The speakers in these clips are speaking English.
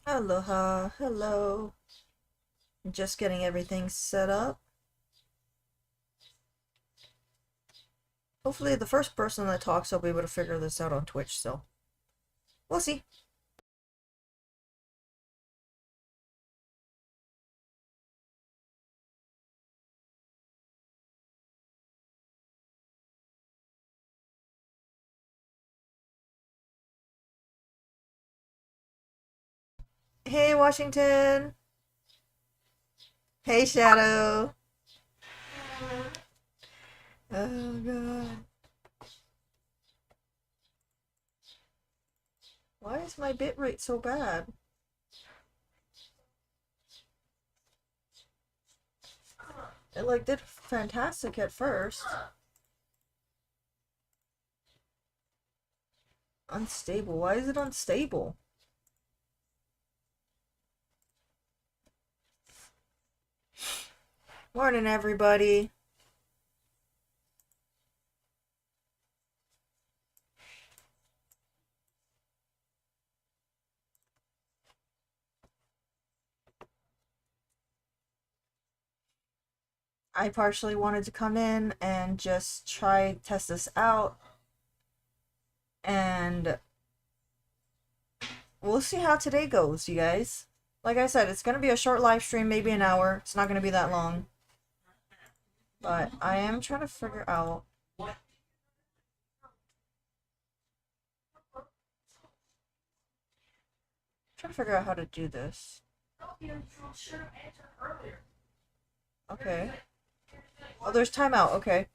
Aloha, hello. Just getting everything set up. Hopefully the first person that talks will be able to figure this out on Twitch, so we'll see. Hey Washington! Hey Shadow! Oh god. Why is my bitrate so bad? It like did fantastic at first. Unstable. Why is it unstable? Morning everybody. I partially wanted to come in and just try test this out, and we'll see how today goes, you guys. Like I said, it's gonna be a short live stream, maybe an hour. It's not gonna be that long. But I am trying to figure out. Trying to figure out how to do this. Okay. Oh, there's timeout. Okay.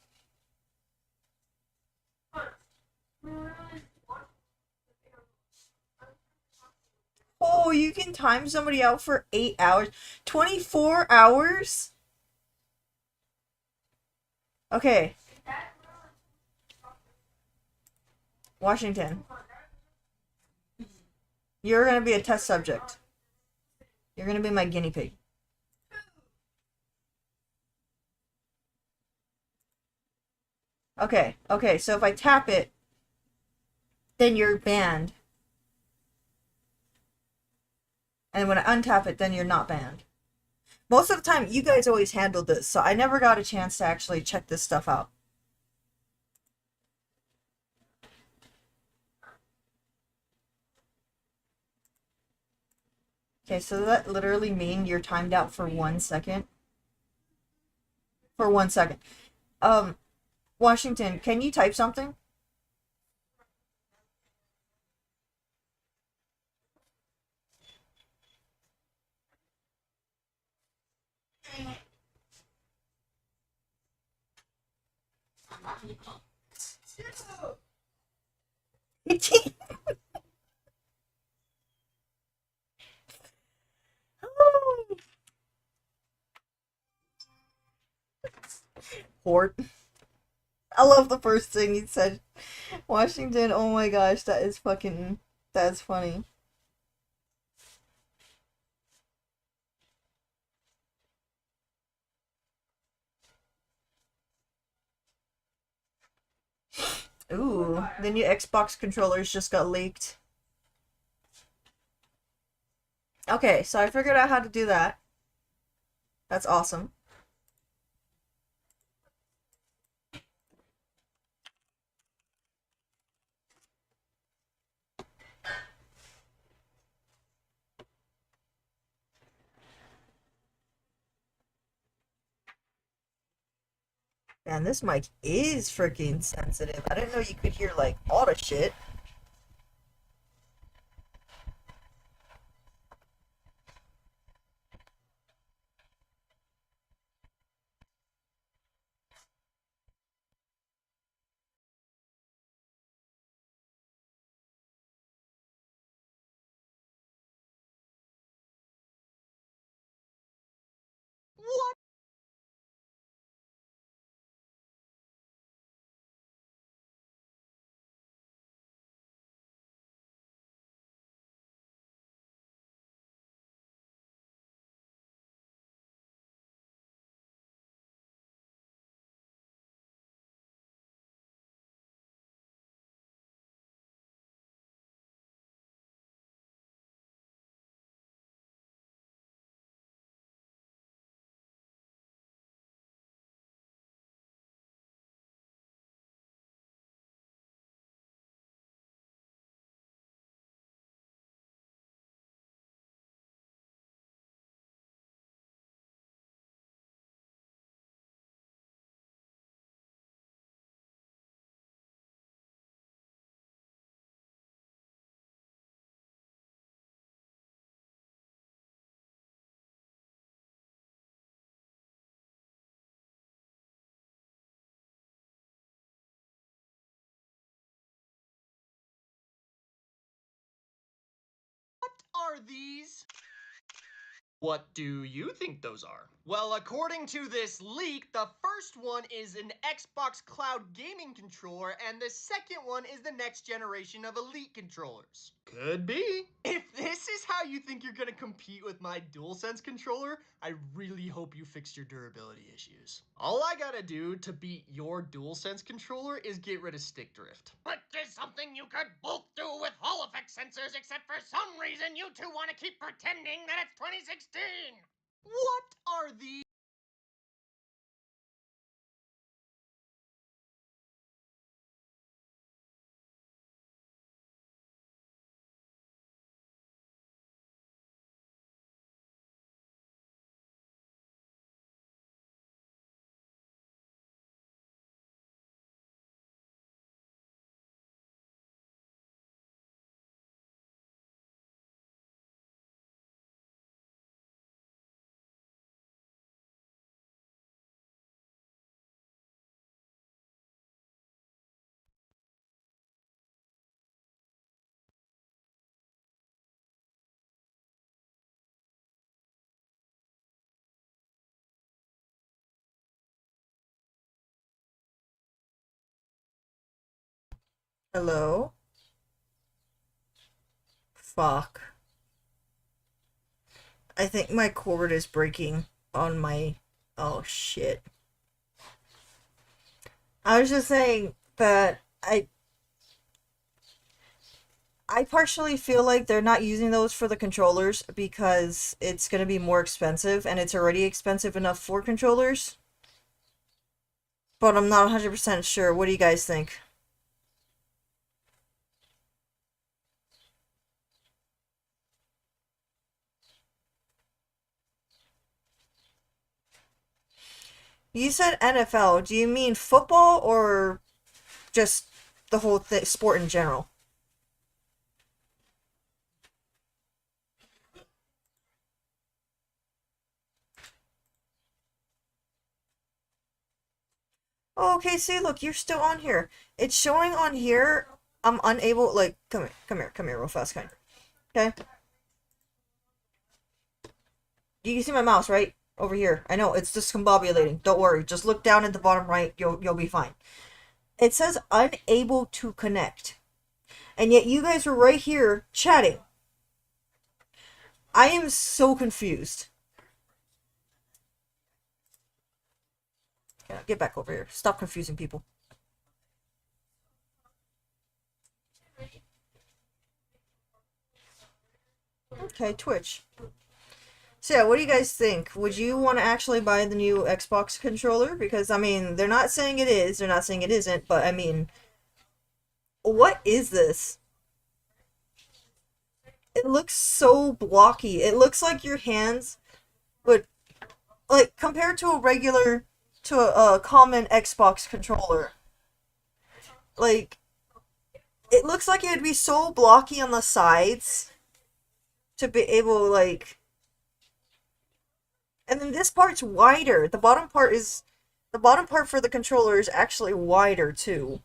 Oh, you can time somebody out for 8 hours. 24 hours? Okay. Washington. You're gonna be a test subject. You're gonna be my guinea pig. Okay, okay, so if I tap it, then you're banned. And when I untap it, then you're not banned. Most of the time, you guys always handled this, so I never got a chance to actually check this stuff out. Okay, so that literally mean you're timed out for 1 second? For 1 second. Washington, can you type something? Port. I love the first thing he said. Washington, oh my gosh, that is fucking, that's funny. Ooh, the new Xbox controllers just got leaked. Okay, so I figured out how to do that. That's awesome. Man, this mic is freaking sensitive. I didn't know you could hear like all the shit. are these? What do you think those are? Well, according to this leak, the first one is an Xbox Cloud gaming controller, and the second one is the next generation of Elite controllers. Could be. If this is how you think you're gonna compete with my DualSense controller, I really hope you fixed your durability issues. All I gotta do to beat your DualSense controller is get rid of stick drift. Which is something you could both do with Hall effect sensors, except for some reason you two want to keep pretending that it's 2016! What are these? Hello? Fuck. I think my cord is breaking on my... Oh, shit. I was just saying that I partially feel like they're not using those for the controllers because it's going to be more expensive, and it's already expensive enough for controllers. But I'm not 100% sure. What do you guys think? You said NFL. Do you mean football or just the whole sport in general? Oh, okay, see, look, you're still on here. It's showing on here. I'm unable, like, come here real fast, kind. Okay? You can see my mouse, right? Over here. I know, it's discombobulating. Don't worry. Just look down at the bottom right. You'll be fine. It says unable to connect. And yet you guys were right here chatting. I am so confused. Yeah, get back over here. Stop confusing people. Okay, Twitch. So yeah, what do you guys think? Would you want to actually buy the new Xbox controller? Because, I mean, they're not saying it is, they're not saying it isn't, but, I mean, what is this? It looks so blocky. It looks like your hands would, like, compared to a common Xbox controller, like, it looks like it would be so blocky on the sides to be able, like, and then this part's wider. The bottom part for the controller is actually wider too.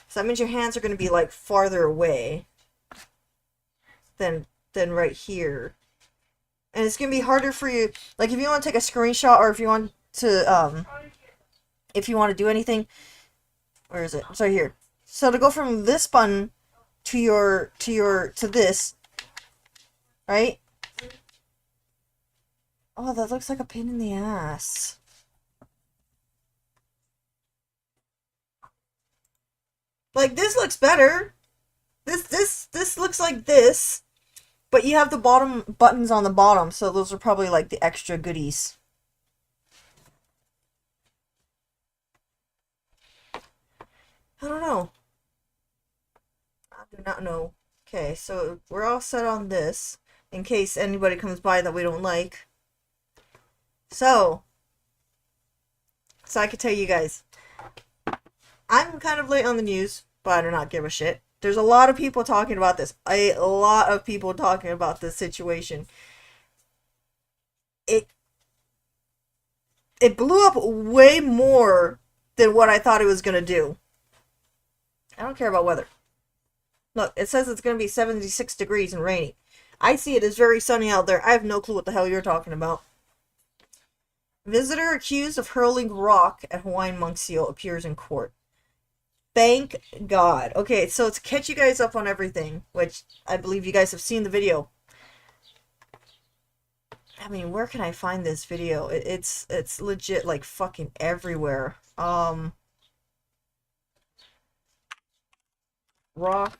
So that means your hands are going to be like farther away than right here. And it's going to be harder for you, like if you want to take a screenshot or if you want to do anything. Where is it? It's right here. So to go from this button to this, right? Oh, that looks like a pain in the ass. Like, this looks better. This looks like this. But you have the bottom buttons on the bottom, so those are probably like the extra goodies. I don't know. I do not know. Okay, so we're all set on this, in case anybody comes by that we don't like. So I could tell you guys, I'm kind of late on the news, but I do not give a shit. There's a lot of people talking about this. A lot of people talking about this situation. It blew up way more than what I thought it was going to do. I don't care about weather. Look, it says it's going to be 76 degrees and rainy. I see it as very sunny out there. I have no clue what the hell you're talking about. Visitor accused of hurling rock at Hawaiian monk seal appears in court. Thank God. Okay, so to catch you guys up on everything, which I believe you guys have seen the video. I mean, where can I find this video? It's legit like fucking everywhere. Rock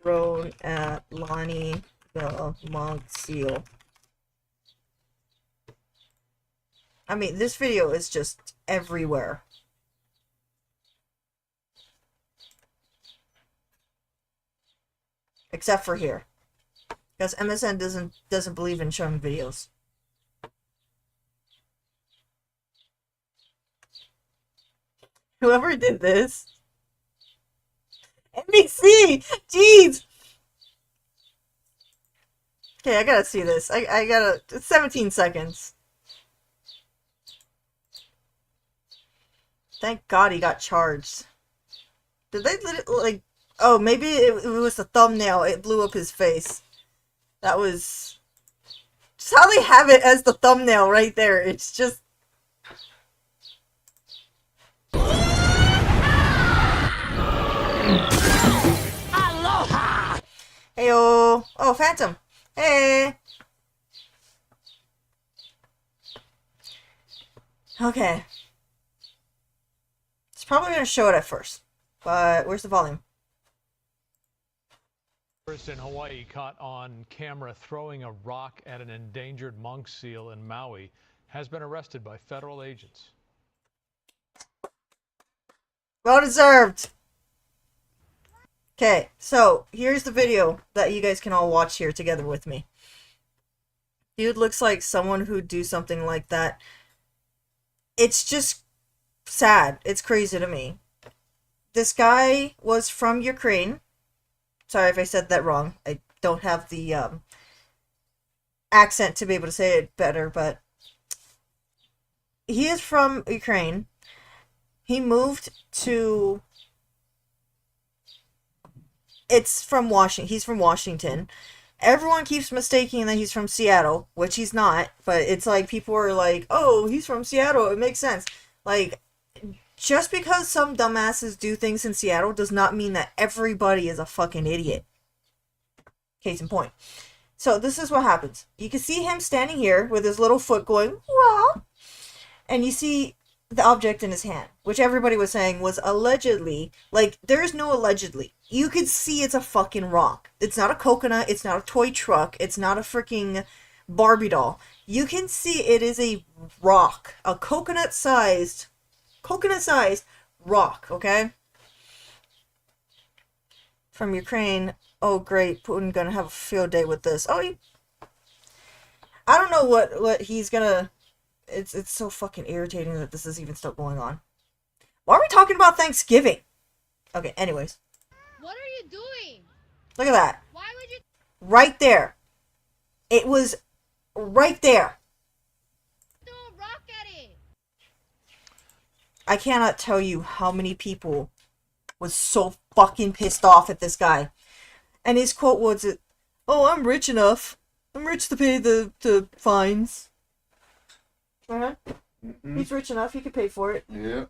thrown at Lonnie the monk seal. I mean, this video is just everywhere. Except for here. Because MSN doesn't believe in showing videos. Whoever did this. NBC! Jeez! Okay, I gotta see this. I gotta... It's 17 seconds. Thank God he got charged. Did they like... Oh, maybe it was the thumbnail. It blew up his face. That was... Just how they have it as the thumbnail right there. It's just... Aloha! Heyo! Oh, Phantom! Hey! Okay. It's probably gonna show it at first. But where's the volume? Tourist in Hawaii caught on camera throwing a rock at an endangered monk seal in Maui has been arrested by federal agents. Well deserved! Okay, so here's the video that you guys can all watch here together with me. Dude looks like someone who'd do something like that. It's just sad. It's crazy to me. This guy was from Ukraine. Sorry if I said that wrong. I don't have the accent to be able to say it better, but he is from Ukraine. He moved to... It's from Washington. He's from Washington. Everyone keeps mistaking that he's from Seattle, which he's not, but it's like people are like, oh, he's from Seattle, it makes sense. Like, just because some dumbasses do things in Seattle does not mean that everybody is a fucking idiot. Case in point. So this is what happens. You can see him standing here with his little foot going, wow, and you see the object in his hand, which everybody was saying was allegedly, like, there is no allegedly. You could see it's a fucking rock. It's not a coconut, it's not a toy truck, it's not a freaking Barbie doll. You can see it is a rock. A coconut-sized rock, okay? From Ukraine. Oh, great. Putin gonna have a field day with this. Oh, I don't know what he's gonna... It's so fucking irritating that this is even still going on. Why are we talking about Thanksgiving? Okay, anyways. What are you doing? Look at that. Why would you Right there. It was right there. throw a rock at it? I cannot tell you how many people was so fucking pissed off at this guy. And his quote was, oh, I'm rich enough. I'm rich to pay the fines. Uh-huh. He's rich enough, he could pay for it. Yeah, that's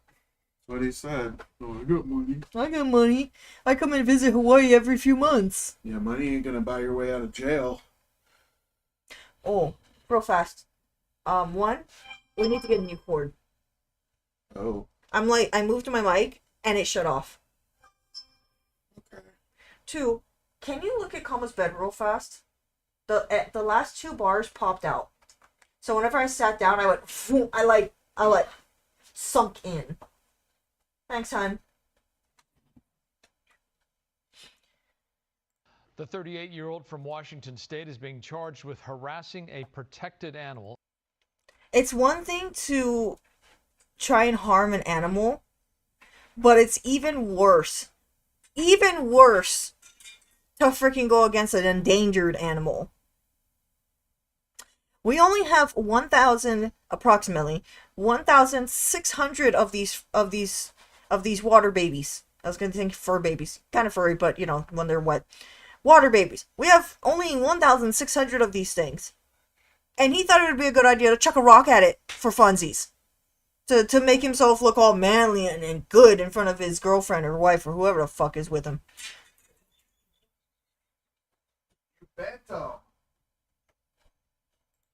what he said. Oh, I got money. I got money. I come and visit Hawaii every few months. Yeah, money ain't gonna buy your way out of jail. Oh, real fast. One, we need to get a new cord. Oh, I moved my mic and it shut off. okay. Two, can you look at Kama's bed real fast? The last two bars popped out. So whenever I sat down, I went, I sunk in. Thanks, hon. The 38-year-old from Washington State is being charged with harassing a protected animal. It's one thing to try and harm an animal, but it's even worse to freaking go against an endangered animal. We only have approximately 1,600 of these water babies. I was gonna think fur babies, kind of furry, but you know when they're wet. Water babies. We have only 1,600 of these things. And he thought it would be a good idea to chuck a rock at it for funsies. To make himself look all manly and good in front of his girlfriend or wife or whoever the fuck is with him. Beto.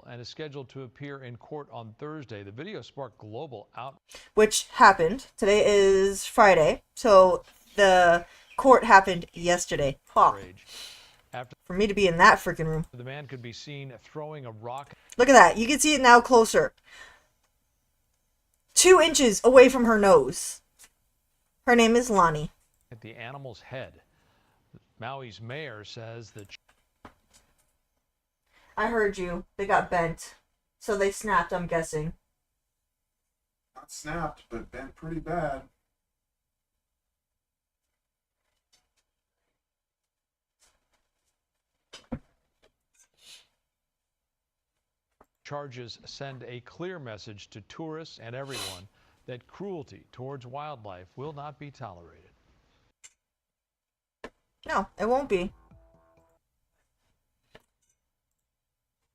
And is scheduled to appear in court on Thursday. The video sparked global outrage. Which happened. Today is Friday. So the court happened yesterday. Fuck. After For me to be in that freaking room. the man could be seen throwing a rock Look at that. You can see it now closer. 2 inches away from her nose. Her name is Lonnie. at the animal's head. Maui's mayor says that I heard you. They got bent. So they snapped, I'm guessing. Not snapped, but bent pretty bad. charges send a clear message to tourists and everyone that cruelty towards wildlife will not be tolerated. No, it won't be.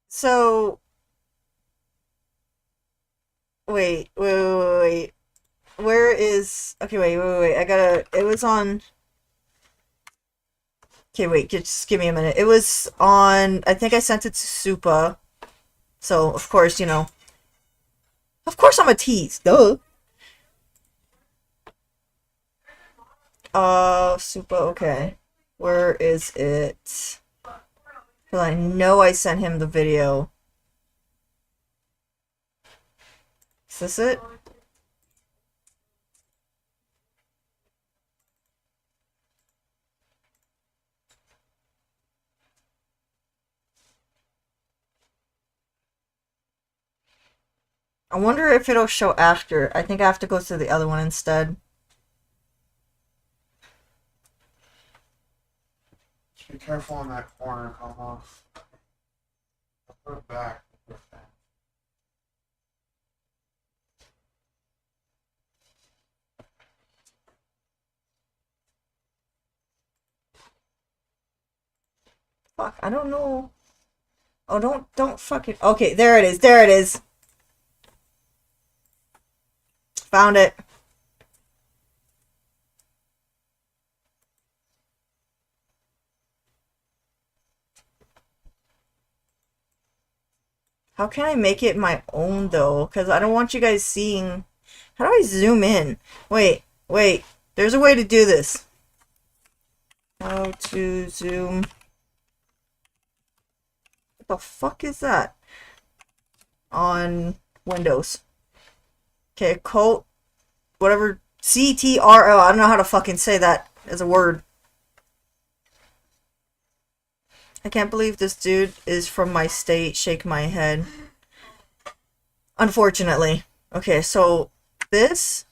So, wait. Where is... Okay, wait. I gotta... It was on... Okay, wait, just give me a minute. It was on... I think I sent it to Supa. So, of course, you know. Of course I'm a tease. Duh. Supa, okay. Where is it? Well, I know I sent him the video. Is this it? I wonder if it'll show after. I think I have to go to the other one instead. Be careful on that corner, Aloha. I'll put it back. Fuck, I don't know. Oh, don't fucking... Okay, there it is. There it is. Found it. How can I make it my own, though? Because I don't want you guys seeing... How do I zoom in? Wait. There's a way to do this. How to zoom... What the fuck is that? On Windows. Okay, cult... Whatever... CTRL. I don't know how to fucking say that as a word. I can't believe this dude is from my state. Shake my head. Unfortunately. Okay, so this.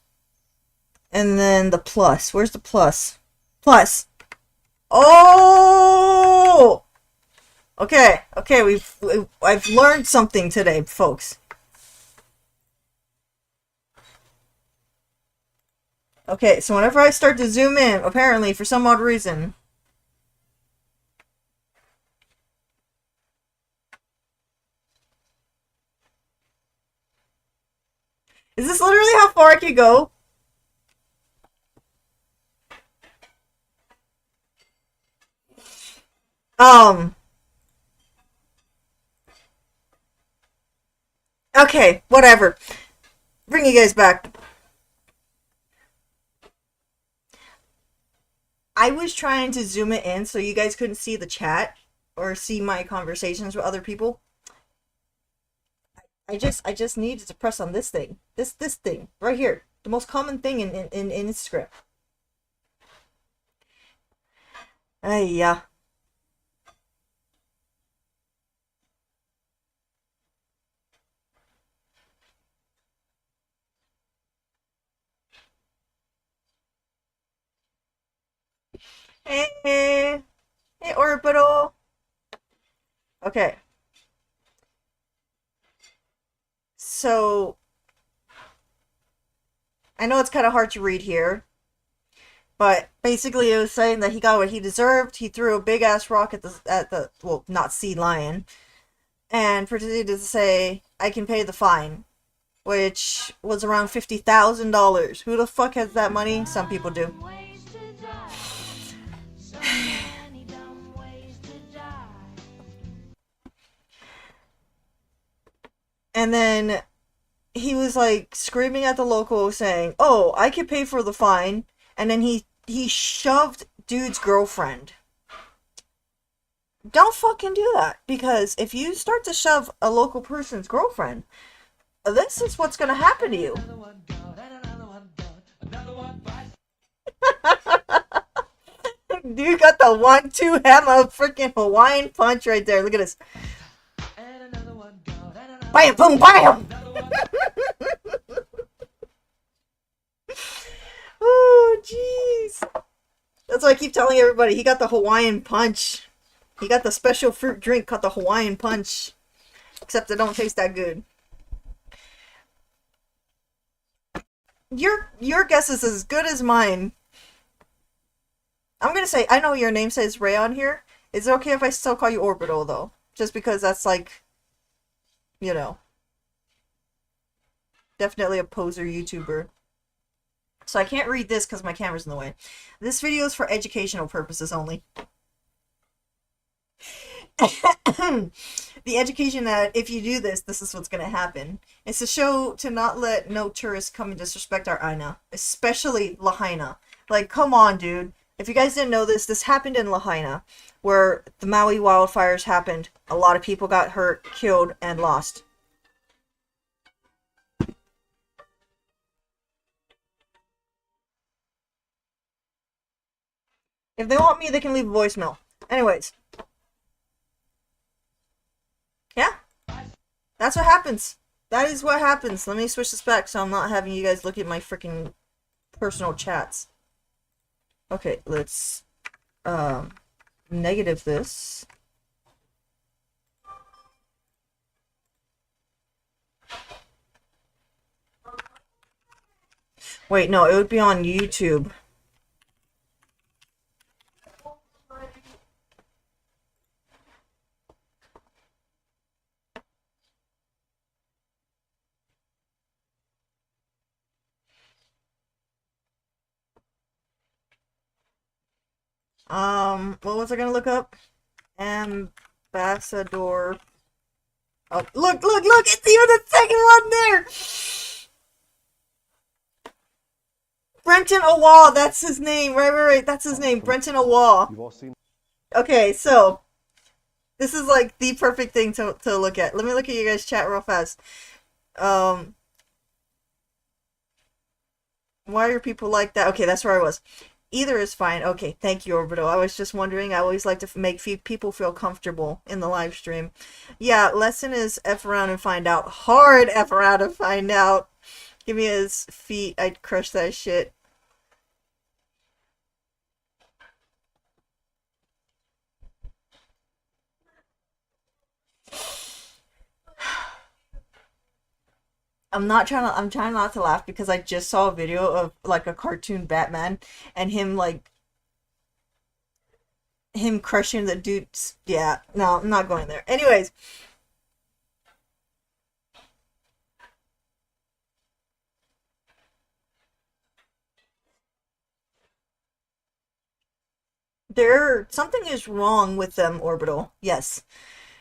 And then the plus. Where's the plus? Plus. Oh! Okay, I've learned something today, folks. Okay, so whenever I start to zoom in, apparently, for some odd reason... Is this literally how far I could go? Okay, whatever. Bring you guys back. I was trying to zoom it in so you guys couldn't see the chat or see my conversations with other people. I just needed to press on this thing. This thing. Right here. The most common thing in Instagram. Yeah. Hey, Orbital. Okay. So, I know it's kind of hard to read here, But basically, it was saying that he got what he deserved. He threw a big ass rock at the well, not sea lion, and proceeded to say, "I can pay the fine," which was around $50,000. Who the fuck has that money? Some people do. And then he was like screaming at the local saying, "Oh, I could pay for the fine." And then he shoved dude's girlfriend. Don't fucking do that, because if you start to shove a local person's girlfriend, this is what's gonna happen to you. Dude got the 1-2 hammer freaking Hawaiian punch right there. Look at this. Bam, boom, bam! Oh, jeez. That's why I keep telling everybody, he got the Hawaiian punch. He got the special fruit drink called the Hawaiian punch. Except it don't taste that good. Your guess is as good as mine. I'm gonna say, I know your name says Ray on here. Is it okay if I still call you Orbital, though? Just because that's like, you know, definitely a poser YouTuber. So I can't read this because my camera's in the way. This video is for educational purposes only. The education that if you do this, this is what's going to happen. It's to show to not let no tourists come and disrespect our Aina. Especially Lahaina. Like, come on, dude. If you guys didn't know this, this happened in Lahaina. Where the Maui wildfires happened. A lot of people got hurt, killed, and lost. If they want me, they can leave a voicemail. Anyways. Yeah. That's what happens. That is what happens. Let me switch this back so I'm not having you guys look at my freaking personal chats. Okay, let's negative this. Wait, no, it would be on YouTube. What was I gonna look up? Ambassador. Oh, look! It's even the second one there! Brenton Awa, that's his name. Right. That's his name. Brenton Awa. You've all seen. Okay, so this is like the perfect thing to look at. Let me look at you guys' chat real fast. Why are people like that? Okay, that's where I was. Either is fine. Okay, thank you, Orbital. I was just wondering. I always like to make people feel comfortable in the live stream. Yeah, lesson is F around and find out. Hard F around and find out. Give me his feet. I'd crush that shit. I'm trying not to laugh because I just saw a video of like a cartoon Batman and him crushing the dude's, yeah, no, I'm not going there. Anyways. Something is wrong with them, Orbital. Yes.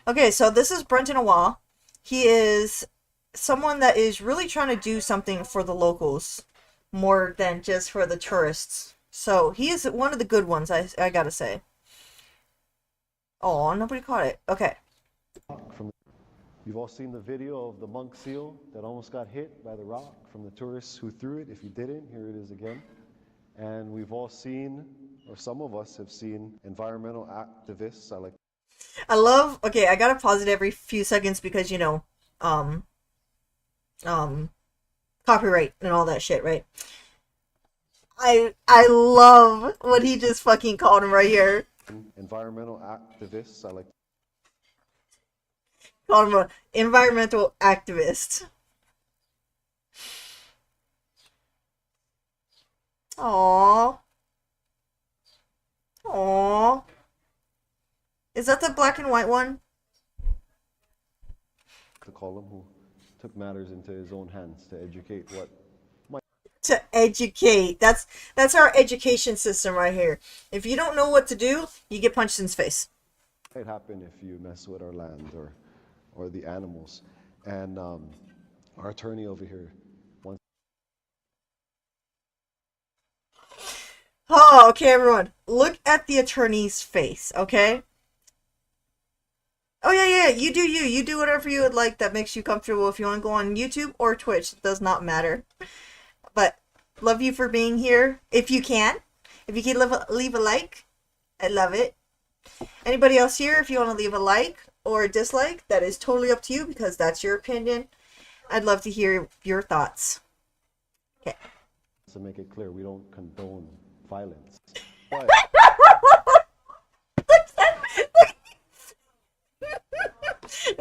Okay, so this is Brenton Awa. He is someone that is really trying to do something for the locals more than just for the tourists. So he is one of the good ones, I gotta say. Oh, nobody caught it. Okay. You've all seen the video of the monk seal that almost got hit by the rock from the tourists who threw it. If you didn't, here it is again. And we've all seen, or some of us have seen, environmental activists. Okay, I gotta pause it every few seconds because, you know, copyright and all that shit, right? I love what he just fucking called him right here. Environmental activists. Called him an environmental activist. Aww. Aww. Is that the black and white one? To call him, who took matters into his own hands to educate what To educate. That's our education system right here. If you don't know what to do, you get punched in the face. might happen if you mess with our land or the animals. And our attorney over here wants. Oh, okay, everyone. Look at the attorney's face, okay? Oh, yeah, you do you. You do whatever you would like that makes you comfortable. If you want to go on YouTube or Twitch, it does not matter. But love you for being here. If you can. If you can leave a like, I love it. Anybody else here, if you want to leave a like or a dislike, that is totally up to you because that's your opinion. I'd love to hear your thoughts. Okay. To make it clear, we don't condone violence. But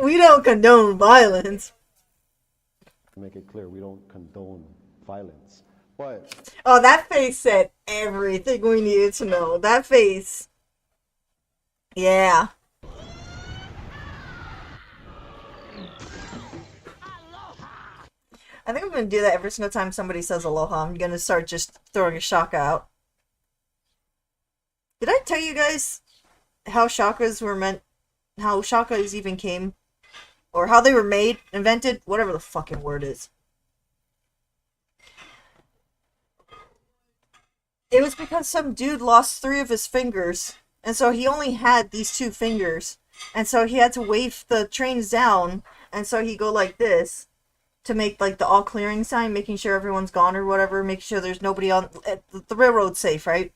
We don't condone violence. to make it clear, we don't condone violence. But Oh, that face said everything we needed to know. That face. Yeah. I think I'm going to do that every single time somebody says aloha. I'm going to start just throwing a shaka out. Did I tell you guys how shakas were meant, how shakas even came? Or how they were made, invented, whatever the fucking word is. It was because some dude lost 3 of his fingers, and so he only had these 2 fingers. And so he had to wave the trains down, and so he'd go like this to make like the all clearing sign, making sure everyone's gone or whatever, making sure there's nobody on the railroad's safe, right?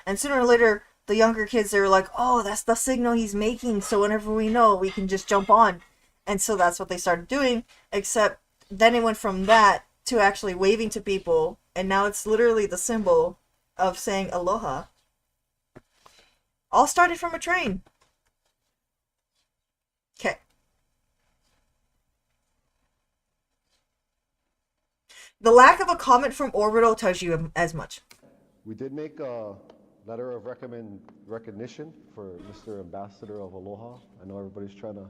And sooner or later, the younger kids, they were like, oh, that's the signal he's making, so whenever we know, we can just jump on. And so that's what they started doing, except then it went from that to actually waving to people, and now it's literally the symbol of saying aloha. All started from a train. Okay. The lack of a comment from Orbital tells you as much. we did make a letter of recognition for Mr. Ambassador of Aloha. I know everybody's trying to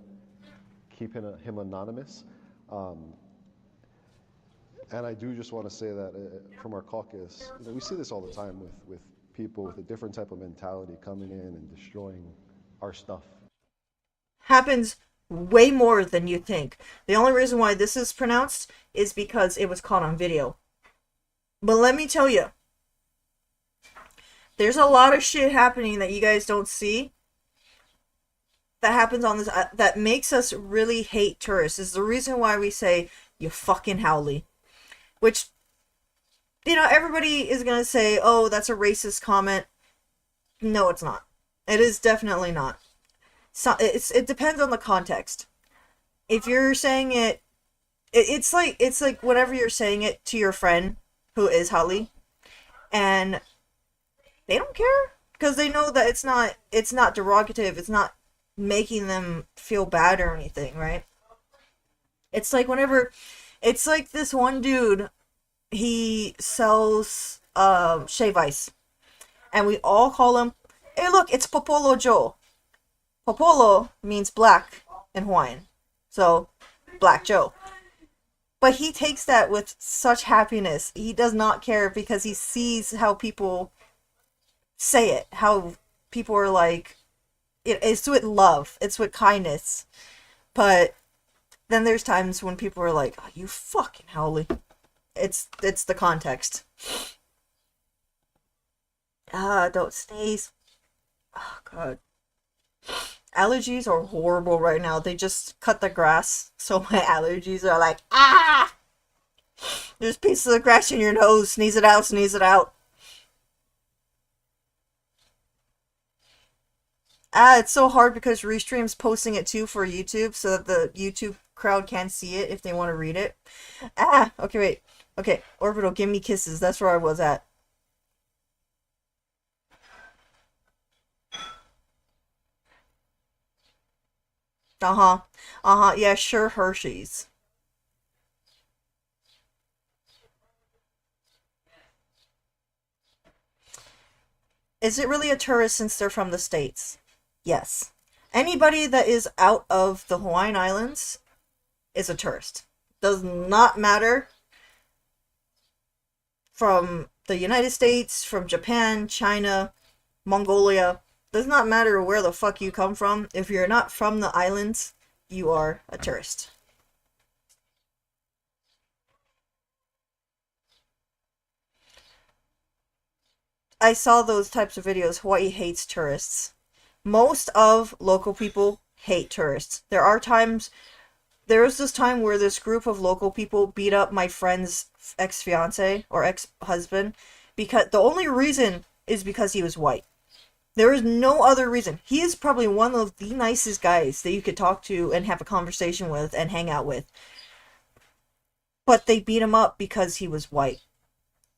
keep him anonymous. And I do just want to say that from our caucus, we see this all the time with people with a different type of mentality coming in and destroying our stuff. Happens way more than you think. The only reason why this is pronounced is because it was caught on video. But let me tell you, there's a lot of shit happening that you guys don't see that happens on this, that makes us really hate tourists. Is the reason why we say, you fucking howly. Which, you know, everybody is going to say, oh, that's a racist comment. No, it's not. It is definitely not. So, it depends on the context. If you're saying it's like whenever you're saying it to your friend who is howly, and they don't care because they know that it's not derogative. It's not making them feel bad or anything, right? It's like it's like this one dude, he sells shave ice, and we all call him, hey look, it's Popolo Joe. Popolo means black in Hawaiian, so Black Joe. But he takes that with such happiness. He does not care because he sees how people say it, how people are like, it's with love, it's with kindness. But then there's times when people are like, oh, you fucking howly. It's the context. Don't sneeze. Oh, God. Allergies are horrible right now. They just cut the grass, so my allergies are like, ah! There's pieces of grass in your nose. Sneeze it out, sneeze it out. It's so hard because Restream's posting it too for YouTube so that the YouTube crowd can see it if they want to read it. Okay, wait. Okay, Orbital, give me kisses. That's where I was at. Yeah, sure, Hershey's. Is it really a tourist since they're from the States? Yes. Anybody that is out of the Hawaiian Islands is a tourist. Does not matter from the United States, from Japan, China, Mongolia. Does not matter where the fuck you come from. If you're not from the islands, you are a tourist. I saw those types of videos. Hawaii hates tourists. Most of local people hate tourists. There was this time where this group of local people beat up my friend's ex-fiance or ex-husband because the only reason is because he was white. There is no other reason. He is probably one of the nicest guys that you could talk to and have a conversation with and hang out with. But they beat him up because he was white.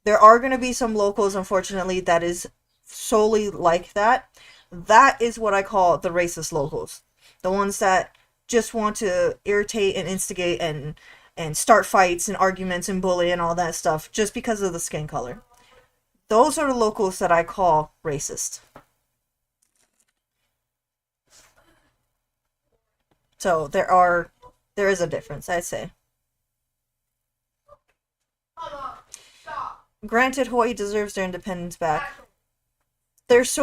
There are going to be some locals, unfortunately, that is solely like that. That is what I call the racist locals. The ones that just want to irritate and instigate and start fights and arguments and bully and all that stuff just because of the skin color. Those are the locals that I call racist. So there is a difference, I'd say. Granted, Hawaii deserves their independence back. There's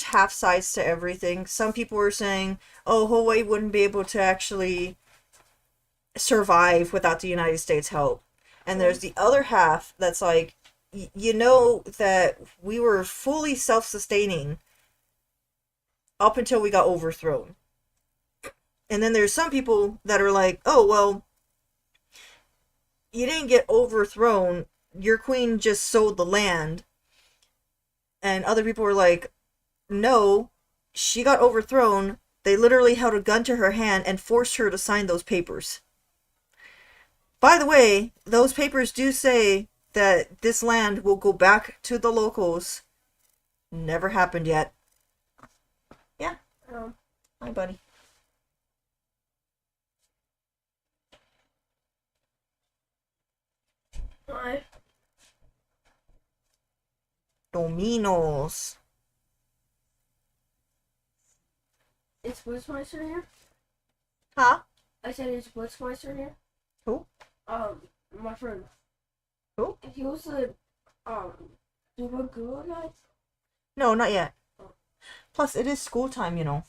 half sides to everything. Some people were saying, oh, Hawaii wouldn't be able to actually survive without the United States' help. And there's the other half that's like, you know that we were fully self-sustaining up until we got overthrown. And then there's some people that are like, oh, well, you didn't get overthrown. Your queen just sold the land. And other people were like, no, she got overthrown. They literally held a gun to her hand and forced her to sign those papers. By the way, those papers do say that this land will go back to the locals. Never happened yet. Yeah. Hi, buddy. Hi. Dominos. Is Blitzmeister here? Huh? I said, is Blitzmeister here? Who? My friend. Who? He was the, Duba Guru guy? No, not yet. Plus, it is school time, you know.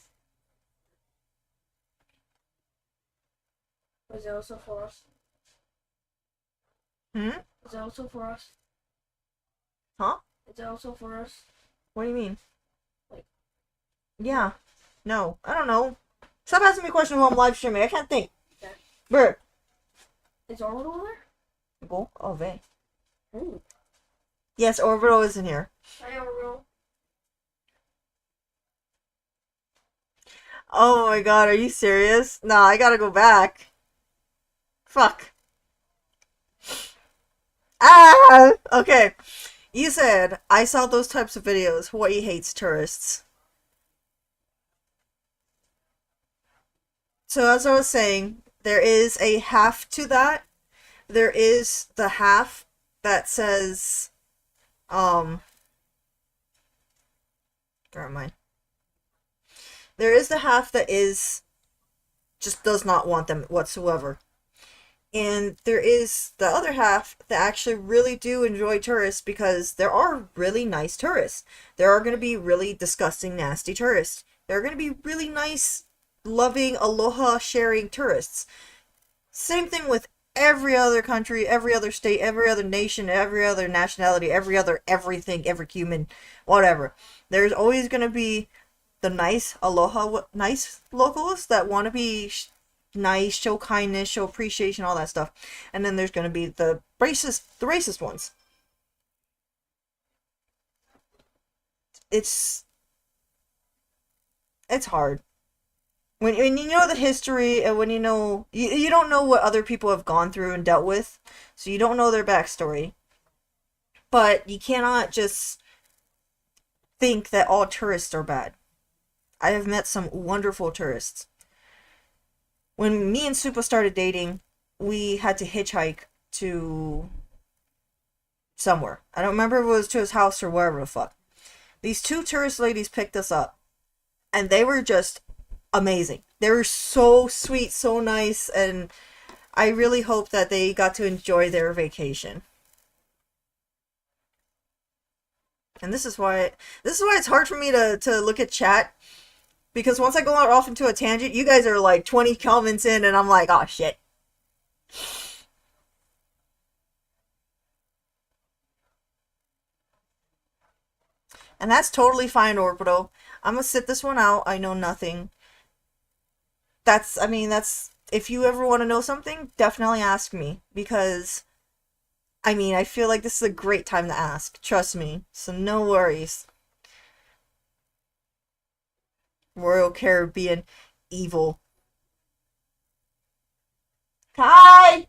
Is it also for us? Hmm? Is it also for us? Huh? Is it also for us? What do you mean? Like- Yeah. No. I don't know. Stop asking me questions while I'm live streaming. I can't think. Okay. Bird. Is Orbital there? Go. Oh, vey. Ooh. Yes, Orbital is in here. Hi, Orbital. Oh my god, are you serious? Nah, I gotta go back. Fuck. Ah! Okay. You said, I saw those types of videos. Hawaii hates tourists. So as I was saying, there is a half to that. There is the half that says, where am I? There is the half that just does not want them whatsoever. And there is the other half that actually really do enjoy tourists because there are really nice tourists. There are going to be really disgusting, nasty tourists. There are going to be really nice, loving, aloha sharing tourists. Same thing with every other country, every other state, every other nation, every other nationality, every other everything, every human, whatever. There's always going to be the nice aloha, nice locals that want to be nice, show kindness, show appreciation, all that stuff. And then there's going to be the racist ones. It's hard. When you know the history and when you know, you don't know what other people have gone through and dealt with, so you don't know their backstory. But you cannot just think that all tourists are bad. I have met some wonderful tourists. When me and Supa started dating, we had to hitchhike to somewhere. I don't remember if it was to his house or wherever the fuck. These two tourist ladies picked us up, and they were just amazing. They were so sweet, so nice, and I really hope that they got to enjoy their vacation. And this is why it's hard for me to look at chat, because once I go out off into a tangent, you guys are like 20 comments in, and I'm like, oh shit. And that's totally fine, Orbital. I'm gonna sit this one out. I know nothing. That's, if you ever want to know something, definitely ask me. Because, I feel like this is a great time to ask. Trust me. So no worries. Royal Caribbean evil. Kai!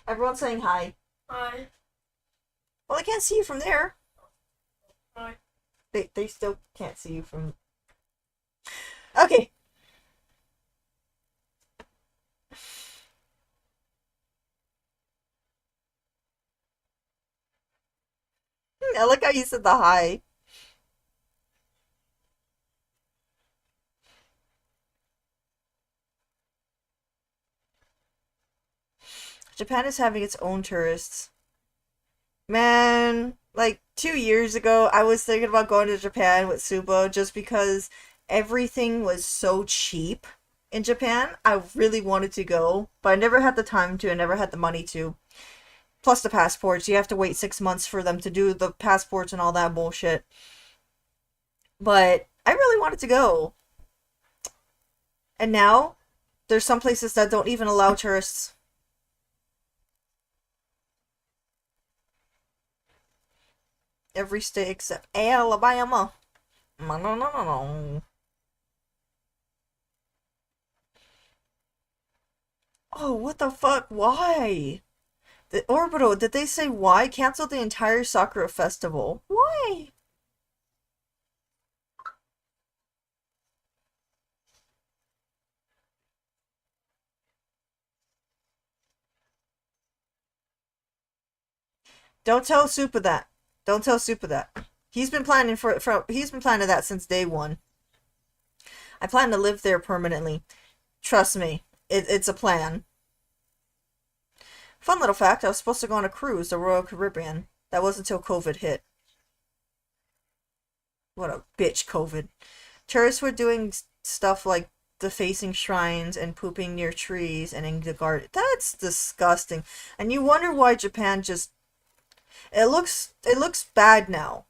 Everyone's saying hi. Hi. Well, I can't see you from there. Hi. They still can't see you from... Okay. I like how you said the hi. Japan is having its own tourists. Man, like 2 years ago, I was thinking about going to Japan with Subo just because everything was so cheap in Japan. I really wanted to go, but I never had the time to, I never had the money to. Plus the passports, you have to wait 6 months for them to do the passports and all that bullshit. But I really wanted to go. And now, there's some places that don't even allow tourists. Every state except Alabama. No. Oh, what the fuck? Why? The Orbital, did they say why? Cancel the entire Sakura festival. Why? Don't tell Supa that. Don't tell Supa that. He's been planning he's been planning that since day one. I plan to live there permanently. Trust me, it's a plan. Fun little fact, I was supposed to go on a cruise, the Royal Caribbean. That wasn't until COVID hit. What a bitch, COVID. Tourists were doing stuff like defacing shrines and pooping near trees and in the garden. That's disgusting. And you wonder why Japan just... It looks bad now.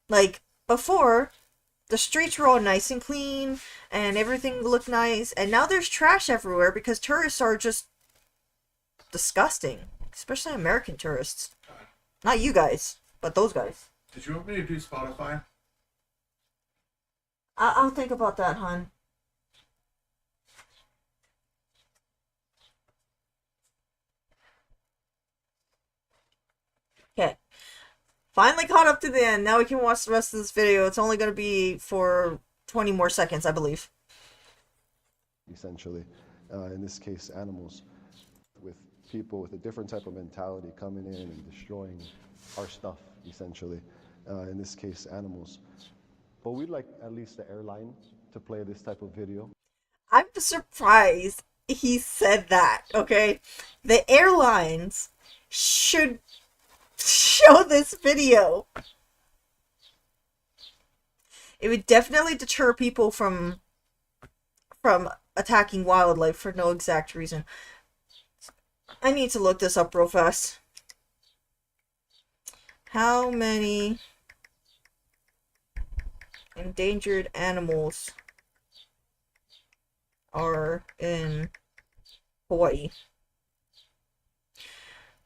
Like, before, the streets were all nice and clean, and everything looked nice, and now there's trash everywhere because tourists are just disgusting. Especially American tourists. Not you guys, but those guys. Did you want me to do Spotify? I'll think about that, hon. Okay. Finally caught up to the end. Now we can watch the rest of this video. It's only going to be for 20 more seconds, I believe. Essentially, in this case, animals, with people with a different type of mentality coming in and destroying our stuff, essentially. In this case, animals. But we'd like at least the airline to play this type of video. I'm surprised he said that, okay? The airlines should show this video. It would definitely deter people from attacking wildlife for no exact reason. I need to look this up real fast. How many endangered animals are in Hawaii?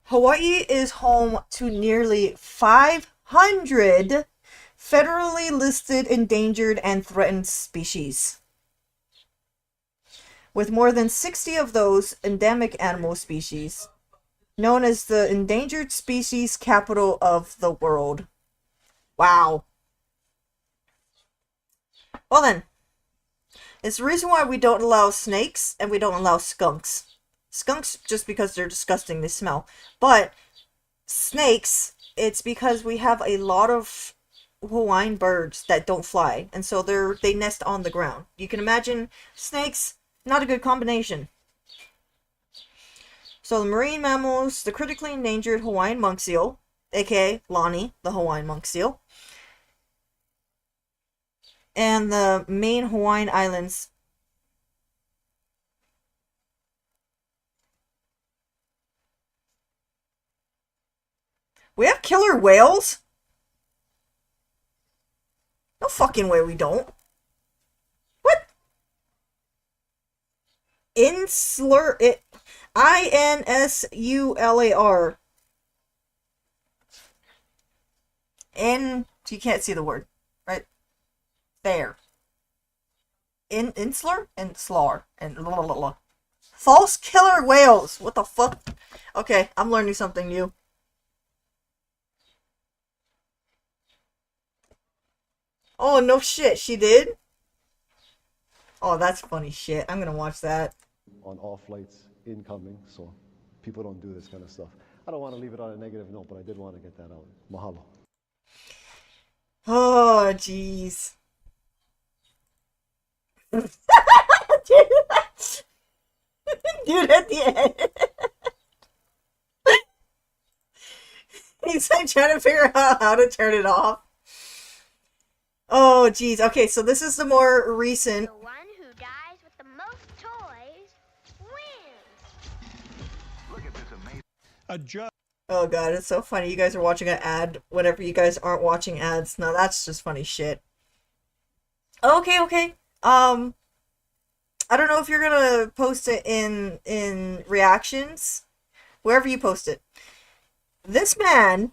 Hawaii is home to nearly 500 federally listed endangered and threatened species, with more than 60 of those endemic animal species, known as the endangered species capital of the world. Wow. Well then, It's the reason why we don't allow snakes and we don't allow skunks. Skunks, just because they're disgusting, they smell. But snakes, it's because we have a lot of Hawaiian birds that don't fly, and so they nest on the ground. You can imagine snakes, not a good combination. So the marine mammals, the critically endangered Hawaiian monk seal, aka Lani, the Hawaiian monk seal, and the main Hawaiian islands. We have killer whales? No fucking way we don't. What? Insular... INSULAR. You can't see the word. Right? There. Insular? Insular. And blah, blah, blah. False killer whales. What the fuck? Okay, I'm learning something new. Oh, no shit, she did? Oh, that's funny shit. I'm gonna watch that. On all flights incoming, so people don't do this kind of stuff. I don't want to leave it on a negative note, but I did want to get that out. Mahalo. Oh, jeez. Dude, at the end. He's like trying to figure out how to turn it off. Oh, jeez. Okay, so this is the more recent. The one who dies with the most toys wins. Oh god, it's so funny. You guys are watching an ad whenever you guys aren't watching ads. Now that's just funny shit. Okay. I don't know if you're gonna post it in reactions, wherever you post it. This man,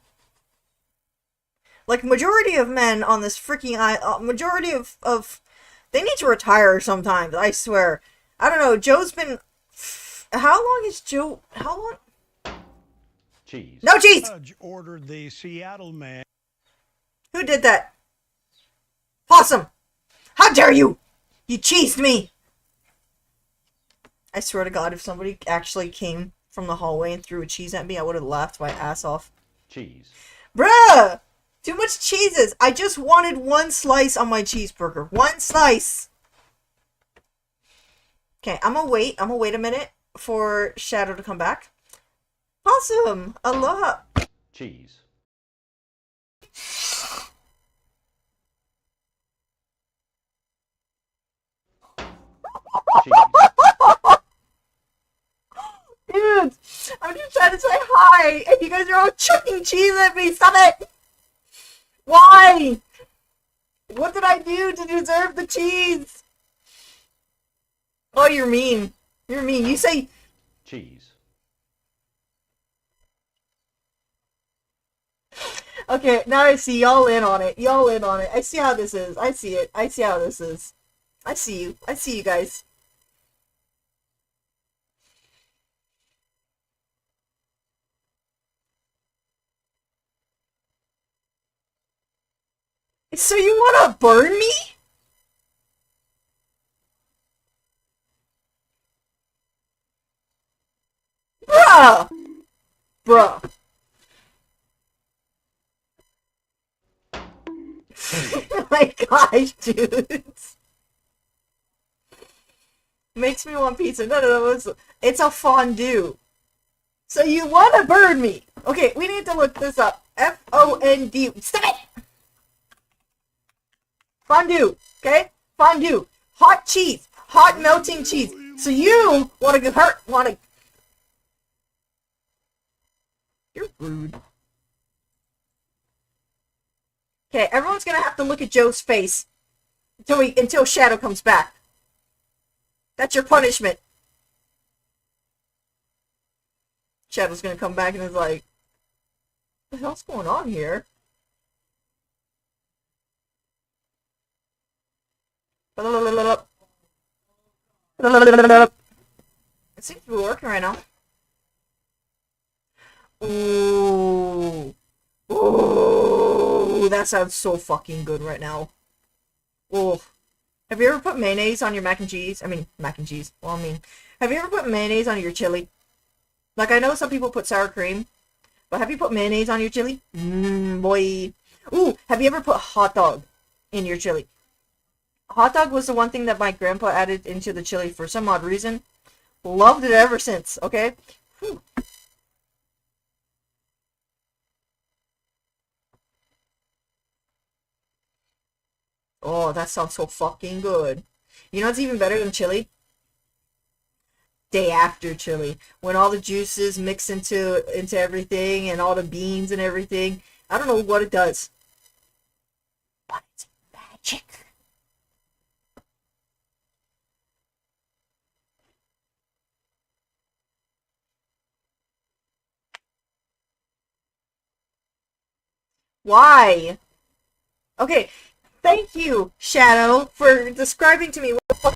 like majority of men on this freaking majority of they need to retire sometimes. I swear. I don't know. Joe's been. How long is Joe? How long? Cheese. No cheese. Judge ordered the Seattle man. Who did that? Possum! How dare you! You cheesed me! I swear to God, if somebody actually came from the hallway and threw a cheese at me, I would have laughed my ass off. Cheese. Bruh! Too much cheeses! I just wanted one slice on my cheeseburger. One slice! Okay, I'm gonna wait a minute for Shadow to come back. Possum! Aloha! Cheese. Dude, I'm just trying to say hi, and you guys are all chucking cheese at me. Stop it! Why? What did I do to deserve the cheese? Oh, you're mean. You're mean. You say cheese. Okay, now I see y'all in on it. Y'all in on it. I see how this is. I see it. I see how this is. I see you. I see you guys. So you wanna burn me? Bruh! Bruh. Oh my gosh, dudes. Makes me want pizza. No, it's a fondue. So you wanna burn me? Okay, we need to look this up. F-O-N-D. Stop it! Fondue, okay? Fondue. Hot cheese. Hot melting cheese. So you wanna get hurt, You're rude. Okay, everyone's gonna have to look at Joe's face until Shadow comes back. That's your punishment. Shadow's gonna come back and is like, what the hell's going on here? It seems to be working right now. Ooh. Ooh, that sounds so fucking good right now. Oh, Have you ever put mayonnaise on your mac and cheese? I mean, mac and cheese. Well, have you ever put mayonnaise on your chili? Like, I know some people put sour cream, but have you put mayonnaise on your chili? Boy. Ooh, have you ever put hot dog in your chili? Hot dog was the one thing that my grandpa added into the chili for some odd reason. Loved it ever since, okay? Whew. Oh, that sounds so fucking good. You know what's even better than chili? Day after chili. When all the juices mix into everything and all the beans and everything. I don't know what it does. But it's magic. Why? Okay, thank you, Shadow, for describing to me what the fuck.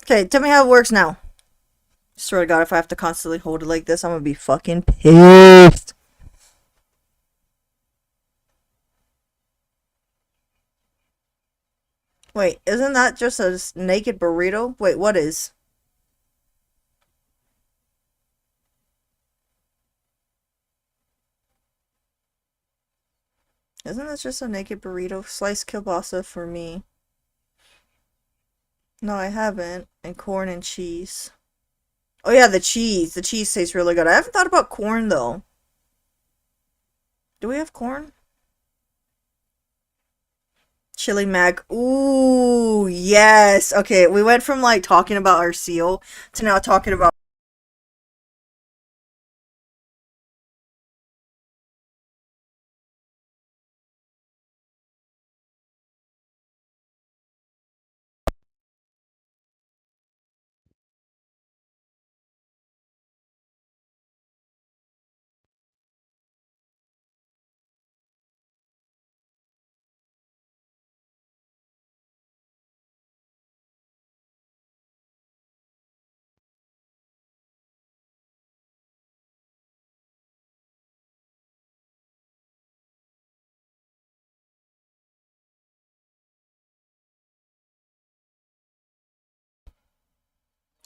Okay, tell me how it works now. Swear to God, if I have to constantly hold it like this, I'm gonna be fucking pissed. Wait, isn't that just a naked burrito? Wait, what is? Isn't that just a naked burrito? Sliced kielbasa for me. No, I haven't. And corn and cheese. Oh yeah, the cheese. The cheese tastes really good. I haven't thought about corn though. Do we have corn? Chili mac. Ooh, yes. Okay, we went from like talking about our seal to now talking about.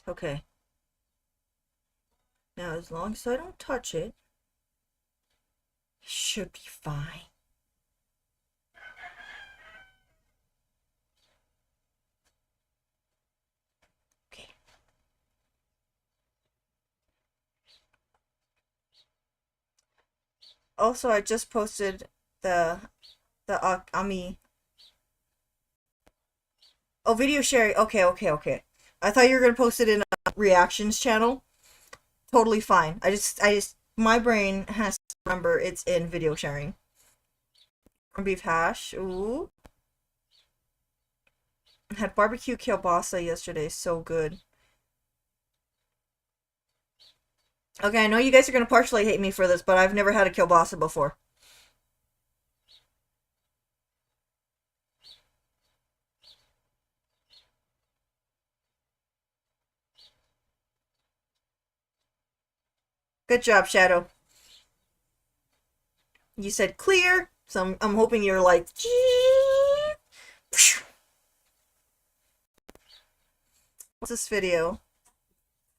Okay. Now, as long as I don't touch it, it should be fine. Okay. Also, I just posted the Ami. Oh, video sharing. Okay. I thought you were gonna post it in a reactions channel. Totally fine. My brain has to remember it's in video sharing. Corned beef hash. Ooh. Had barbecue kielbasa yesterday. So good. Okay, I know you guys are gonna partially hate me for this, but I've never had a kielbasa before. Good job, Shadow. You said clear, so I'm hoping you're like. What's this video?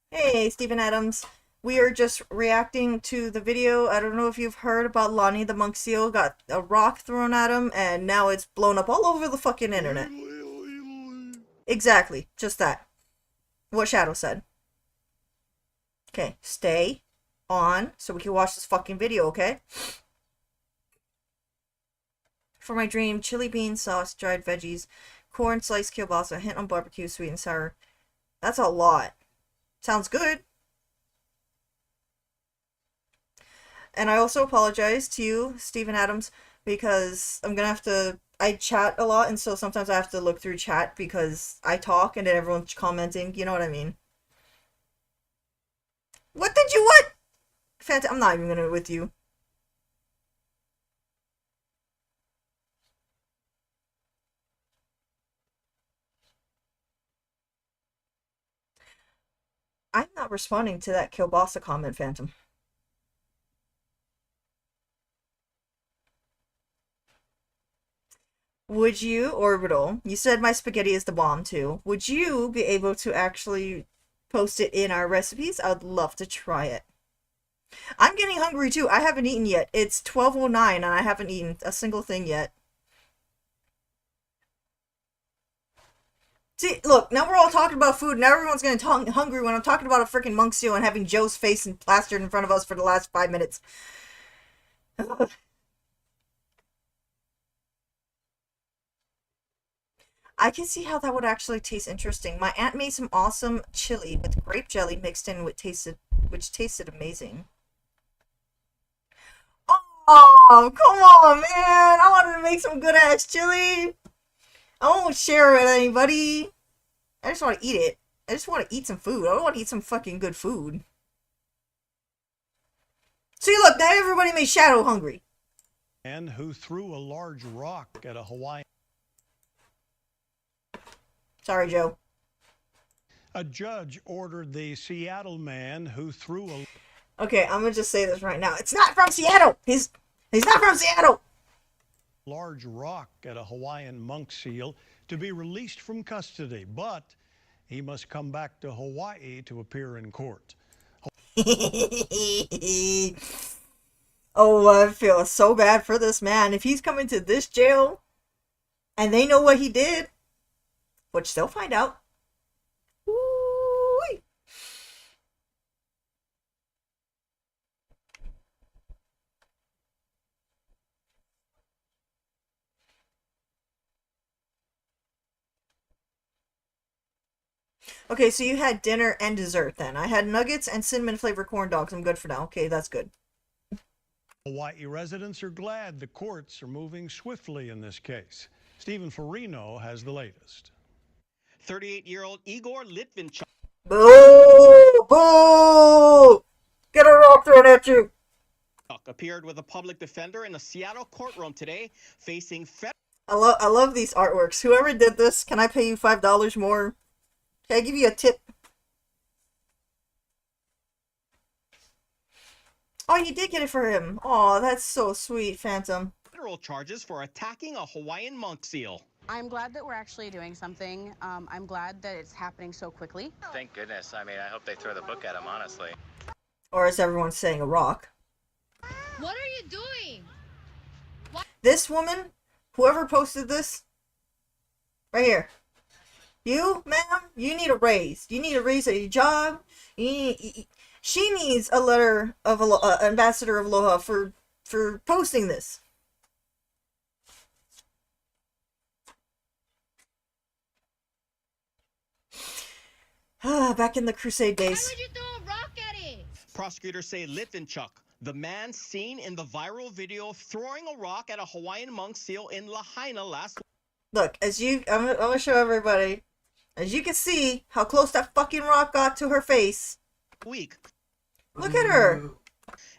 Hey, Stephen Adams. We are just reacting to the video. I don't know if you've heard about Lonnie the monk seal got a rock thrown at him, and now it's blown up all over the fucking internet. Exactly, just that. What Shadow said. Okay, stay on so we can watch this fucking video, okay? For my dream, chili bean sauce, dried veggies, corn, sliced kielbasa, hint on barbecue, sweet and sour. That's a lot. Sounds good. And I also apologize to you, Stephen Adams, because I'm gonna have to... I chat a lot, and so sometimes I have to look through chat because I talk and then everyone's commenting. You know what I mean? What did you what? I'm not even gonna with you. I'm not responding to that kielbasa comment, Phantom. Would you, Orbital, you said my spaghetti is the bomb too. Would you be able to actually post it in our recipes? I'd love to try it. I'm getting hungry too. I haven't eaten yet. It's 12:09 and I haven't eaten a single thing yet. See, look, now we're all talking about food, now everyone's getting hungry when I'm talking about a freaking monk seal and having Joe's face plastered in front of us for the last 5 minutes. I can see how that would actually taste interesting. My aunt made some awesome chili with grape jelly mixed in, which tasted amazing. Oh, come on, man! I wanted to make some good ass chili. I won't share it with anybody. I just want to eat it. I just want to eat some food. I don't want to eat some fucking good food. See, look, now everybody made Shadow hungry. And who threw a large rock at a Hawaiian. Sorry, Joe. A judge ordered the Seattle man who threw a... Okay, I'm gonna just say this right now. It's not from Seattle! He's not from Seattle! Large rock at a Hawaiian monk seal to be released from custody, but he must come back to Hawaii to appear in court. Oh, I feel so bad for this man. If he's coming to this jail and they know what he did, which they'll find out. Ooh-wee. Okay, so you had dinner and dessert then. I had nuggets and cinnamon flavored corn dogs. I'm good for now. Okay, that's good. Hawaii residents are glad the courts are moving swiftly in this case. Stephen Farino has the latest. 38-year-old Igor Litvinchuk. Boo! Boo! Get a rock thrown at you! Appeared with a public defender in a Seattle courtroom today, facing I love these artworks. Whoever did this, can I pay you $5 more? Can I give you a tip? Oh, you did get it for him. Oh, that's so sweet, Phantom. Federal charges for attacking a Hawaiian monk seal. I'm glad that we're actually doing something. I'm glad that it's happening so quickly. Thank goodness. I mean, I hope they throw the book at him, honestly. Or as everyone's saying, a rock. What are you doing? This woman, whoever posted this, right here. You, ma'am, you need a raise. You need a raise at your job. She needs a letter of Ambassador of Aloha for posting this. Back in the Crusade days. Why would you throw a rock at it? Prosecutors say Litvinchuk, the man seen in the viral video throwing a rock at a Hawaiian monk seal in Lahaina last week. Look, I'm gonna show everybody. As you can see how close that fucking rock got to her face. Look at her.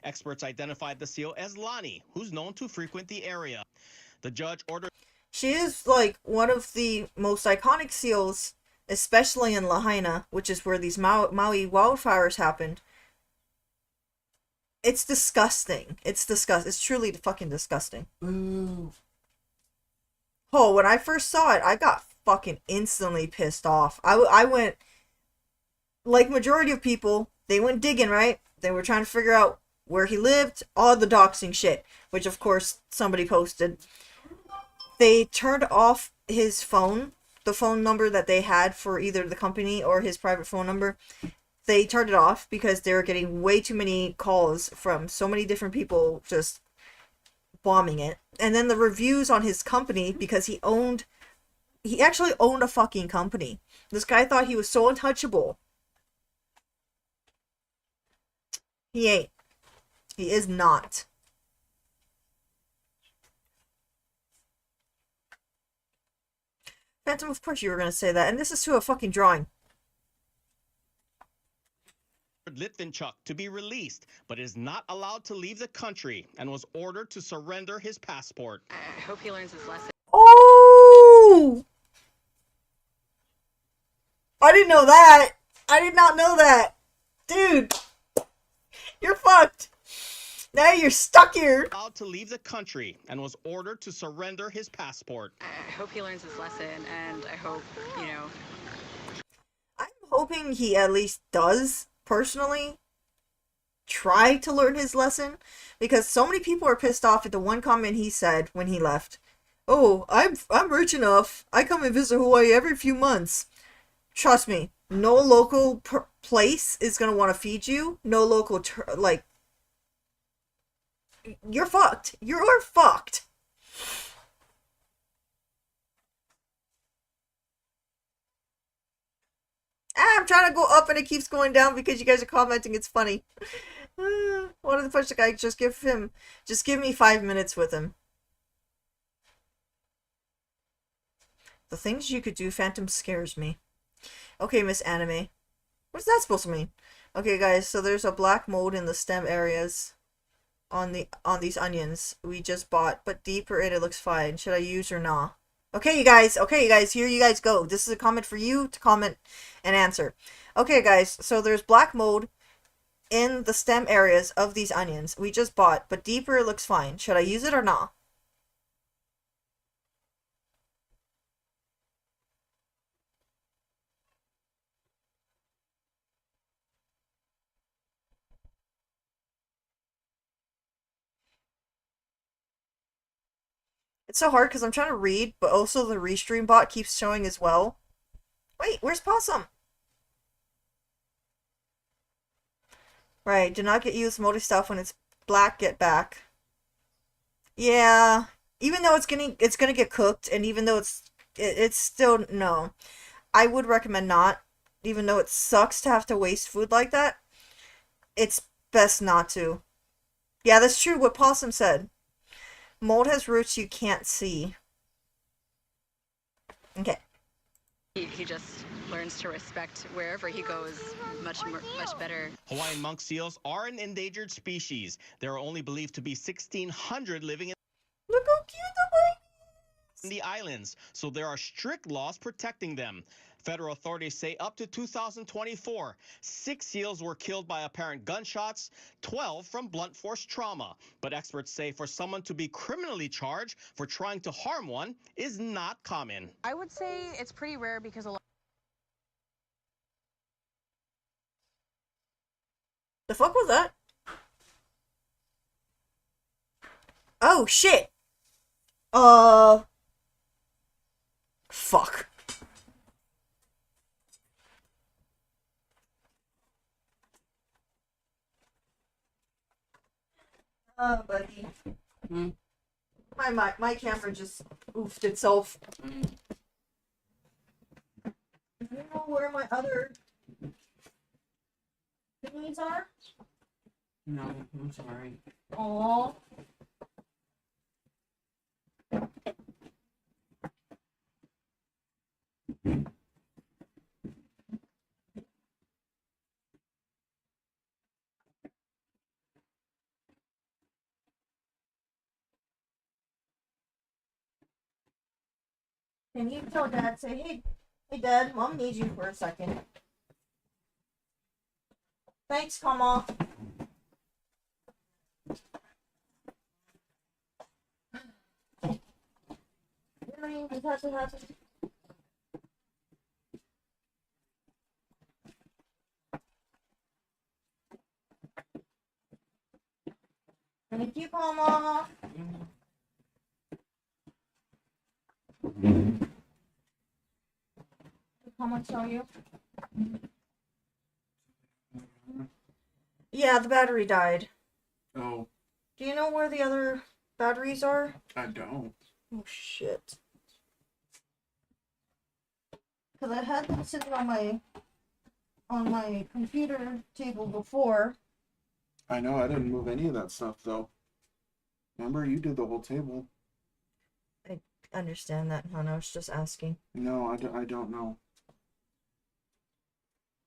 Experts identified the seal as Lani, who's known to frequent the area. The judge ordered... She is like one of the most iconic seals, especially in Lahaina, which is where these Maui wildfires happened. It's disgusting. It's truly fucking disgusting. Ooh. Oh, when I first saw it, I got fucking instantly pissed off. I went, like majority of people, they went digging, right? They were trying to figure out where he lived, all the doxing shit, which of course somebody posted. They turned off his phone, the phone number that they had for either the company or his private phone number. They turned it off because they were getting way too many calls from so many different people just bombing it. And then the reviews on his company, because he actually owned a fucking company. This guy thought he was so untouchable. He ain't. He is not. Phantom, of course you were gonna say that. And this is to a fucking drawing. Litvinchuk to be released, but is not allowed to leave the country and was ordered to surrender his passport. I hope he learns his lesson. Oh! I didn't know that. I did not know that. Dude, you're fucked. Now you're stuck here. Allowed to leave the country and was ordered to surrender his passport. I hope he learns his lesson, and I hope, you know... I'm hoping he at least does, personally, try to learn his lesson, because so many people are pissed off at the one comment he said when he left. Oh, I'm rich enough. I come and visit Hawaii every few months. Trust me, no local place is gonna want to feed you. No local, like, you're fucked. You're fucked. I'm trying to go up and it keeps going down because you guys are commenting. It's funny. What the push the guy? Just give me 5 minutes with him. The things you could do, Phantom scares me. Okay, Miss Anime. What's that supposed to mean? Okay, guys, so there's a black mold in the stem areas on these onions we just bought, but deeper in it looks fine. Should I use or not? Okay, you guys, here you guys go. This is a comment for you to comment and answer. Okay, guys, so there's black mold in the stem areas of these onions we just bought, but deeper it looks fine. Should I use it or not? It's so hard because I'm trying to read, but also the restream bot keeps showing as well. Wait, where's Possum? Right, do not get used multi stuff when it's black, get back. Yeah, even though it's gonna get cooked, and even though it's still, no. I would recommend not, even though it sucks to have to waste food like that. It's best not to. Yeah, that's true what Possum said. Mold has roots you can't see. Okay. He just learns to respect wherever he goes much better. Hawaiian monk seals are an endangered species. There are only believed to be 1,600 living in Look how cute the islands, so there are strict laws protecting them. Federal authorities say up to 2024, 6 seals were killed by apparent gunshots, 12 from blunt force trauma. But experts say for someone to be criminally charged for trying to harm one is not common. I would say it's pretty rare because a lot... The fuck was that? Oh, shit! Fuck. Oh, buddy. My camera just oofed itself. Do you know where my other thingies are? No, I'm sorry. Aww. Can you tell Dad, say, hey Dad, Mom needs you for a second. Thanks, Mama. Thank you, Mama. How much are you? Yeah, the battery died. Oh. Do you know where the other batteries are? I don't. Oh shit. Because I had them sitting on my computer table before. I know, I didn't move any of that stuff though. Remember, you did the whole table. I understand that, hon. I was just asking. No, I don't know.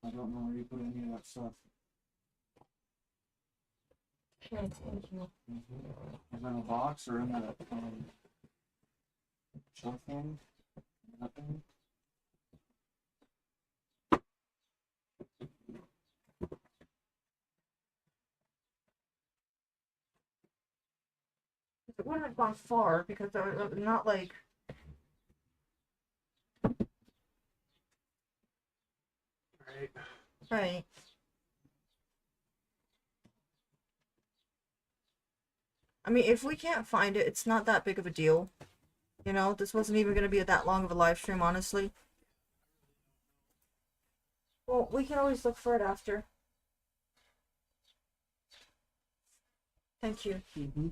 I don't know where you put any of that stuff. Okay, thank you. Is in a box or in that shelf thing? Nothing. It wouldn't have gone far because I was not like. Right. Right. I mean, if we can't find it, it's not that big of a deal. You know, this wasn't even going to be that long of a live stream, honestly. Well, we can always look for it after. Thank you. Mm-hmm.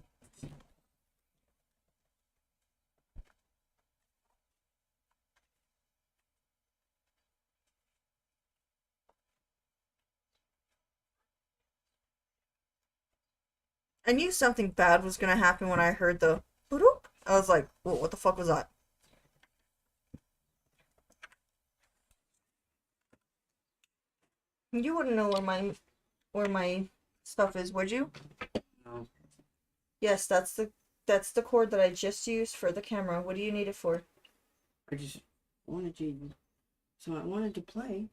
I knew something bad was going to happen when I heard the boop. I was like, whoa, what the fuck was that? You wouldn't know where my stuff is, would you? No. Yes, that's the cord that I just used for the camera. What do you need it for? I just wanted you. So I wanted to play.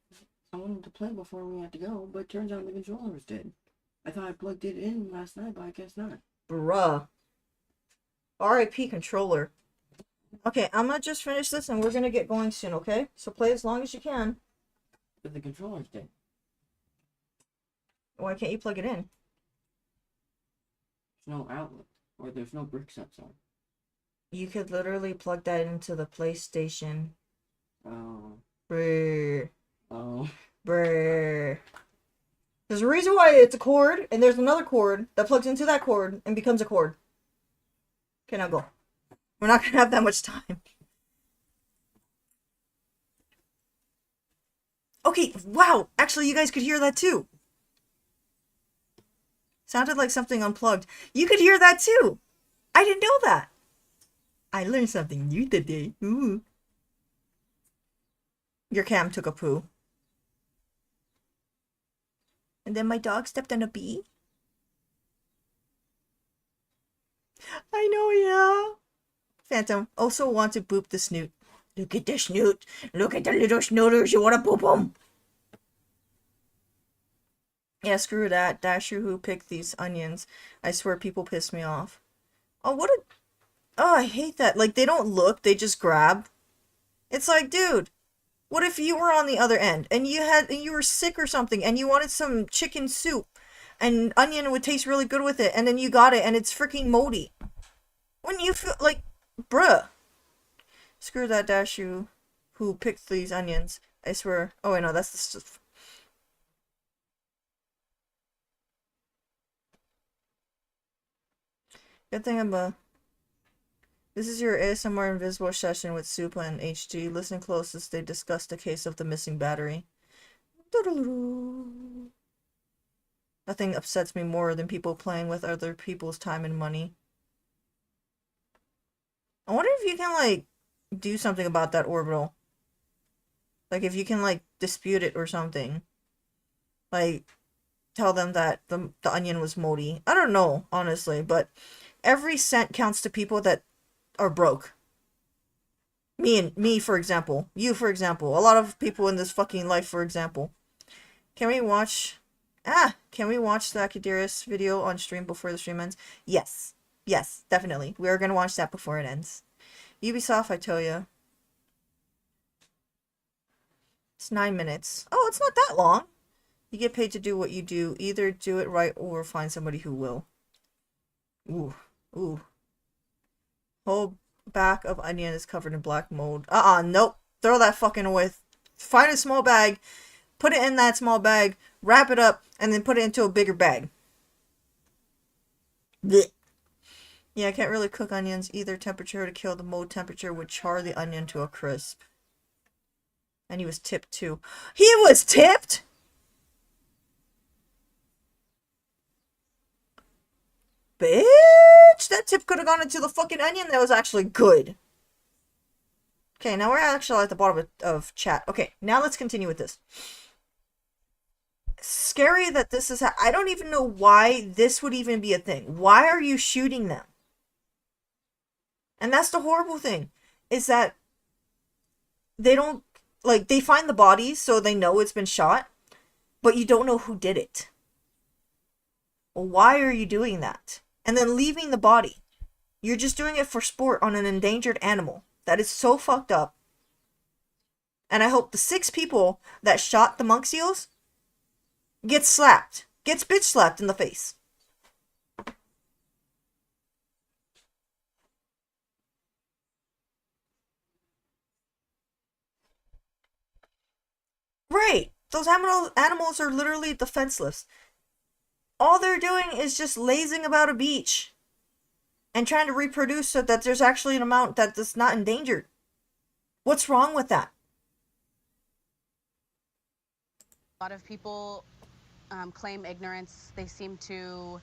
I wanted to play before we had to go, but turns out the controller was dead. I thought I plugged it in last night, but I guess not. Bruh. RIP controller. Okay, I'm gonna just finish this and we're gonna get going soon, okay? So play as long as you can. But the controller's dead. Why can't you plug it in? There's no outlet, or there's no brick sets on. You could literally plug that into the PlayStation. Oh. Brrr. Oh. Brrr. There's a reason why it's a cord, and there's another cord that plugs into that cord and becomes a cord. Okay, now go. We're not gonna have that much time. Okay, wow! Actually, you guys could hear that too. Sounded like something unplugged. You could hear that too! I didn't know that! I learned something new today. Ooh. Your cam took a poo. And then my dog stepped on a bee? I know, yeah. Phantom also want to boop the snoot. Look at the snoot. Look at the little snooters. You want to boop them? Yeah, screw that. Dasher who picked these onions. I swear people piss me off. Oh, what a... Oh, I hate that. Like, they don't look. They just grab. It's like, dude, what if you were on the other end and you were sick or something and you wanted some chicken soup and onion would taste really good with it and then you got it and it's freaking moldy? Wouldn't you feel like, bruh? Screw that Dashu who picked these onions. I swear. Oh, I know, that's the stuff. Good thing I'm This is your ASMR Invisible session with Supa and HG. Listen close as they discuss the case of the missing battery. Nothing upsets me more than people playing with other people's time and money. I wonder if you can, like, do something about that orbital. Like, if you can, like, dispute it or something. Like, tell them that the onion was moldy. I don't know, honestly, but every cent counts to people that are broke. Me, for example. You, for example. A lot of people in this fucking life, for example. Can we watch the Akidiris video on stream before the stream ends? Yes. Yes, definitely. We are gonna watch that before it ends. Ubisoft, I tell ya. It's 9 minutes. Oh, it's not that long. You get paid to do what you do. Either do it right or find somebody who will. Ooh. Ooh. Whole back of onion is covered in black mold. Nope. Throw that fucking away. Find a small bag. Put it in that small bag. Wrap it up. And then put it into a bigger bag. Blech. Yeah, I can't really cook onions either. Temperature to kill the mold temperature would char the onion to a crisp. And he was tipped too. He was tipped?! Bitch! That tip could have gone into the fucking onion that was actually good. Okay, now we're actually at the bottom of chat. Okay, now let's continue with this. Scary that this is... I don't even know why this would even be a thing. Why are you shooting them? And that's the horrible thing. Is that they don't... Like, they find the bodies so they know it's been shot. But you don't know who did it. Why are you doing that? And then leaving the body. You're just doing it for sport on an endangered animal. That is so fucked up. And I hope the 6 people that shot the monk seals get slapped. Gets bitch slapped in the face. Right. Those animals are literally defenseless. All they're doing is just lazing about a beach. And trying to reproduce so that there's actually an amount that is not endangered. What's wrong with that? A lot of people claim ignorance. They seem to,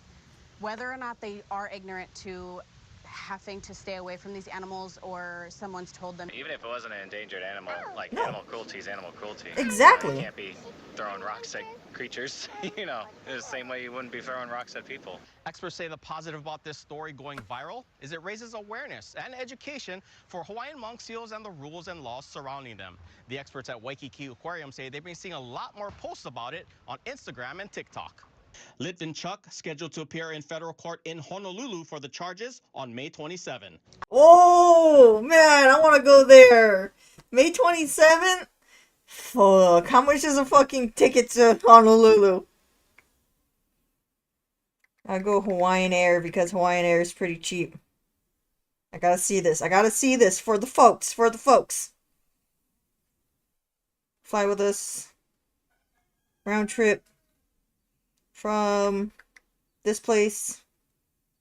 whether or not they are ignorant to having to stay away from these animals or someone's told them. Even if it wasn't an endangered animal, like animal cruelty is animal cruelty. Exactly. You can't be throwing rocks at creatures, you know, the same way you wouldn't be throwing rocks at people. Experts say the positive about this story going viral is it raises awareness and education for Hawaiian monk seals and the rules and laws surrounding them. The experts at Waikiki Aquarium say they've been seeing a lot more posts about it on Instagram and TikTok. Litvin Chuck scheduled to appear in federal court in Honolulu for the charges on May 27. Oh, man, I want to go there. May 27th? Fuck, how much is a fucking ticket to Honolulu? I go Hawaiian Air because Hawaiian Air is pretty cheap. I gotta see this. I gotta see this for the folks. For the folks. Fly with us. Round trip. From this place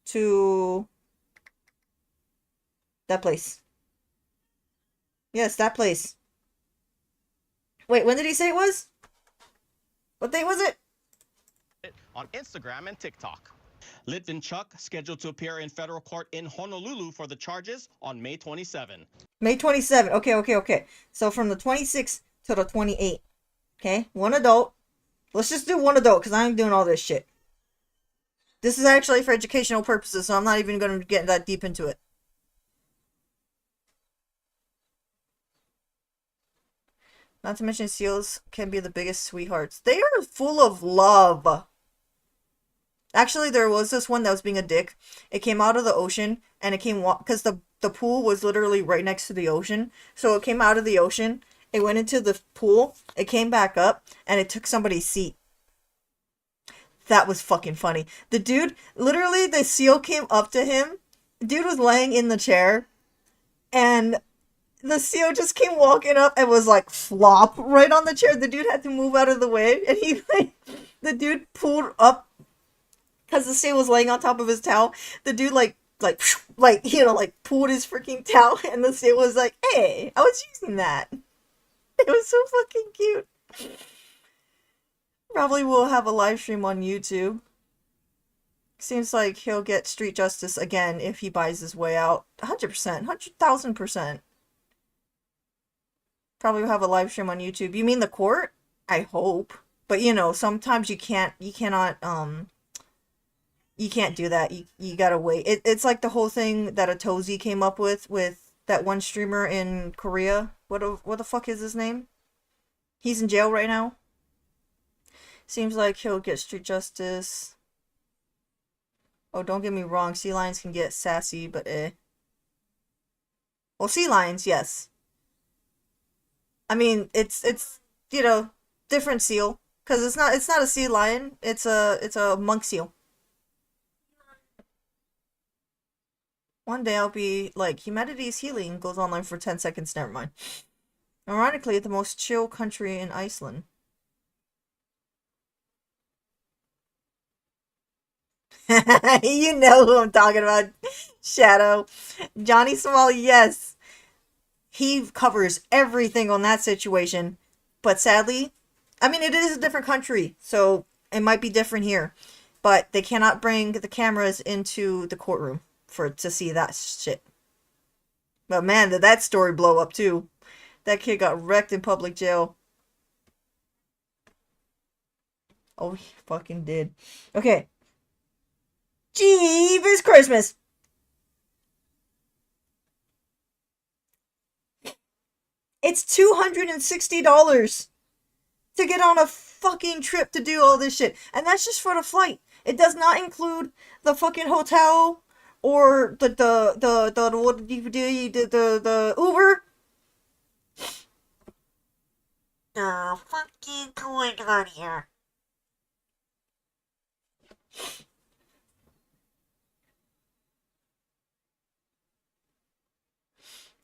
to that place. Yes, that place. Wait, when did he say it was? What day was it? On Instagram and TikTok. Litvin Chuck scheduled to appear in federal court in Honolulu for the charges on May 27. May 27. Okay. So from the 26th to the 28th. Okay, 1 adult. Let's just do 1 adult because I'm doing all this shit. This is actually for educational purposes, so I'm not even going to get that deep into it. Not to mention seals can be the biggest sweethearts. They are full of love. Actually, there was this one that was being a dick. It came out of the ocean, and it came... Because the pool was literally right next to the ocean. So it came out of the ocean, it went into the pool, it came back up, and it took somebody's seat. That was fucking funny. The dude, literally, the seal came up to him. Dude was laying in the chair, and the seal just came walking up and was like flop right on the chair. The dude had to move out of the way, and the dude pulled up because the seal was laying on top of his towel. The dude like pulled his freaking towel, and the seal was like, "Hey, I was using that." It was so fucking cute. Probably will have a live stream on YouTube. Seems like he'll get street justice again if he buys his way out. 100%. 100,000%. Probably will have a live stream on YouTube. You mean the court? I hope. But you know, sometimes you can't do that. You gotta wait. It's like the whole thing that Atozy came up with that one streamer in Korea. What the fuck is his name? He's in jail right now. Seems like he'll get street justice. Oh, don't get me wrong. Sea lions can get sassy, but Well, sea lions, yes. I mean, it's you know, different seal, cuz it's not a sea lion. It's a monk seal. One day I'll be like, humanity's healing goes online for 10 seconds. Never mind. Ironically, the most chill country in Iceland. You know who I'm talking about. Shadow. Johnny Somali, yes. He covers everything on that situation. But sadly, I mean, it is a different country, so it might be different here. But they cannot bring the cameras into the courtroom to see that shit. But man, did that story blow up too. That kid got wrecked in public jail. Oh, he fucking did. Okay. Jeebus Christmas! It's $260 to get on a fucking trip to do all this shit. And that's just for the flight. It does not include the fucking hotel or the Uber. Fucking going on here.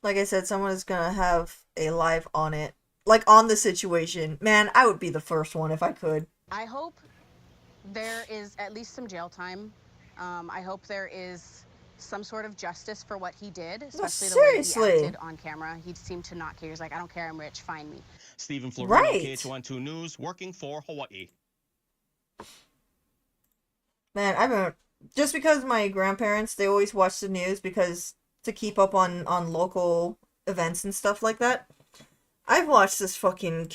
Like I said, someone is gonna have a live on it. Like, on the situation. Man, I would be the first one if I could. I hope there is at least some jail time. I hope there is some sort of justice for what he did, especially the way he acted on camera. He seemed to not care. He's like, I don't care, I'm rich, find me. Stephen Florino, Right. KH12 News, working for Hawaii. Man, I've been... Just because my grandparents, they always watch the news because to keep up on local events and stuff like that. I've watched this fucking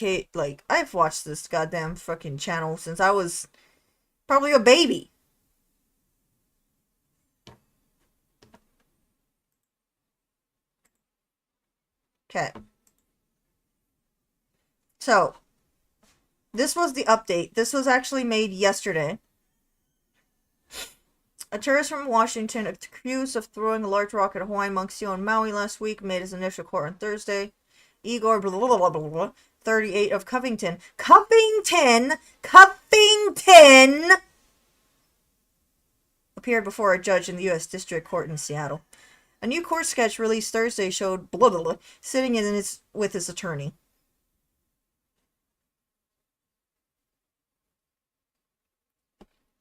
I've watched this goddamn fucking channel since I was probably a baby. Okay. So, this was the update. This was actually made yesterday. A tourist from Washington accused of throwing a large rock at a Hawaiian monk seal in Maui last week made his initial court on Thursday. Igor, 38 of Covington. Covington! Appeared before a judge in the U.S. District Court in Seattle. A new court sketch released Thursday showed sitting with his attorney.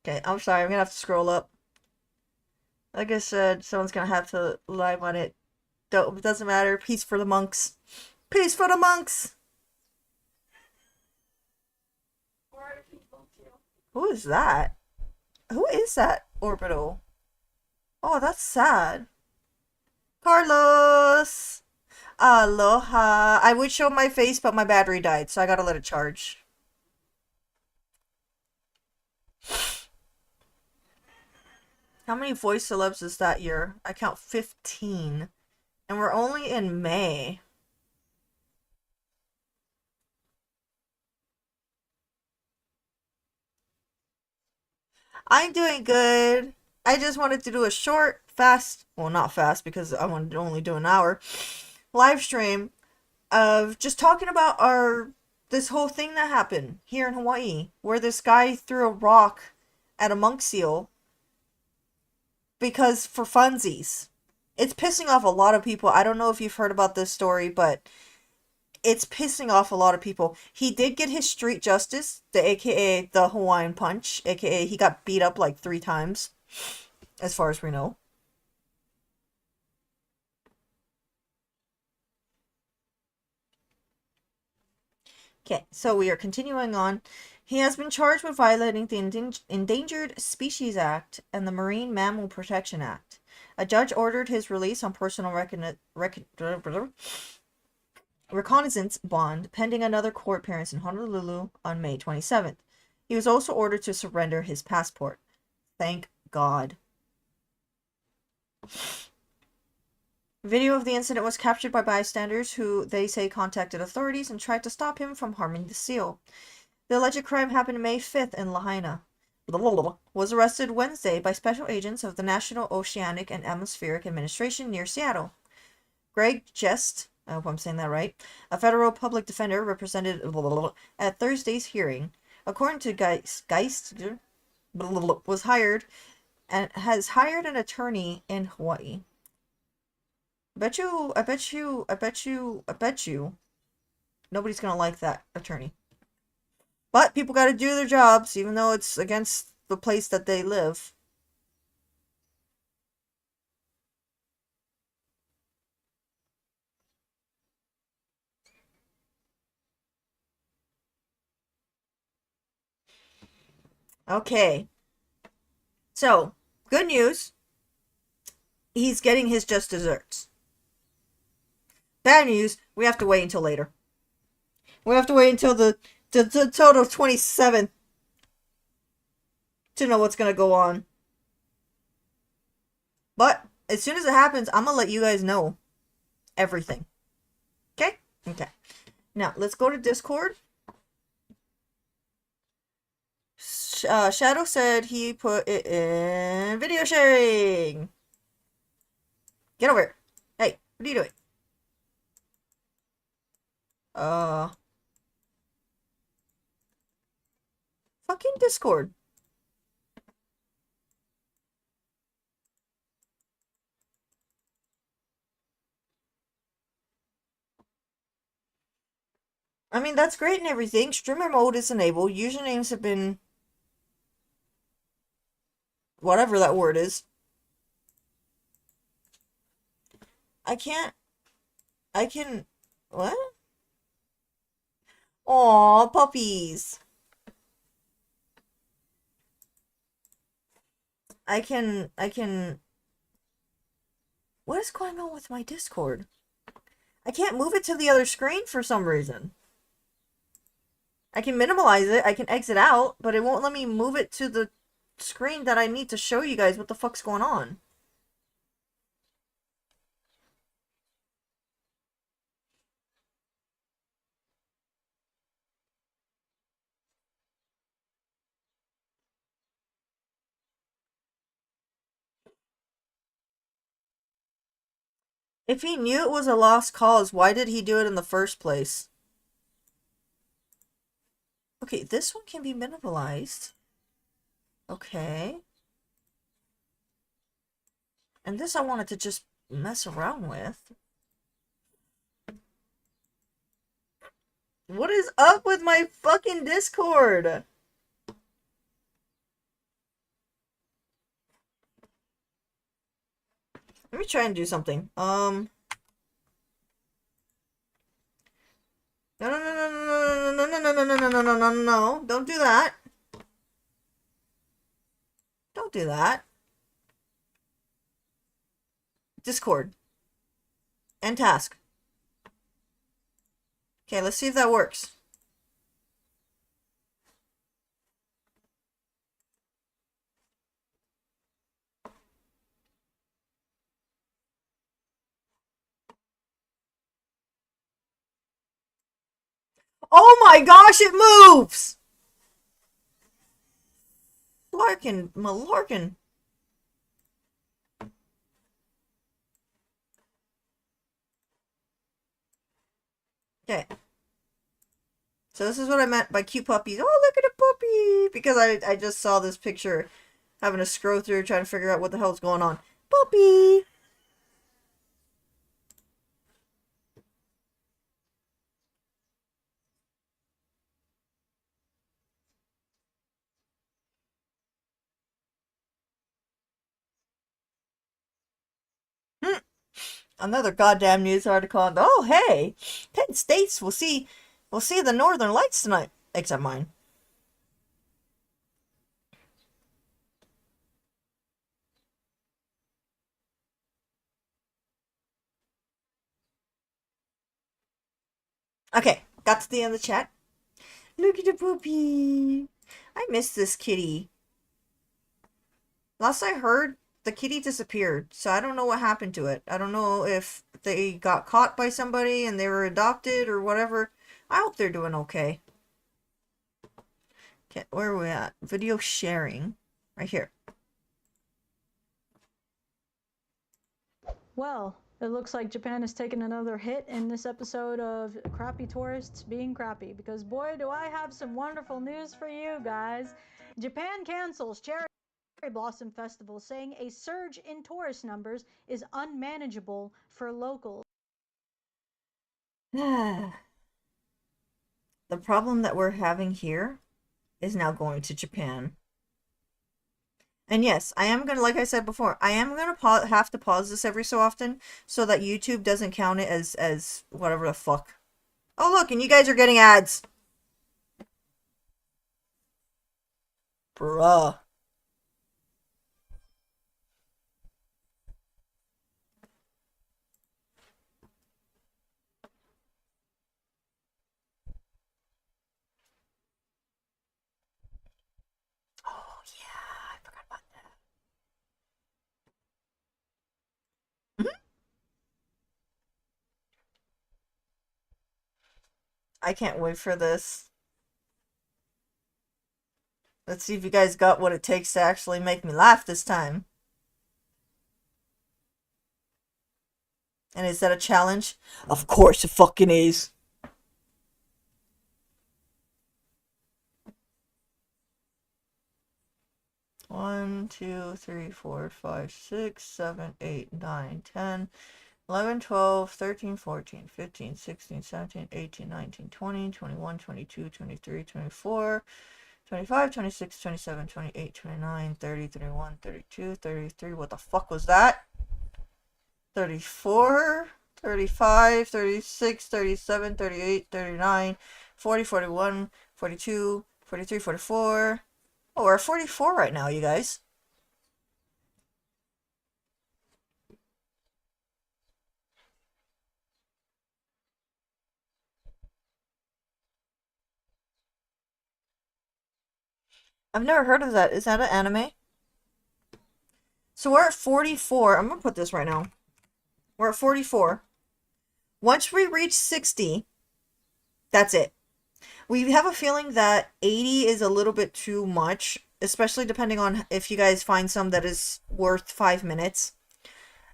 Okay, I'm sorry, I'm gonna have to scroll up. Like I said, someone's gonna have to live on it. It doesn't matter. Peace for the monks. Peace for the monks! Who is that? Who is that orbital? Oh, that's sad. Carlos! Aloha! I would show my face, but my battery died, so I gotta let it charge. How many voice celebs is that year? I count 15. And we're only in May. I'm doing good. I just wanted to do a short, fast, well, not fast because I wanted to only do an hour, live stream of just talking about this whole thing that happened here in Hawaii, where this guy threw a rock at a monk seal because for funsies. It's pissing off a lot of people. I don't know if you've heard about this story, but it's pissing off a lot of people. He did get his street justice, aka the Hawaiian punch, aka he got beat up like 3 times, as far as we know. Okay, so we are continuing on. He has been charged with violating the Endangered Species Act and the Marine Mammal Protection Act. A judge ordered his release on personal reconnaissance bond pending another court appearance in Honolulu on May 27th. He was also ordered to surrender his passport. Thank God. Video of the incident was captured by bystanders who they say contacted authorities and tried to stop him from harming the seal. The alleged crime happened May 5th in Lahaina. Was arrested Wednesday by special agents of the National Oceanic and Atmospheric Administration near Seattle. Greg Jest, I hope I'm saying that right, a federal public defender represented at Thursday's hearing. According to Geist, was hired and has hired an attorney in Hawaii. I bet you nobody's gonna like that attorney. But people gotta do their jobs, even though it's against the place that they live. Okay. So, good news. He's getting his just desserts. Bad news, we have to wait until later. We have to wait until the total 27th to know what's going to go on. But, as soon as it happens, I'm going to let you guys know everything. Okay? Okay. Now, let's go to Discord. Shadow said he put it in video sharing. Get over here. Hey, what are you doing? Fucking Discord. I mean, that's great and everything. Streamer mode is enabled. Usernames have been... whatever that word is. I can... What? Aw, puppies. I can... What is going on with my Discord? I can't move it to the other screen for some reason. I can minimize it, I can exit out, but it won't let me move it to the screen that I need to show you guys what the fuck's going on. If he knew it was a lost cause, why did he do it in the first place? Okay, this one can be minimalized. Okay. And this I wanted to just mess around with. What is up with my fucking Discord? Let me try and do something. No, no, no, no, no, no, no, no, no, no, no, no, no, no, don't do that. Don't do that. Discord. End task. Okay, let's see if that works. Oh my gosh, it moves! Larkin, Malarkin. Okay. So this is what I meant by cute puppies. Oh, look at a puppy! Because I just saw this picture having to scroll through trying to figure out what the hell's going on. Puppy! Another goddamn news article on oh hey, 10 states will see the northern lights tonight, except mine. Okay, got to the end of the chat. Look at the puppy. I miss this kitty. Last I heard, the kitty disappeared, so I don't know what happened to it. I don't know if they got caught by somebody and they were adopted or whatever. I hope they're doing okay. Okay, where are we at? Video sharing. Right here. Well, it looks like Japan has taken another hit in this episode of crappy tourists being crappy, because boy, do I have some wonderful news for you guys. Japan cancels Cherry Blossom Festival, saying a surge in tourist numbers is unmanageable for locals. The problem that we're having here is now going to Japan. And yes, I am going to, like I said before, I am going to have to pause this every so often so that YouTube doesn't count it as whatever the fuck. Oh, look, and you guys are getting ads. Bruh. Oh, yeah, I forgot about that. I can't wait for this. Let's see if you guys got what it takes to actually make me laugh this time. And is that a challenge? Of course it fucking is. One, 2, 3, 4, 5, 6, 7, 8, 9, 10, 11, 12, 13, 14, 15, 16, 17, 18, 19, 20, 21, 22, 23, 24, 25, 26, 27, 28, 29, 30, 31, 32, 33. What the fuck was that? 34, 35, 36, 37, 38, 39, 40, 41, 42, 43, 44. Oh, we're at 44 right now, you guys. I've never heard of that. Is that an anime? So we're at 44. I'm gonna put this right now. We're at 44. Once we reach 60, that's it. We have a feeling that 80 is a little bit too much, especially depending on if you guys find some that is worth 5 minutes.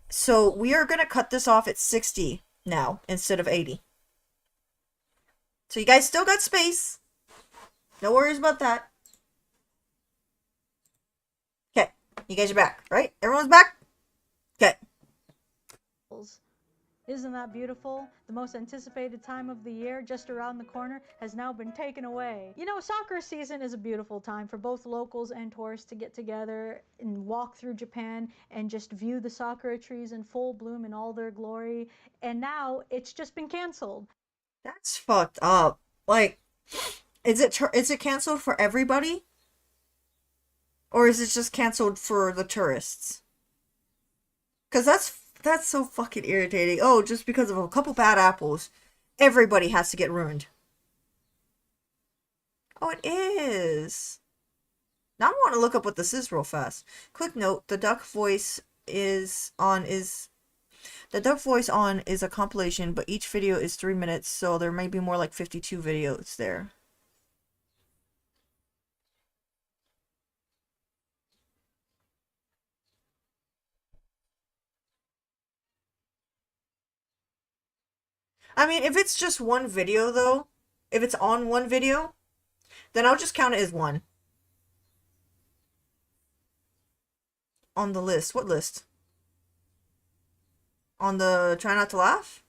So we are going to cut this off at 60 now instead of 80. So you guys still got space. No worries about that. Okay, you guys are back, right? Everyone's back? Okay. Isn't that beautiful? The most anticipated time of the year, just around the corner, has now been taken away. You know, soccer season is a beautiful time for both locals and tourists to get together and walk through Japan and just view the sakura trees in full bloom in all their glory. And now it's just been canceled. That's fucked up. Like, is it canceled for everybody? Or is it just canceled for the tourists? Because that's so fucking irritating. Oh, just because of a couple bad apples, everybody has to get ruined. Oh, it is. Now I want to look up what this is real fast. Quick note, the duck voice is a compilation, but each video is 3 minutes, so there may be more like 52 videos there. I mean, if it's just one video, though, if it's on one video, then I'll just count it as one. On the list. What list? On the Try Not to Laugh?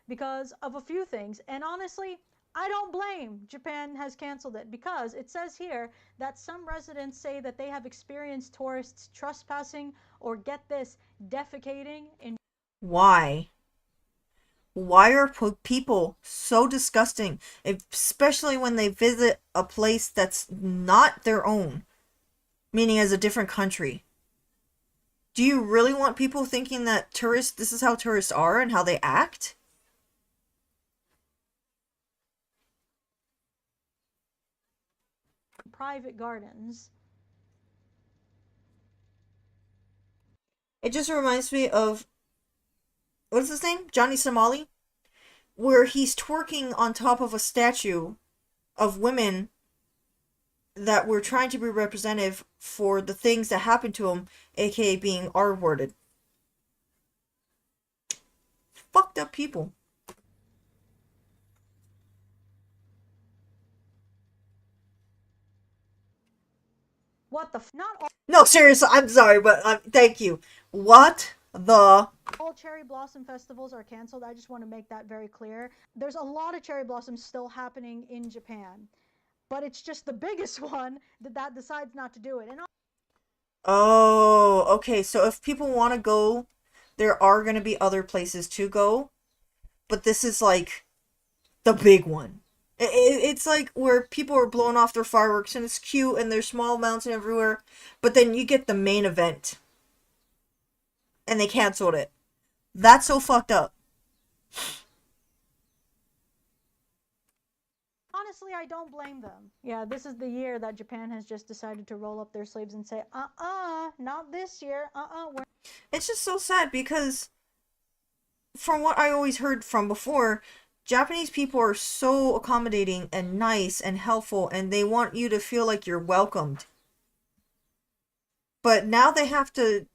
Because of a few things, and honestly, I don't blame Japan has canceled it, because it says here that some residents say that they have experienced tourists trespassing or, get this, defecating in. Why? Why are people so disgusting, especially when they visit a place that's not their own, meaning as a different country? Do you really want people thinking that this is how tourists are and how they act? Private gardens. It just reminds me of, what's his name? Johnny Somali? Where he's twerking on top of a statue of women that were trying to be representative for the things that happened to him, aka being R-worded. Fucked up people. What the not all. No, seriously, I'm sorry, but thank you. What the? All cherry blossom festivals are canceled. I just want to make that very clear. There's a lot of cherry blossoms still happening in Japan, but it's just the biggest one that decides not to do it. And oh, okay. So if people want to go, there are going to be other places to go, but this is like the big one. It's like where people are blowing off their fireworks and it's cute and there's small mountain everywhere, but then you get the main event and they canceled it. That's so fucked up. Honestly, I don't blame them. Yeah, this is the year that Japan has just decided to roll up their sleeves and say, not this year. We're It's just so sad because from what I always heard from before, Japanese people are so accommodating and nice and helpful and they want you to feel like you're welcomed. But now they have to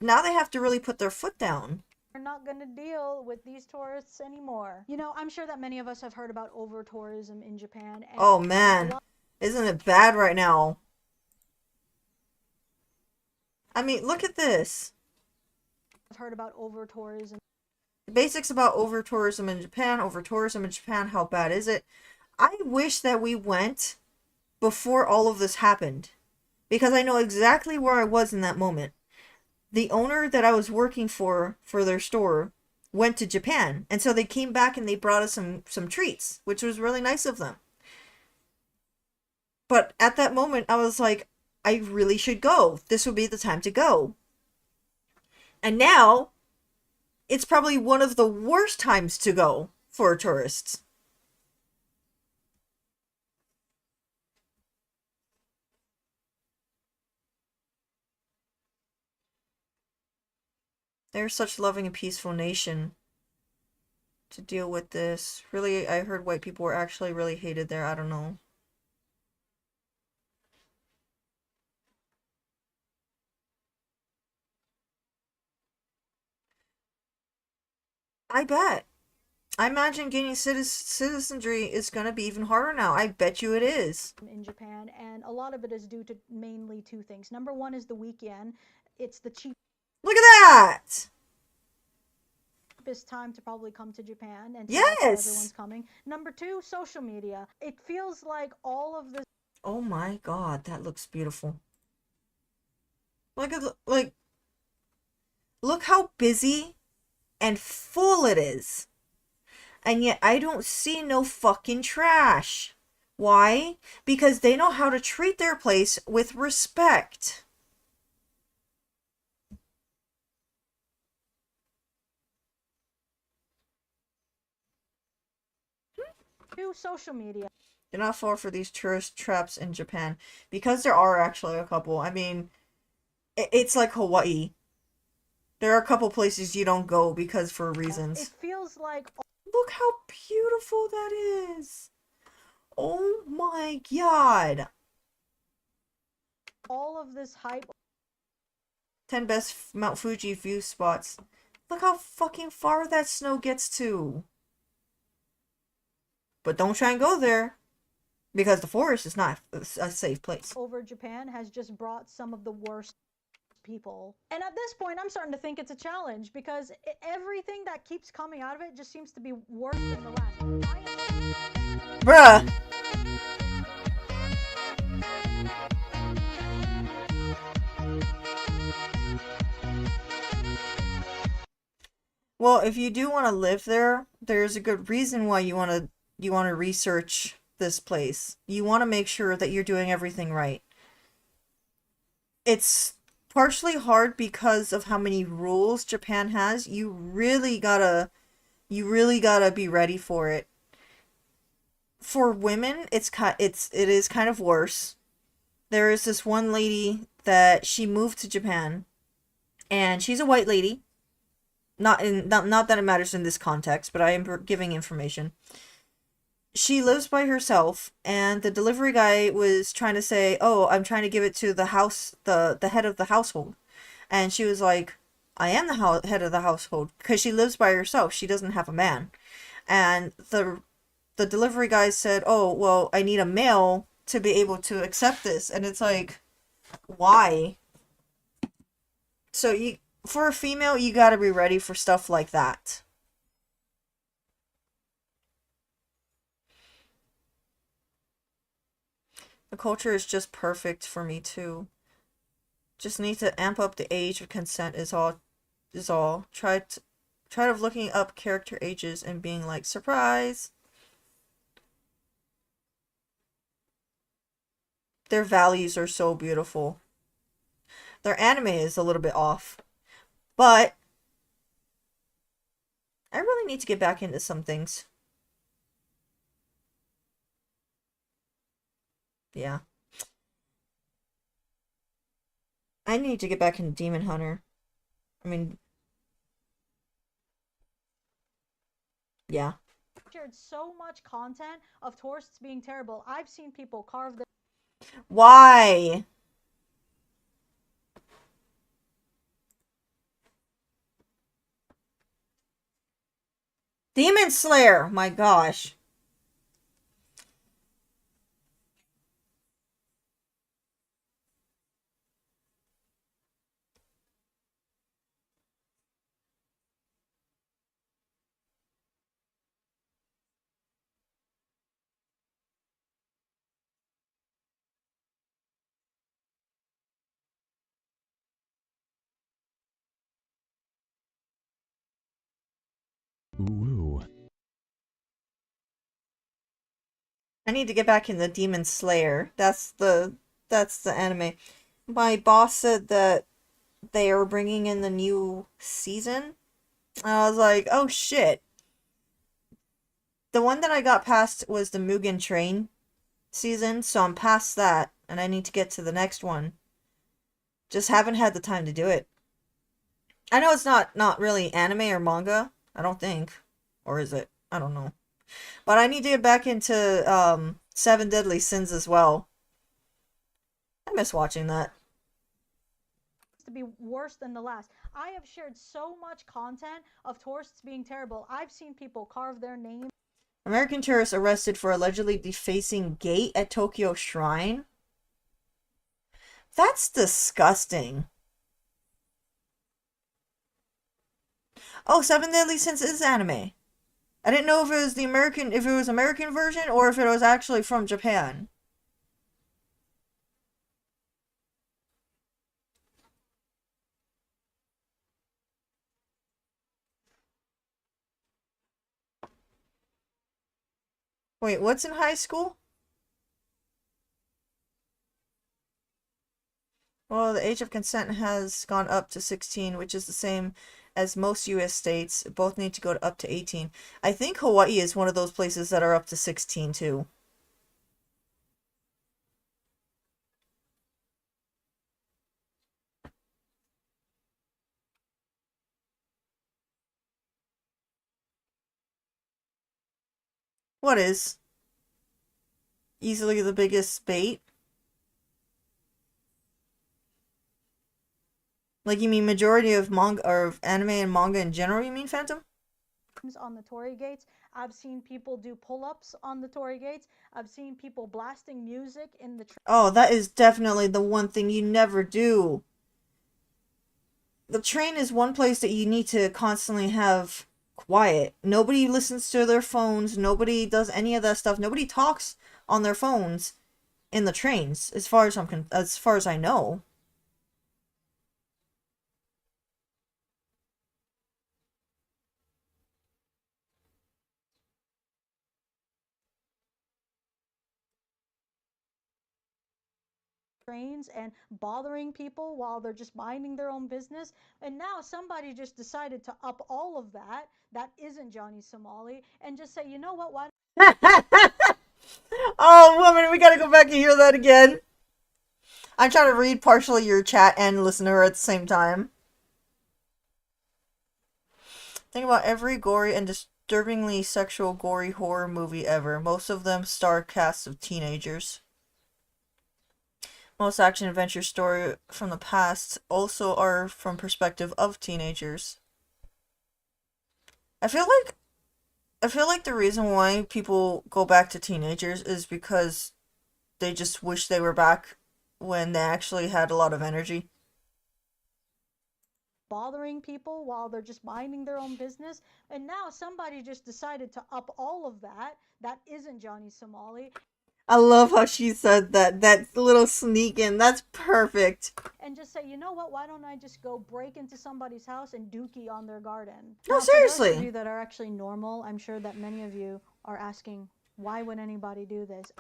really put their foot down. not going to deal with these tourists anymore. You know, I'm sure that many of us have heard about over-tourism in Japan. And Oh man, isn't it bad right now? I mean, look at this. I've heard about over-tourism. The basics about over-tourism in Japan. Over-tourism in Japan, how bad is it? I wish that we went before all of this happened. Because I know exactly where I was in that moment. The owner that I was working for their store went to Japan. And so they came back and they brought us some treats, which was really nice of them. But at that moment, I was like, I really should go. This would be the time to go. And now, it's probably one of the worst times to go for tourists. They're such loving and peaceful nation to deal with this. Really, I heard white people were actually really hated there. I don't know. I bet. I imagine gaining citizenry is going to be even harder now. I bet you it is. In Japan, and a lot of it is due to mainly two things. Number one is the weak yen. It's the cheapest Look at that! Time to probably come to Japan, and yes, everyone's coming. Number two, social media. It feels like all of this. Oh my god, that looks beautiful. Look how busy and full it is. And yet I don't see no fucking trash. Why? Because they know how to treat their place with respect. Social media. Do not fall for these tourist traps in Japan. Because there are actually a couple. I mean, it's like Hawaii. There are a couple places you don't go because for reasons. It feels like... Look how beautiful that is. Oh my god. All of this hype. 10 best Mount Fuji view spots. Look how fucking far that snow gets to. But don't try and go there. Because the forest is not a safe place. Over Japan has just brought some of the worst people. And at this point, I'm starting to think it's a challenge. Because everything that keeps coming out of it just seems to be worse than the last. Bruh. Well, if you do want to live there, there's a good reason why you want to research this place. You want to make sure that you're doing everything right. It's partially hard because of how many rules Japan has. You really gotta be ready for it. For women, it is kind of worse. There is this one lady that she moved to Japan, and she's a white lady. Not that it matters in this context, but I am giving information. She lives by herself, and the delivery guy was trying to say, "Oh, I'm trying to give it to the house, the head of the household," and she was like, "I am the head of the household," because she lives by herself. She doesn't have a man, and the delivery guy said, "Oh, well, I need a male to be able to accept this," and it's like, why? So for a female, you gotta be ready for stuff like that. The culture is just perfect for me too. Just need to amp up the age of consent is all. Try to looking up character ages and being like, surprise. Their values are so beautiful. Their anime is a little bit off. But I really need to get back into some things. Yeah. I need to get back into Demon Hunter. I mean, yeah. Shared so much content of tourists being terrible. I've seen people carve their. Why? Demon Slayer! My gosh. Ooh. I need to get back in the Demon Slayer. That's the anime. My boss said that they are bringing in the new season. I was like, oh shit. The one that I got past was the Mugen Train season, so I'm past that, and I need to get to the next one. Just haven't had the time to do it. I know it's not really anime or manga, I don't think. Or is it? I don't know. But I need to get back into Seven Deadly Sins as well. I miss watching that. To be worse than the last. I have shared so much content of tourists being terrible. I've seen people carve their name. American tourist arrested for allegedly defacing gate at Tokyo Shrine. That's disgusting. Oh, Seven Deadly Sins is anime. I didn't know if it was the American version or if it was actually from Japan. Wait, what's in high school? Well, the age of consent has gone up to 16, which is the same as most US states. Both need to go up to 18. I think Hawaii is one of those places that are up to 16 too. What is easily the biggest bait? Like, you mean majority of manga or anime and manga in general, you mean, Phantom? On the torii gates. I've seen people do pull-ups on the torii gates. I've seen people blasting music in the Oh, that is definitely the one thing you never do. The train is one place that you need to constantly have quiet. Nobody listens to their phones. Nobody does any of that stuff. Nobody talks on their phones in the trains, as far as I know. trains and bothering people while they're just minding their own business. And now somebody just decided to up all of that. That isn't Johnny Somali, and just say, you know what? Why? Oh, woman, we gotta go back and hear that again. I'm trying to read partially your chat and listen to her at the same time. Think about every gory and disturbingly sexual gory horror movie ever. Most of them star casts of teenagers. Most action-adventure story from the past also are from perspective of teenagers. I feel like the reason why people go back to teenagers is because they just wish they were back when they actually had a lot of energy. Bothering people while they're just minding their own business. And now somebody just decided to up all of that. That isn't Johnny Somali. I love how she said that. That little sneak in. That's perfect. And just say, you know what? Why don't I just go break into somebody's house and dookie on their garden? No, now, seriously. For those of you that are actually normal, I'm sure that many of you are asking, Why would anybody do this?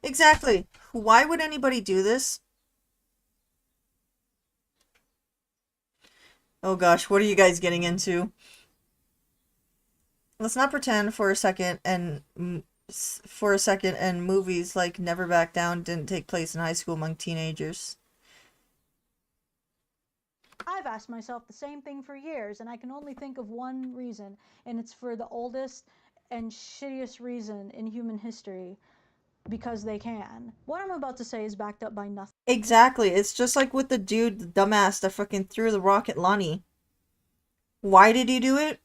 Exactly. Why would anybody do this? Oh gosh, what are you guys getting into? Let's not pretend for a second and movies like Never Back Down didn't take place in high school among teenagers. I've asked myself the same thing for years, and I can only think of one reason, and it's for the oldest and shittiest reason in human history. Because they can. What I'm about to say is backed up by nothing. Exactly. It's just like with the dude, the dumbass that fucking threw the rock at Lonnie. Why did he do it?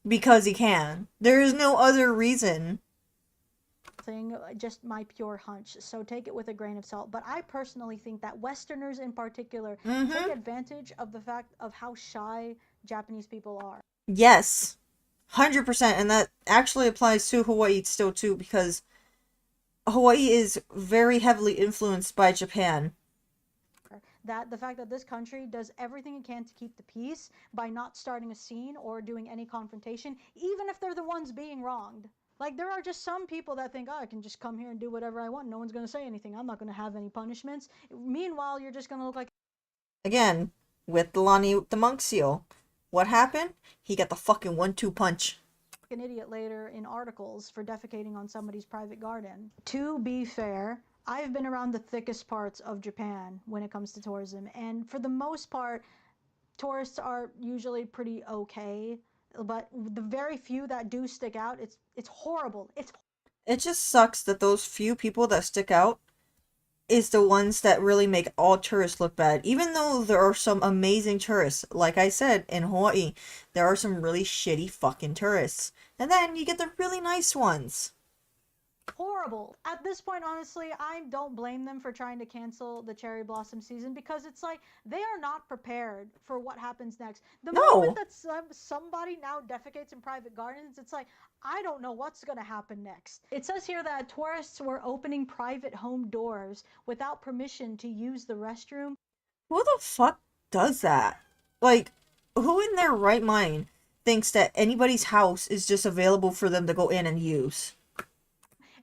Because he can. There is no other reason. Just my pure hunch, so take it with a grain of salt. But I personally think that Westerners in particular take advantage of the fact of how shy Japanese people are. Yes. 100%. And that actually applies to Hawaii still too, because Hawaii is very heavily influenced by Japan. That the fact that this country does everything it can to keep the peace by not starting a scene or doing any confrontation, even if they're the ones being wronged. Like, there are just some people that think, oh, I can just come here and do whatever I want. No one's going to say anything. I'm not going to have any punishments. Meanwhile, you're just going to look like... Again, with the Lonnie the monk seal. What happened? He got the fucking 1-2 punch. An idiot later in articles for defecating on somebody's private garden. To be fair, I've been around the thickest parts of Japan when it comes to tourism. And for the most part, tourists are usually pretty okay. But the very few that do stick out, it's horrible. It just sucks that those few people that stick out is the ones that really make all tourists look bad. Even though there are some amazing tourists, like I said, in Hawaii, there are some really shitty fucking tourists. And then you get the really nice ones. Horrible. At this point, honestly, I don't blame them for trying to cancel the cherry blossom season, because it's like they are not prepared for what happens next. The moment that somebody now defecates in private gardens, it's like, I don't know what's going to happen next. It says here that tourists were opening private home doors without permission to use the restroom. Who the fuck does that? Like, who in their right mind thinks that anybody's house is just available for them to go in and use?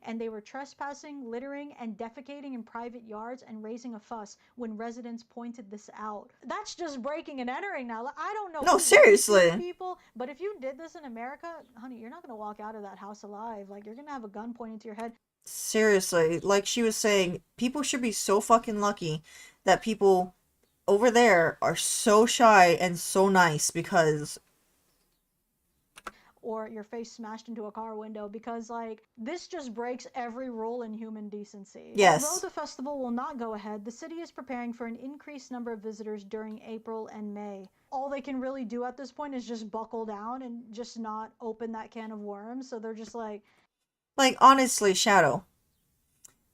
And they were trespassing, littering, and defecating in private yards and raising a fuss when residents pointed this out. That's just breaking and entering now. I don't know. No, seriously. People, but if you did this in America, honey, you're not going to walk out of that house alive. Like, you're going to have a gun pointed to your head. Seriously, like she was saying, people should be so fucking lucky that people over there are so shy and so nice, because... Or your face smashed into a car window, because, like, this just breaks every rule in human decency. Yes. Although the festival will not go ahead, the city is preparing for an increased number of visitors during April and May. All they can really do at this point is just buckle down and just not open that can of worms, so they're just like... Like, honestly, Shadow,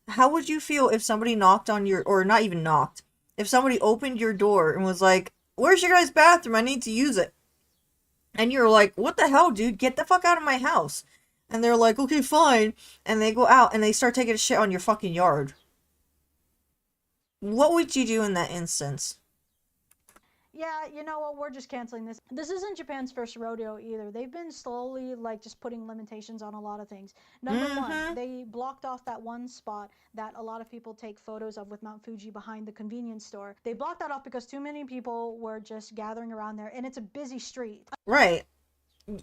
how would you feel if somebody knocked on your... or not even knocked. If somebody opened your door and was like, where's your guys' bathroom? I need to use it. And you're like, what the hell, dude? Get the fuck out of my house. And they're like, okay, fine. And they go out and they start taking a shit on your fucking yard. What would you do in that instance? Yeah, you know what, we're just canceling this. This isn't Japan's first rodeo either. They've been slowly, like, just putting limitations on a lot of things. Number one, they blocked off that one spot that a lot of people take photos of with Mount Fuji behind the convenience store. They blocked that off because too many people were just gathering around there, and it's a busy street. Right.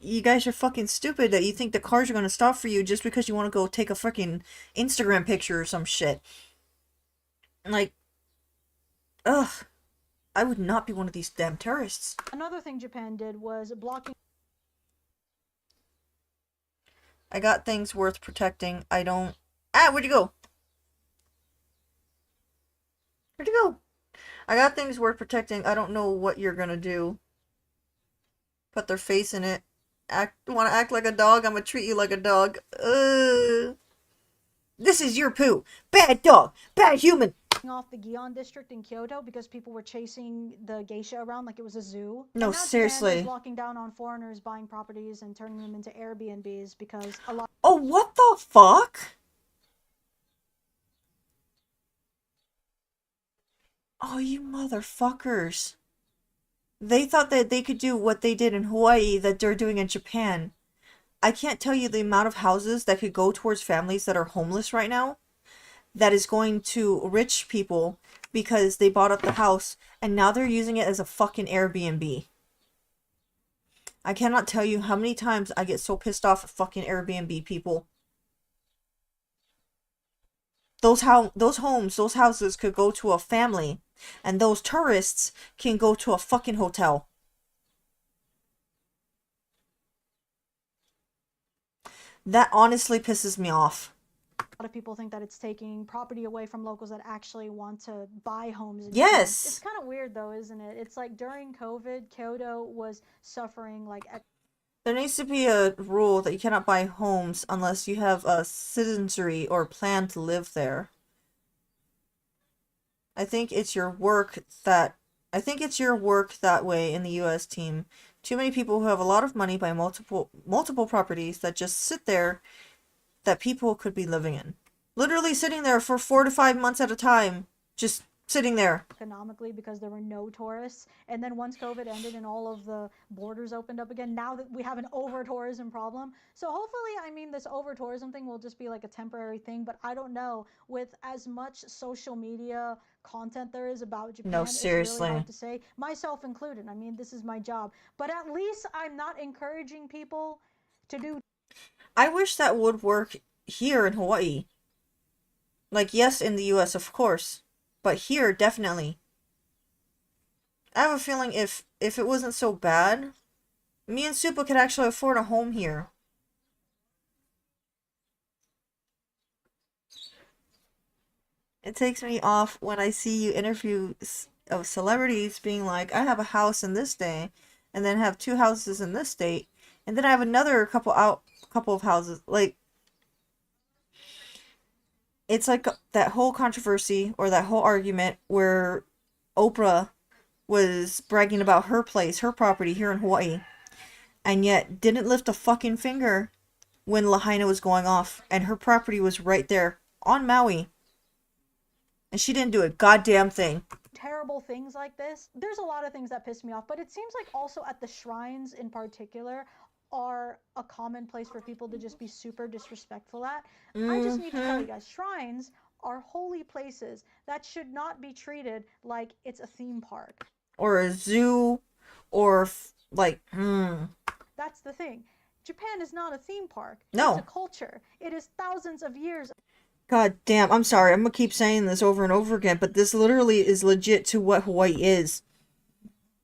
You guys are fucking stupid that you think the cars are gonna stop for you just because you want to go take a fucking Instagram picture or some shit. Like, ugh. I would not be one of these damn tourists. Another thing Japan did was blocking... I got things worth protecting. I don't... Ah, where'd you go? Where'd you go? I got things worth protecting. I don't know what you're gonna do. Put their face in it. Wanna act like a dog? I'm gonna treat you like a dog. This is your poo. Bad dog. Bad human. Off the Gion district in Kyoto because people were chasing the geisha around like it was a zoo. No, seriously. Japan is locking down on foreigners buying properties and turning them into Airbnbs because a lot... Oh, what the fuck? Oh, you motherfuckers. They thought that they could do what they did in Hawaii that they're doing in Japan. I can't tell you the amount of houses that could go towards families that are homeless right now, that is going to rich people because they bought up the house and now they're using it as a fucking Airbnb. I cannot tell you how many times I get so pissed off at fucking Airbnb people. Those homes, those houses could go to a family, and those tourists can go to a fucking hotel. That honestly pisses me off. A lot of people think that it's taking property away from locals that actually want to buy homes. Yes. It's kind of weird though, isn't it? It's like during COVID, Kyoto was suffering like... There needs to be a rule that you cannot buy homes unless you have a citizenry or plan to live there. I think it's your work that way in the US team. Too many people who have a lot of money buy multiple properties that just sit there that people could be living in. Literally sitting there for 4 to 5 months at a time. Just sitting there. Economically, because there were no tourists, and then once COVID ended and all of the borders opened up again, now that we have an over-tourism problem. So hopefully, I mean, this over-tourism thing will just be like a temporary thing, but I don't know, with as much social media content there is about Japan, No, it's seriously. really hard to say, myself included. I mean, this is my job, but at least I'm not encouraging people to do... I wish that would work here in Hawaii. Like, yes, in the US, of course. But here, definitely. I have a feeling if it wasn't so bad, me and Supa could actually afford a home here. It takes me off when I see you interviews of celebrities being like, I have a house in this day, and then have 2 houses in this state, and then I have another couple of houses. Like, it's like that whole controversy or that whole argument where Oprah was bragging about her place, her property here in Hawaii, and yet didn't lift a fucking finger when Lahaina was going off, and her property was right there on Maui, and she didn't do a goddamn thing. Terrible things like this. There's a lot of things that piss me off, but it seems like also at the shrines in particular are a common place for people to just be super disrespectful at. I just need to tell you guys, shrines are holy places that should not be treated like it's a theme park. Or a zoo, or like, That's the thing. Japan is not a theme park. No. It's a culture. It is thousands of years. God damn, I'm sorry, I'm gonna keep saying this over and over again, but this literally is legit to what Hawaii is.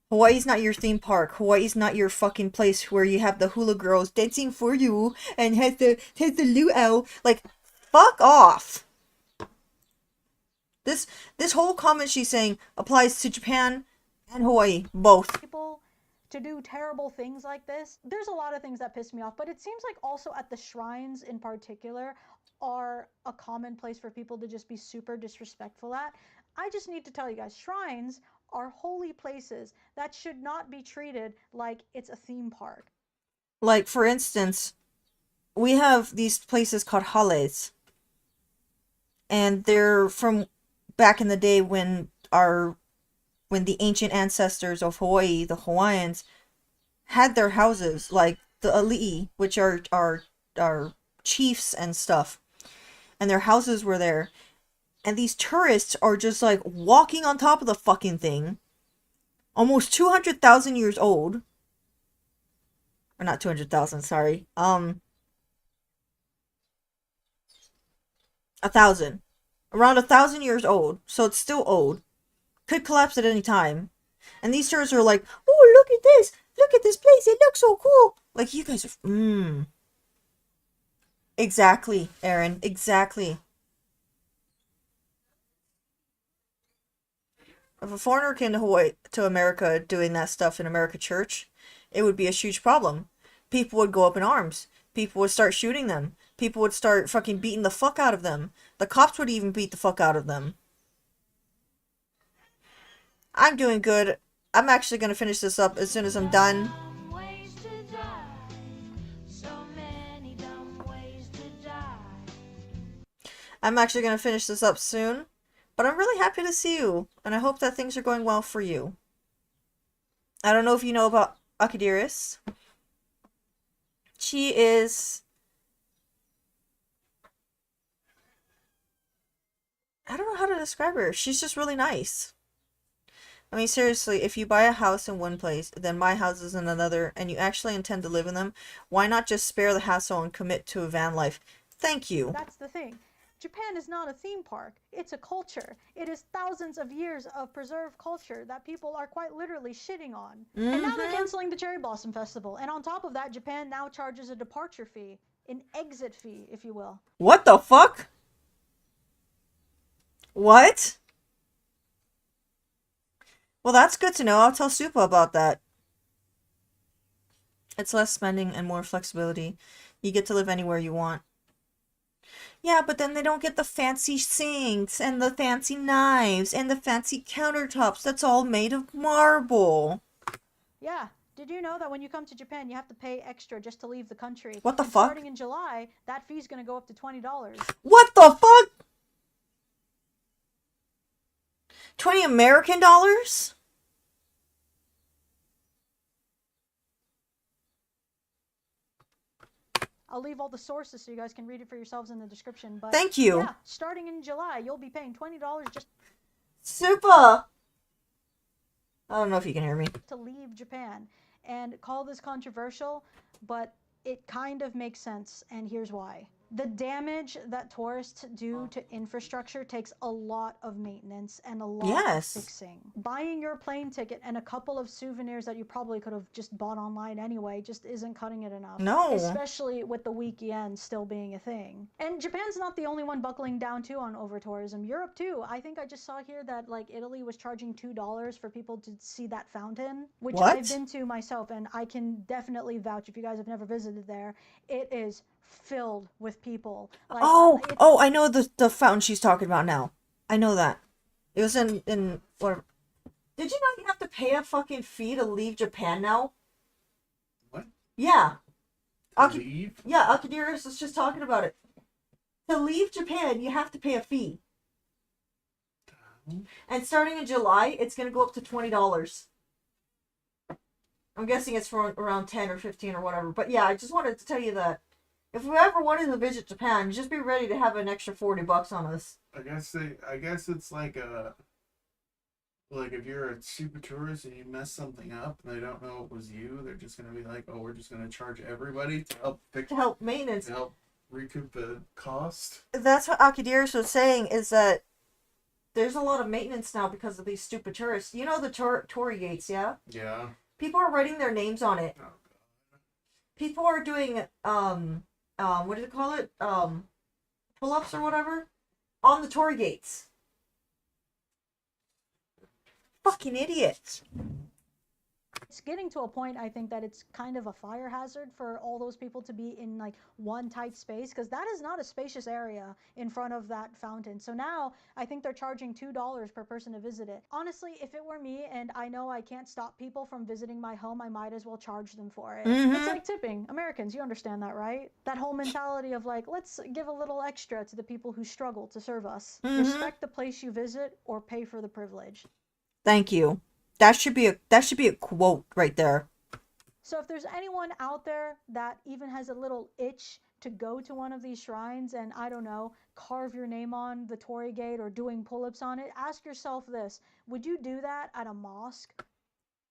Hawaii's not your theme park. Hawaii's not your fucking place where you have the hula girls dancing for you and has the luau. Like, fuck off. This whole comment she's saying applies to Japan and Hawaii, both. People to do terrible things like this. There's a lot of things that piss me off, but it seems like also at the shrines in particular are a common place for people to just be super disrespectful at. I just need to tell you guys, shrines are holy places that should not be treated like it's a theme park. Like, for instance, we have these places called hales. And they're from back in the day when the ancient ancestors of Hawaii, the Hawaiians, had their houses, like the ali'i, which are chiefs and stuff. And their houses were there. And these tourists are just like walking on top of the fucking thing. Almost 200,000 years old. Or not 200,000, sorry. 1,000. Around 1,000 years old. So it's still old. Could collapse at any time. And these tourists are like, oh, look at this. Look at this place. It looks so cool. Like, you guys are... Exactly, Aaron. Exactly. If a foreigner came to Hawaii, to America, doing that stuff in America Church, it would be a huge problem. People would go up in arms. People would start shooting them. People would start fucking beating the fuck out of them. The cops would even beat the fuck out of them. I'm doing good. I'm actually going to finish this up as soon as I'm done. I'm actually going to finish this up soon. But I'm really happy to see you. And I hope that things are going well for you. I don't know if you know about Akidiris. she is... I don't know how to describe her. She's just really nice. I mean, seriously, if you buy a house in one place, then my house is in another, and you actually intend to live in them, why not just spare the hassle and commit to a van life? Thank you. That's the thing. Japan is not a theme park. It's a culture. It is thousands of years of preserved culture that people are quite literally shitting on. And now they're canceling the Cherry Blossom Festival. And on top of that, Japan now charges a departure fee, an exit fee, if you will. What the fuck? What? Well, that's good to know. I'll tell Supa about that. It's less spending and more flexibility. You get to live anywhere you want. Yeah, but then they don't get the fancy sinks and the fancy knives and the fancy countertops. That's all made of marble. Yeah. Did you know that when you come to Japan, you have to pay extra just to leave the country? What the and fuck? Starting in July, that fee's going to go up to $20. What the fuck? 20 American dollars? I'll leave all the sources so you guys can read it for yourselves in the description. But thank you. Yeah, starting in July, you'll be paying $20 just... Supa! I don't know if you can hear me. ...to leave Japan. And call this controversial, but it kind of makes sense, and here's why. The damage that tourists do to infrastructure takes a lot of maintenance and a lot of fixing. Buying your plane ticket and a couple of souvenirs that you probably could have just bought online anyway just isn't cutting it enough. No. Especially with the weak yen still being a thing. And Japan's not the only one buckling down too on over-tourism. Europe too. I think I just saw here that like Italy was charging $2 for people to see that fountain, which I've been to myself, and I can definitely vouch if you guys have never visited there. It is filled with people. Like, I know the fountain she's talking about now. I know that. It was in whatever. Did you know you have to pay a fucking fee to leave Japan now? What? Yeah. Leave? Yeah, Akidiris was just talking about it. To leave Japan, you have to pay a fee. And starting in July, it's going to go up to $20. I'm guessing it's for around 10 or 15 or whatever. But yeah, I just wanted to tell you that. If we ever wanted to visit Japan, just be ready to have an extra $40 on us. I guess it's like if you're a super tourist and you mess something up and they don't know it was you, they're just gonna be like, oh, we're just gonna charge everybody to help fix, to help maintenance, to help recoup the cost. That's what Akidiris was saying, is that there's a lot of maintenance now because of these stupid tourists. You know the Torii gates, yeah? Yeah. People are writing their names on it. Oh, people are doing what do you call it? Pull-ups or whatever on the Torii gates. Fucking idiots. It's getting to a point, I think, that it's kind of a fire hazard for all those people to be in like one tight space, because that is not a spacious area in front of that fountain. So now I think they're charging $2 per person to visit it. Honestly, if it were me and I know I can't stop people from visiting my home, I might as well charge them for it. It's like tipping. Americans, you understand that, right? That whole mentality of like, let's give a little extra to the people who struggle to serve us. Respect the place you visit or pay for the privilege. Thank you. That should be a quote right there. So if there's anyone out there that even has a little itch to go to one of these shrines and, I don't know, carve your name on the Torii gate or doing pull-ups on it, ask yourself this: would you do that at a mosque?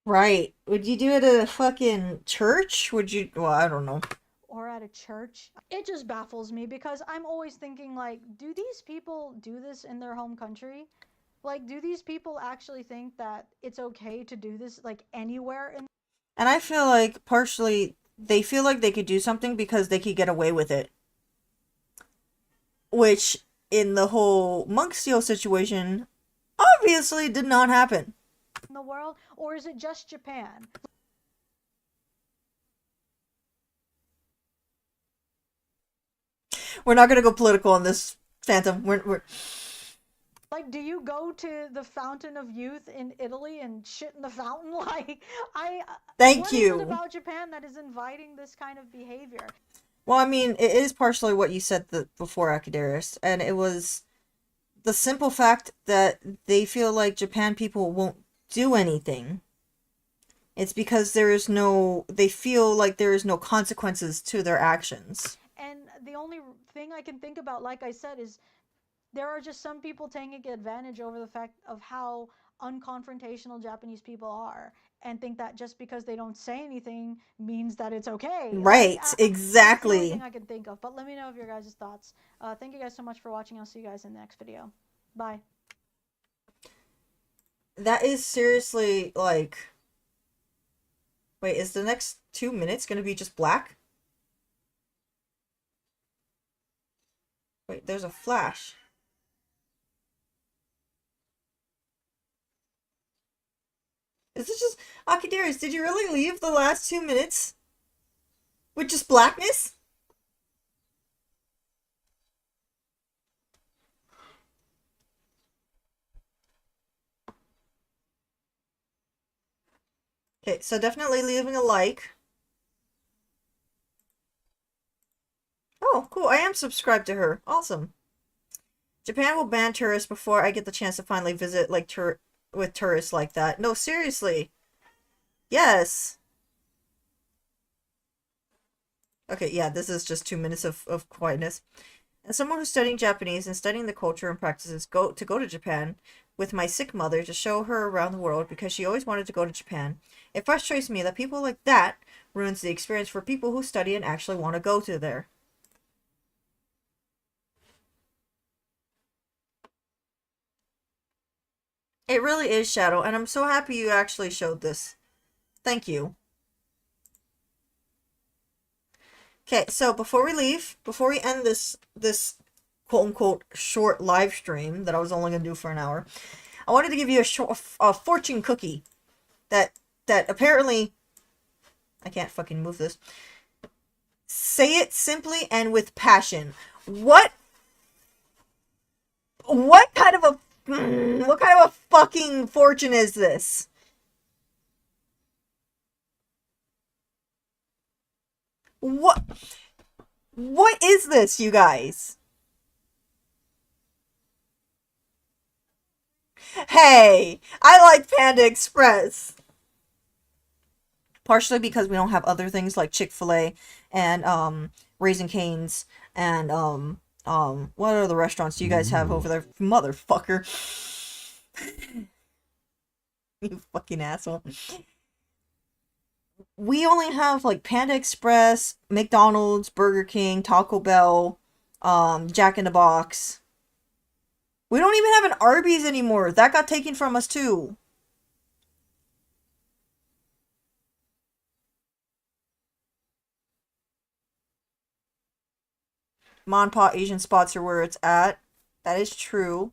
Right. Would you do it at a fucking church? Would you? Well, I don't know. Or at a church? It just baffles me, because I'm always thinking, like, do these people do this in their home country? Like, do these people actually think that it's okay to do this, like, anywhere in... And I feel like partially they feel like they could do something because they could get away with it. Which, in the whole monk seal situation, obviously did not happen. ...in the world? Or is it just Japan? We're not gonna go political on this, Phantom. We're... Like, do you go to the Fountain of Youth in Italy and shit in the fountain? Like, Thank you. What is it about Japan that is inviting this kind of behavior? Well, I mean, it is partially what you said before, Akidiris, and it was the simple fact that they feel like Japan people won't do anything. It's because they feel like there is no consequences to their actions. And the only thing I can think about, like I said, is there are just some people taking advantage over the fact of how unconfrontational Japanese people are, and think that just because they don't say anything means that it's okay. Right, That's the only thing exactly. I can think of. But let me know of your guys' thoughts. Thank you guys so much for watching. I'll see you guys in the next video. Bye. That is seriously like... Wait, is the next 2 minutes gonna be just black? Wait, there's a flash. Is this just... Akidaris, did you really leave the last 2 minutes with just blackness? Okay, so definitely leaving a like. Oh, cool. I am subscribed to her. Awesome. Japan will ban tourists before I get the chance to finally visit like with tourists like that. No, seriously. Yes. Okay, yeah, this is just 2 minutes of quietness. As someone who's studying Japanese and studying the culture and practices, go to Japan with my sick mother to show her around the world because she always wanted to go to Japan. It frustrates me that people like that ruins the experience for people who study and actually want to go to there. It really is, Shadow, and I'm so happy you actually showed this. Thank you. Okay, so before we leave, before we end this quote-unquote short live stream that I was only going to do for an hour, I wanted to give you a fortune cookie that apparently... I can't fucking move this. Say it simply and with passion. What kind of a fucking fortune is this? What is this, you guys? Hey, I like Panda Express. Partially because we don't have other things like Chick-fil-A and Raising Cane's and what other restaurants do you guys have over there? Motherfucker. You fucking asshole. We only have like Panda Express, McDonald's, Burger King, Taco Bell, Jack in the Box. We don't even have an Arby's anymore. That got taken from us too. Mon Pa Asian spots are where it's at. That is true.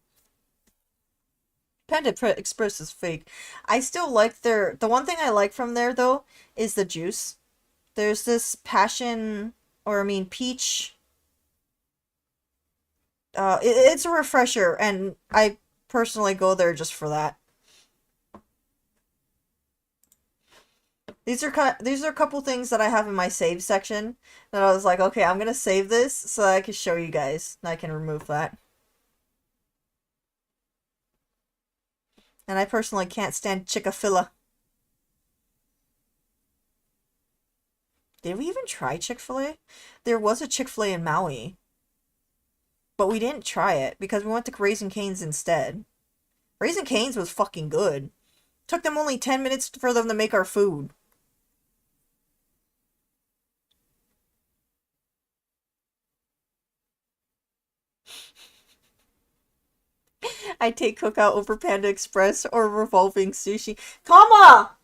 Panda Express is fake. I still like the one thing I like from there though is the juice. There's this peach. It's a refresher, and I personally go there just for that. These are a couple things that I have in my save section that I was like, okay, I'm gonna save this so that I can show you guys, and I can remove that. And I personally can't stand Chick-fil-A. Did we even try Chick-fil-A? There was a Chick-fil-A in Maui. But we didn't try it because we went to Raising Cane's instead. Raising Cane's was fucking good. Took them only 10 minutes for them to make our food. I take Cookout over Panda Express or Revolving Sushi. Kama!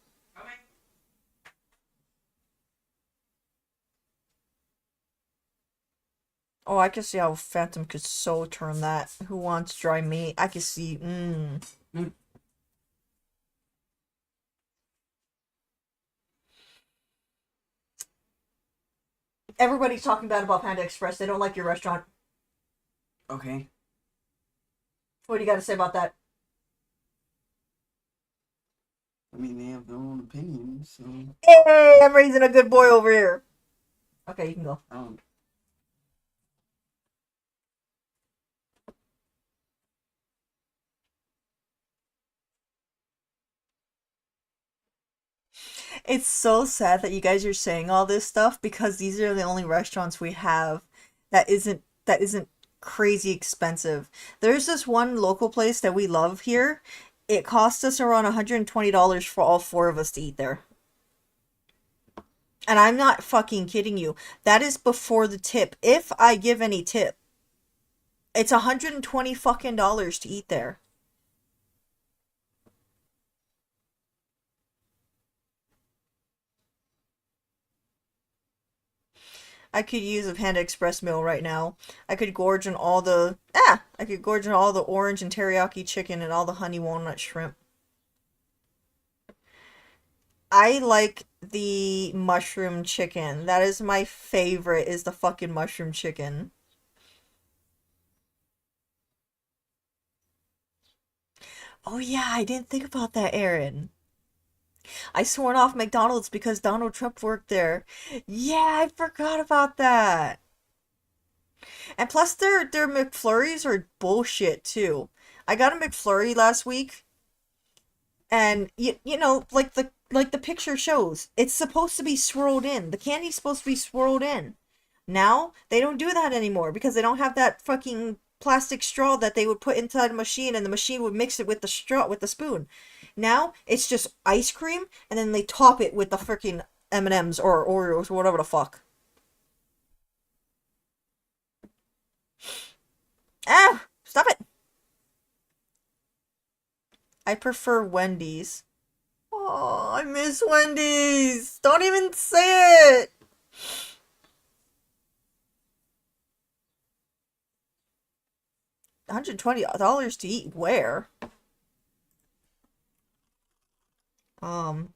Oh, I can see how Phantom could so turn that. Who wants dry meat? I can see. Everybody's talking bad about Panda Express. They don't like your restaurant. Okay. What do you got to say about that? I mean, they have their own opinions, so... Hey, I'm raising a good boy over here. Okay, you can go. It's so sad that you guys are saying all this stuff because these are the only restaurants we have that isn't crazy expensive. There's this one local place that we love here. It cost us around $120 for all four of us to eat there. And I'm not fucking kidding you. That is before the tip. If I give any tip, it's $120 fucking dollars to eat there. I could use a Panda Express meal right now. I could gorge on all the orange and teriyaki chicken and all the honey walnut shrimp. I like the mushroom chicken. That is my favorite, is the fucking mushroom chicken. Oh yeah, I didn't think about that, Aaron. I sworn off McDonald's because Donald Trump worked there. Yeah, I forgot about that. And plus their McFlurries are bullshit too. I got a McFlurry last week and you know, like the picture shows, it's supposed to be swirled in. The candy's supposed to be swirled in. Now, they don't do that anymore because they don't have that fucking plastic straw that they would put inside a machine and the machine would mix it with the straw with the spoon. Now, it's just ice cream and then they top it with the freaking M&Ms or Oreos or whatever the fuck. Ah, stop it. I prefer Wendy's. Oh, I miss Wendy's. Don't even say it. $120 to eat where? Um.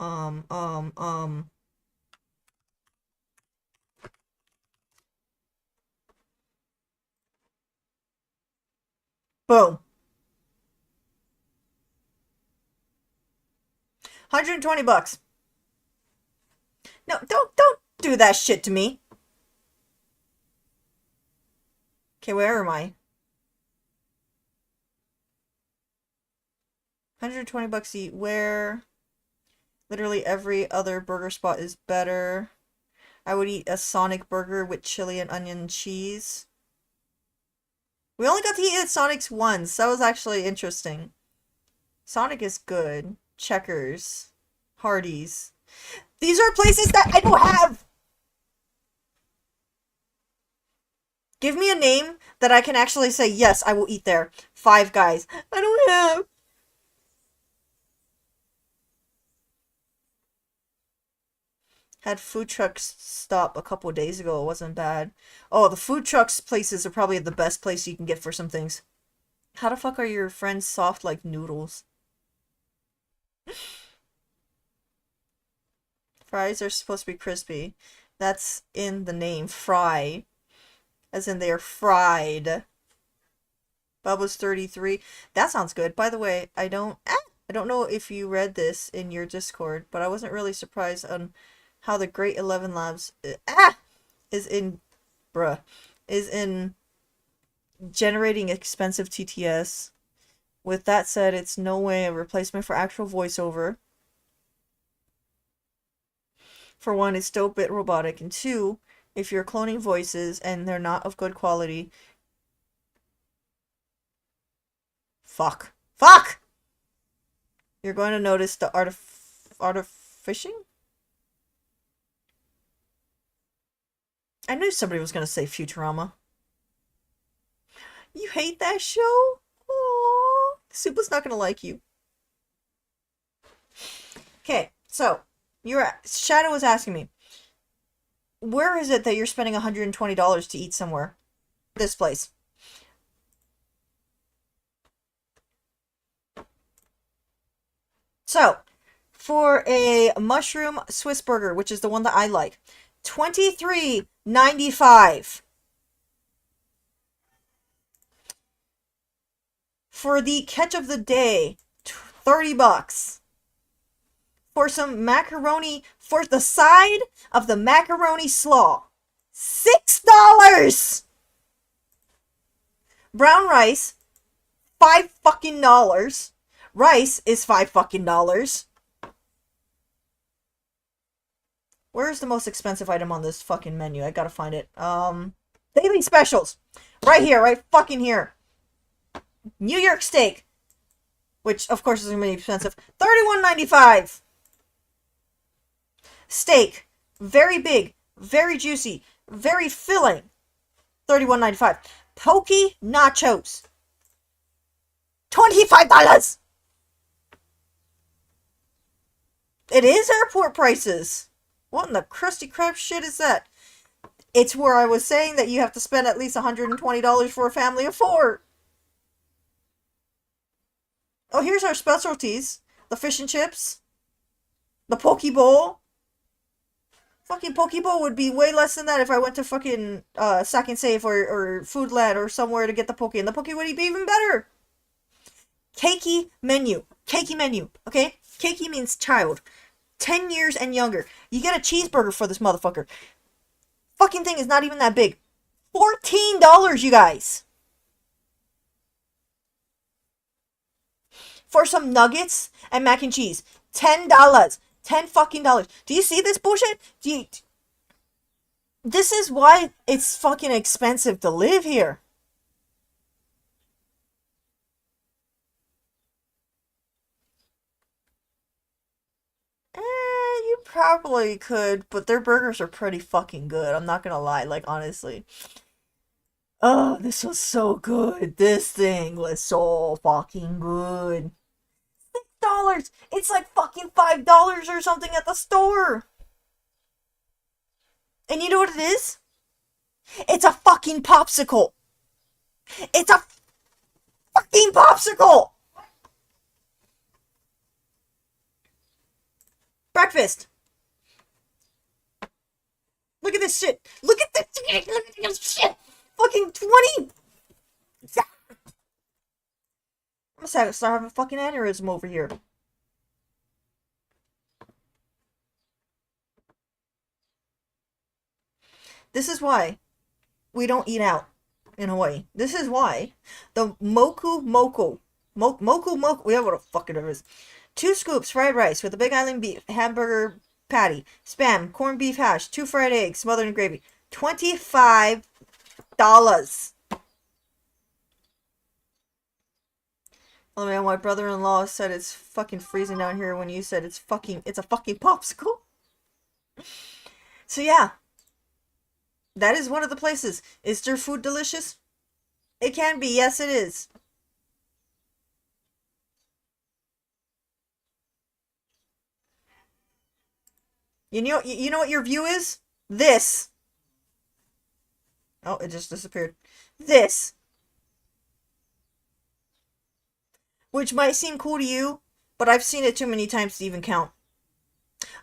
Boom. 120 bucks. No, don't do that shit to me. Okay, where am I? 120 bucks to eat where? Literally every other burger spot is better. I would eat a Sonic burger with chili and onion cheese. We only got to eat at Sonic's once. That was actually interesting. Sonic is good. Checkers. Hardee's. These are places that I don't have! Give me a name that I can actually say, yes, I will eat there. Five Guys. I don't have. Had food trucks stop a couple days ago. It wasn't bad. Oh, the food trucks places are probably the best place you can get for some things. How the fuck are your friends soft like noodles? Fries are supposed to be crispy. That's in the name, fry. As in they are fried. Bubba's 33. That sounds good. By the way, I don't know if you read this in your Discord, but I wasn't really surprised on how the Great 11 Labs is in generating expensive TTS. With that said, it's no way a replacement for actual voiceover. For one, it's still a bit robotic, and two, if you're cloning voices and they're not of good quality, fuck, you're going to notice the artificing. I knew somebody was going to say Futurama. You hate that show? Aww. Supa's not going to like you. Okay, so Shadow was asking me, where is it that you're spending $120 to eat somewhere? This place. So, for a mushroom Swiss burger, which is the one that I like, $23.95. For the catch of the day, $30. For some macaroni, for the side of the macaroni slaw, $6. Brown rice, $5 fucking dollars. Rice is $5 fucking dollars. Where's the most expensive item on this fucking menu? I gotta find it. Daily specials. Right here, right fucking here. New York steak. Which, of course, is gonna be expensive. $31.95. Steak. Very big. Very juicy. Very filling. $31.95. Poke nachos. $25. It is airport prices. What in the crusty crap shit is that? It's where I was saying that you have to spend at least $120 for a family of 4. Oh, here's our specialties. The fish and chips. The poke bowl. Fucking poke bowl would be way less than that if I went to fucking Sack and Save or Foodland or somewhere to get the poke. And the poke would be even better. Keiki menu. Keiki menu. Okay? Keiki means child. 10 years and younger. You get a cheeseburger for this motherfucker. Fucking thing is not even that big. $14, you guys. For some nuggets and mac and cheese. $10. $10 Do you see this bullshit? This is why it's fucking expensive to live here. You probably could, but their burgers are pretty fucking good. I'm not gonna lie, like, honestly. Oh, this was so good. This thing was so fucking good. $6. It's like fucking $5 or something at the store. And you know what it is? It's a fucking popsicle. It's a fucking popsicle. Breakfast. Look at this shit. Look at this shit. Fucking 20. I'm gonna start having a fucking aneurysm over here. This is why we don't eat out in Hawaii. This is why the moku, whatever the fuck it is. 2 scoops fried rice with a Big Island beef hamburger patty, spam, corned beef hash, 2 fried eggs smothered in gravy. $25. Oh man, my brother-in-law said it's fucking freezing down here when you said it's a fucking popsicle. So yeah. That is one of the places. Is their food delicious? It can be. Yes, it is. You know what your view is? This. Oh, it just disappeared. This. Which might seem cool to you, but I've seen it too many times to even count.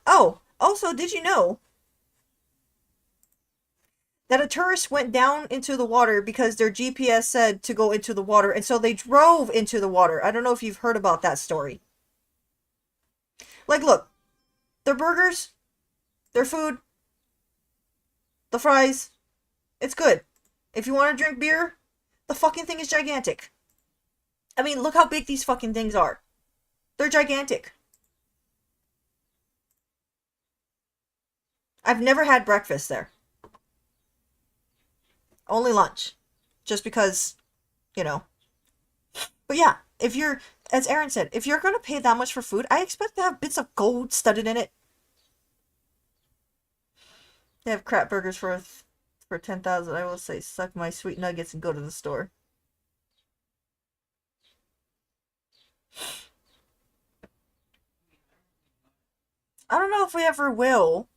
Oh, also, did you know that a tourist went down into the water because their GPS said to go into the water, and so they drove into the water? I don't know if you've heard about that story. Like, look, their burgers, their food, the fries, it's good. If you want to drink beer, the fucking thing is gigantic. I mean, look how big these fucking things are. They're gigantic. I've never had breakfast there. Only lunch. Just because, you know. But yeah, if you're, as Aaron said, if you're going to pay that much for food, I expect to have bits of gold studded in it. They have crap burgers for $10,000. I will say, suck my sweet nuggets and go to the store. I don't know if we ever will.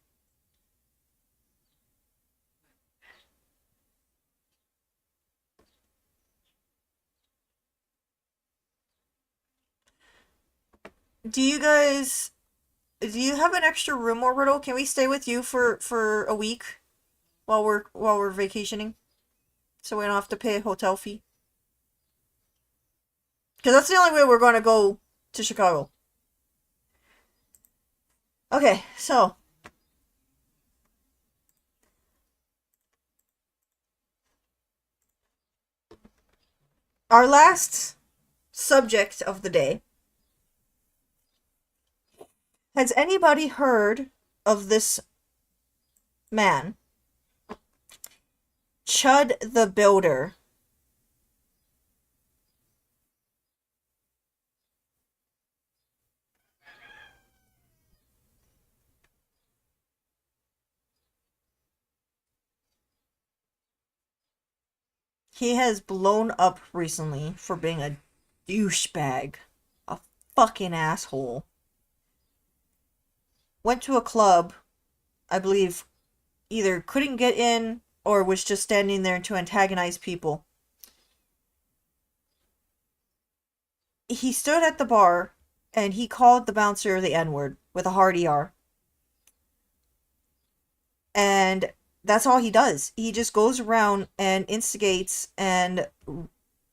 Do you have an extra room, Orbital? Can we stay with you for a week while we're vacationing? So we don't have to pay a hotel fee? Because that's the only way we're going to go to Chicago. Okay, so our last subject of the day. Has anybody heard of this man, Chud the Builder, he has blown up recently for being a douchebag. A fucking asshole. Went to a club, I believe either couldn't get in or was just standing there to antagonize people. He stood at the bar and he called the bouncer the N-word with a hard ER. And that's all he does. He just goes around and instigates and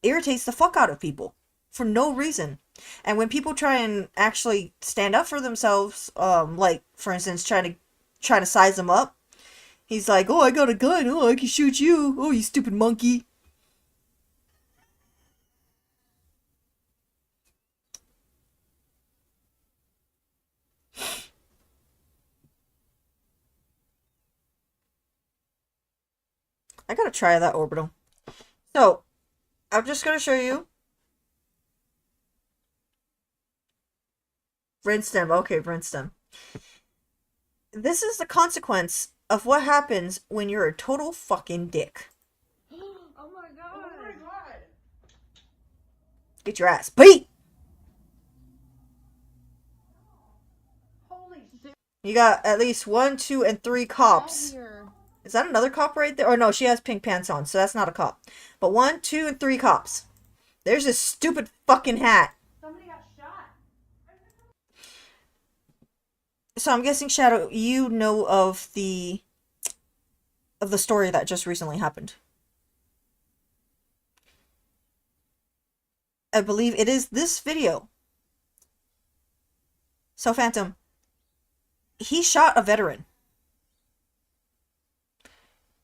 irritates the fuck out of people for no reason. And when people try and actually stand up for themselves, like for instance try to size them up, he's like, "Oh, I got a gun. Oh, I can shoot you. Oh, you stupid monkey." I gotta try that orbital. So, I'm just gonna show you. Brainstem. Okay, brainstem. This is the consequence of what happens when you're a total fucking dick. Oh my god. Oh my god. Get your ass beat! Holy shit. You got at least 1, 2, and 3 cops. Is that another cop right there? Or no, she has pink pants on, so that's not a cop. But 1, 2, and 3 cops. There's this stupid fucking hat. Somebody got shot. So I'm guessing, Shadow, you know of the story that just recently happened. I believe it is this video. So, Phantom, he shot a veteran.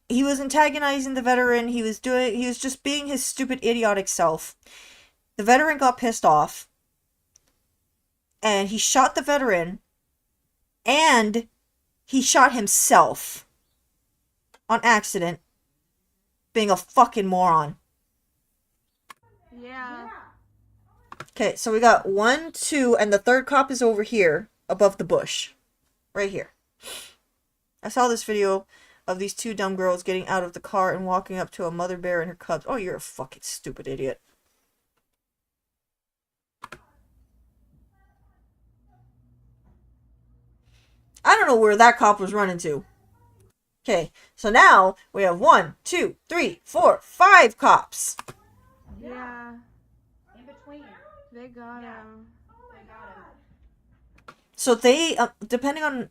He was antagonizing the veteran. He was just being his stupid, idiotic self. The veteran got pissed off. And he shot the veteran. And he shot himself. On accident. Being a fucking moron. Yeah. Okay, so we got 1, 2, and the third cop is over here. Above the bush. Right here. I saw this video of these 2 dumb girls getting out of the car and walking up to a mother bear and her cubs. Oh, you're a fucking stupid idiot. I don't know where that cop was running to. Okay, so now we have 1, 2, 3, 4, 5 cops. Yeah. In between. They got him. They got him. So they, depending on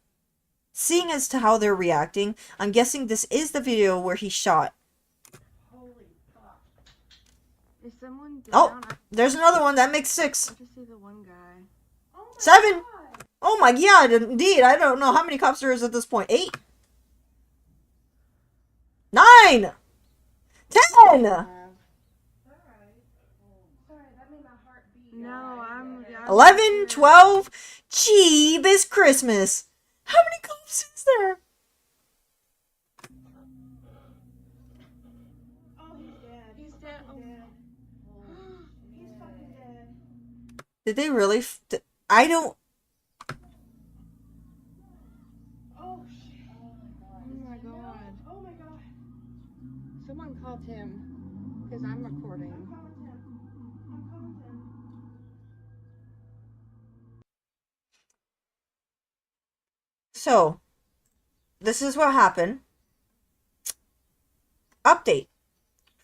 seeing as to how they're reacting, I'm guessing this is the video where he shot. Holy fuck. Is someone down? Oh, there's another one. That makes 6. I just see the one guy. 7. Oh my god, indeed. I don't know how many cops there is at this point. 8. 9. 10. Sorry, that made my heart beat. No, I'm 11, 12. Jeebus Christmas. How many cops is there? Oh, he's dead. He's dead. Oh. He's fucking dead. Did they really? I don't. Oh shit. Oh my god. Oh my god. Someone call Tim. Because I'm recording. I'm calling Tim. So, this is what happened. Update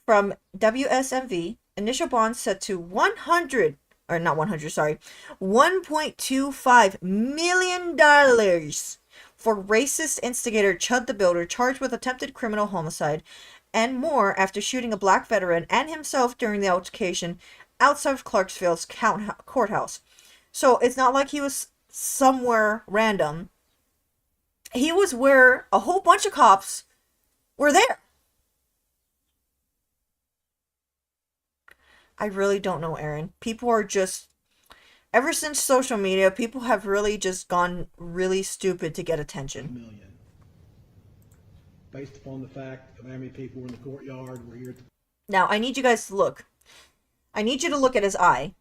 from WSMV. Initial bond set to 100, or not 100, sorry, $1.25 million for racist instigator Chud the Builder, charged with attempted criminal homicide and more after shooting a black veteran and himself during the altercation outside of Clarksville's courthouse. So it's not like he was somewhere random. He was where a whole bunch of cops were there. I really don't know, Aaron. People are just... Ever since social media, people have really just gone really stupid to get attention. based upon the fact of how many people were in the courtyard, we're here. Now, I need you guys to look. I need you to look at his eye.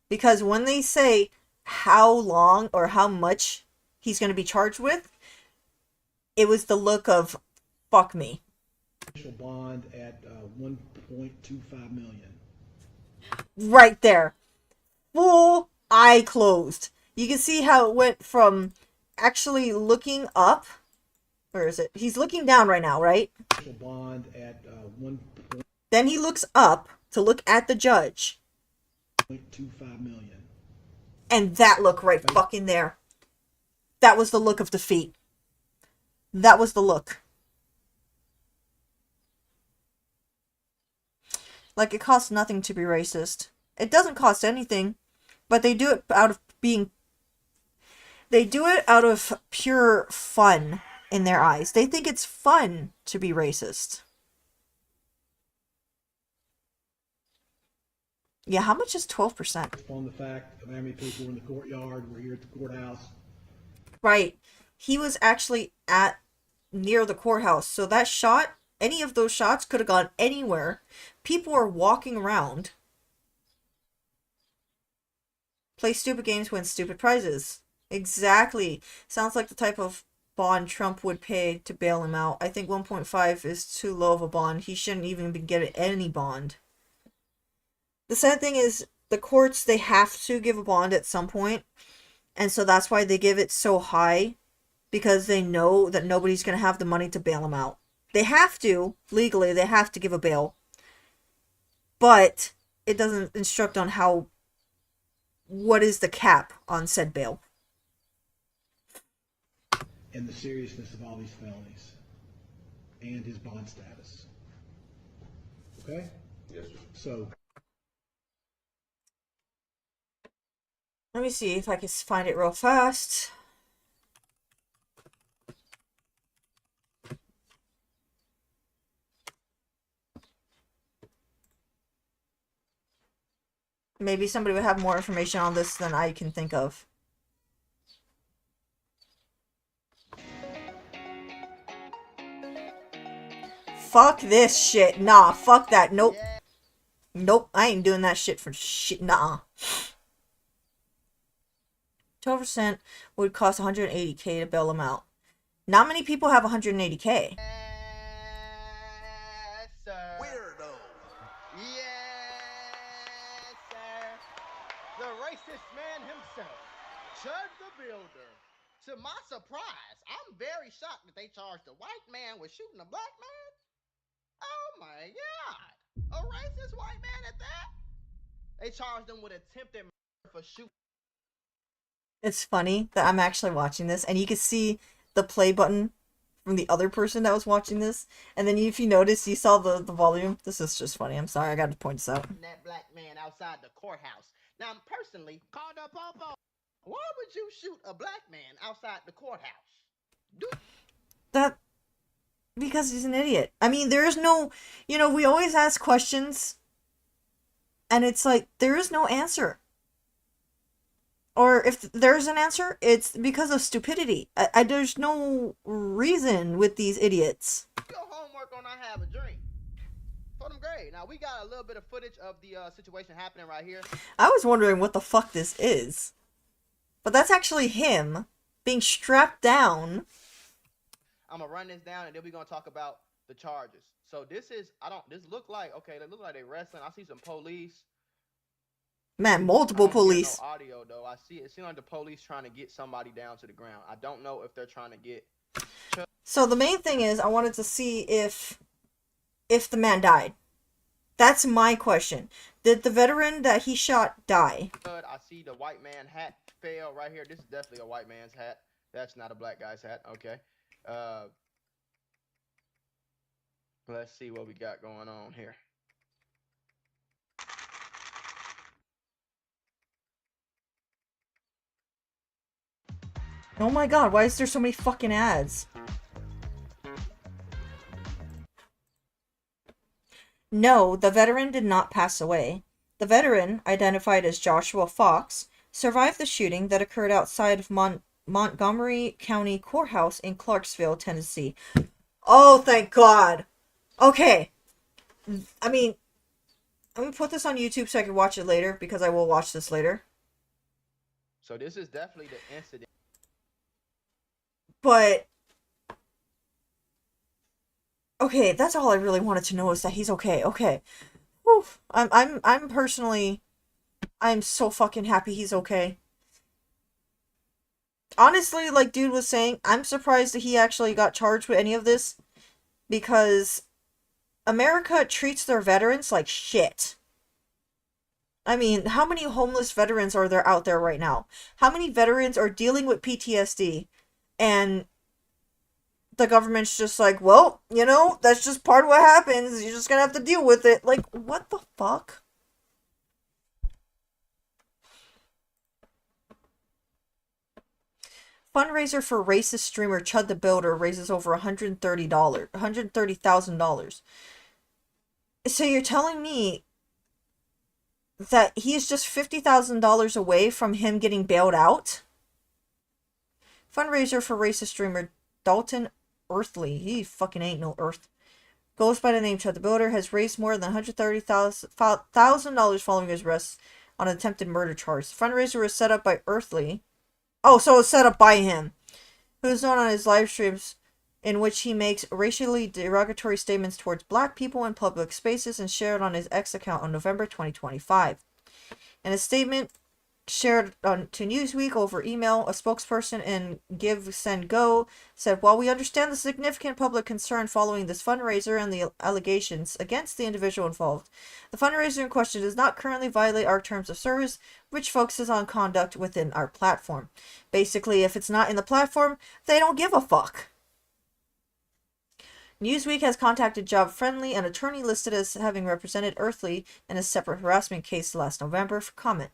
Because when they say how long or how much he's going to be charged with, it was the look of, fuck me. Initial bond at $1.25 million. Right there. Full eye closed. You can see how it went from actually looking up. Where is it? He's looking down right now, right? Initial bond at Then he looks up to look at the judge. $1.25 million. And that look right fucking there. That was the look of defeat. That was the look. Like, it costs nothing to be racist. It doesn't cost anything. But they do it out of being... They do it out of pure fun in their eyes. They think it's fun to be racist. Yeah, how much is 12%? On the fact of how many people were in the courtyard, we're here at the courthouse. Right. He was actually near the courthouse. So that shot, any of those shots could have gone anywhere. People are walking around. Play stupid games, win stupid prizes. Exactly. Sounds like the type of bond Trump would pay to bail him out. I think 1.5 is too low of a bond. He shouldn't even be getting any bond. The sad thing is, the courts, they have to give a bond at some point. And so that's why they give it so high. Because they know that nobody's going to have the money to bail him out. They have to, legally, they have to give a bail. But it doesn't instruct on what is the cap on said bail. And the seriousness of all these felonies. And his bond status. Okay? Yes, sir. So... Let me see if I can find it real fast. Maybe somebody would have more information on this than I can think of. Fuck this shit. Nah, fuck that. Nope. Nope, I ain't doing that shit for shit. Nah. 12% would cost 180k to bail them out. Not many people have 180k. Weirdo. Yes, sir. The racist man himself, Chud the Builder. To my surprise, I'm very shocked that they charged a white man with shooting a black man. Oh my God. A racist white man at that? They charged him with attempted murder for shooting. It's funny that I'm actually watching this, and you can see the play button from the other person that was watching this, and then if you notice, you saw the volume. This is just funny. I'm sorry, I got to point this out. That black man outside the courthouse. Now, personally, called up Popo. Why would you shoot a black man outside the courthouse? Because he's an idiot. I mean, there is no, we always ask questions, and it's like, there is no answer. Or if there's an answer, it's because of stupidity. There's no reason with these idiots. Your homework on I have a dream. For them great. Now, we got a little bit of footage of the situation happening right here. I was wondering what the fuck this is. But that's actually him being strapped down. I'm going to run this down, and then we're going to talk about the charges. So this is, this look like, okay, they look like they wrestling. I see some police. Man, multiple police. No audio though. I see it. Seems like the police trying to get somebody down to the ground. I don't know if they're trying to get. So the main thing is, I wanted to see if the man died. That's my question. Did the veteran that he shot die? I see the white man hat fell right here. This is definitely a white man's hat. That's not a black guy's hat. Okay. Let's see what we got going on here. Oh my god, why is there so many fucking ads? No, the veteran did not pass away. The veteran, identified as Joshua Fox, survived the shooting that occurred outside of Montgomery County Courthouse in Clarksville, Tennessee. Oh, thank God. Okay. I mean, I'm gonna put this on YouTube so I can watch it later, because I will watch this later. So this is definitely the incident. But okay, that's all I really wanted to know, is that he's okay. Okay. Whew. I'm personally, I'm so fucking happy he's okay. Honestly, like dude was saying, I'm surprised that he actually got charged with any of this, because America treats their veterans like shit. I mean, how many homeless veterans are there out there right now? How many veterans are dealing with PTSD? And the government's just like, well, you know, that's just part of what happens. You're just gonna have to deal with it. Like, what the fuck? Fundraiser for racist streamer Chud the Builder raises over $130,000. So you're telling me that he's just $50,000 away from him getting bailed out? Fundraiser for racist streamer Dalton Earthly, he fucking ain't no Earth, goes by the name Chud the Builder, has raised more than $130,000 following his arrest on an attempted murder charge. The fundraiser was set up by Earthly. Oh, so it's set up by him, who is known on his live streams in which he makes racially derogatory statements towards black people in public spaces, and shared on his X account on November 2025. In a statement shared to Newsweek over email, a spokesperson in Give Send Go said, while we understand the significant public concern following this fundraiser and the allegations against the individual involved, the fundraiser in question does not currently violate our terms of service, which focuses on conduct within our platform. Basically, if it's not in the platform, they don't give a fuck. Newsweek has contacted Job Friendly, an attorney listed as having represented Earthly in a separate harassment case last November, for comment.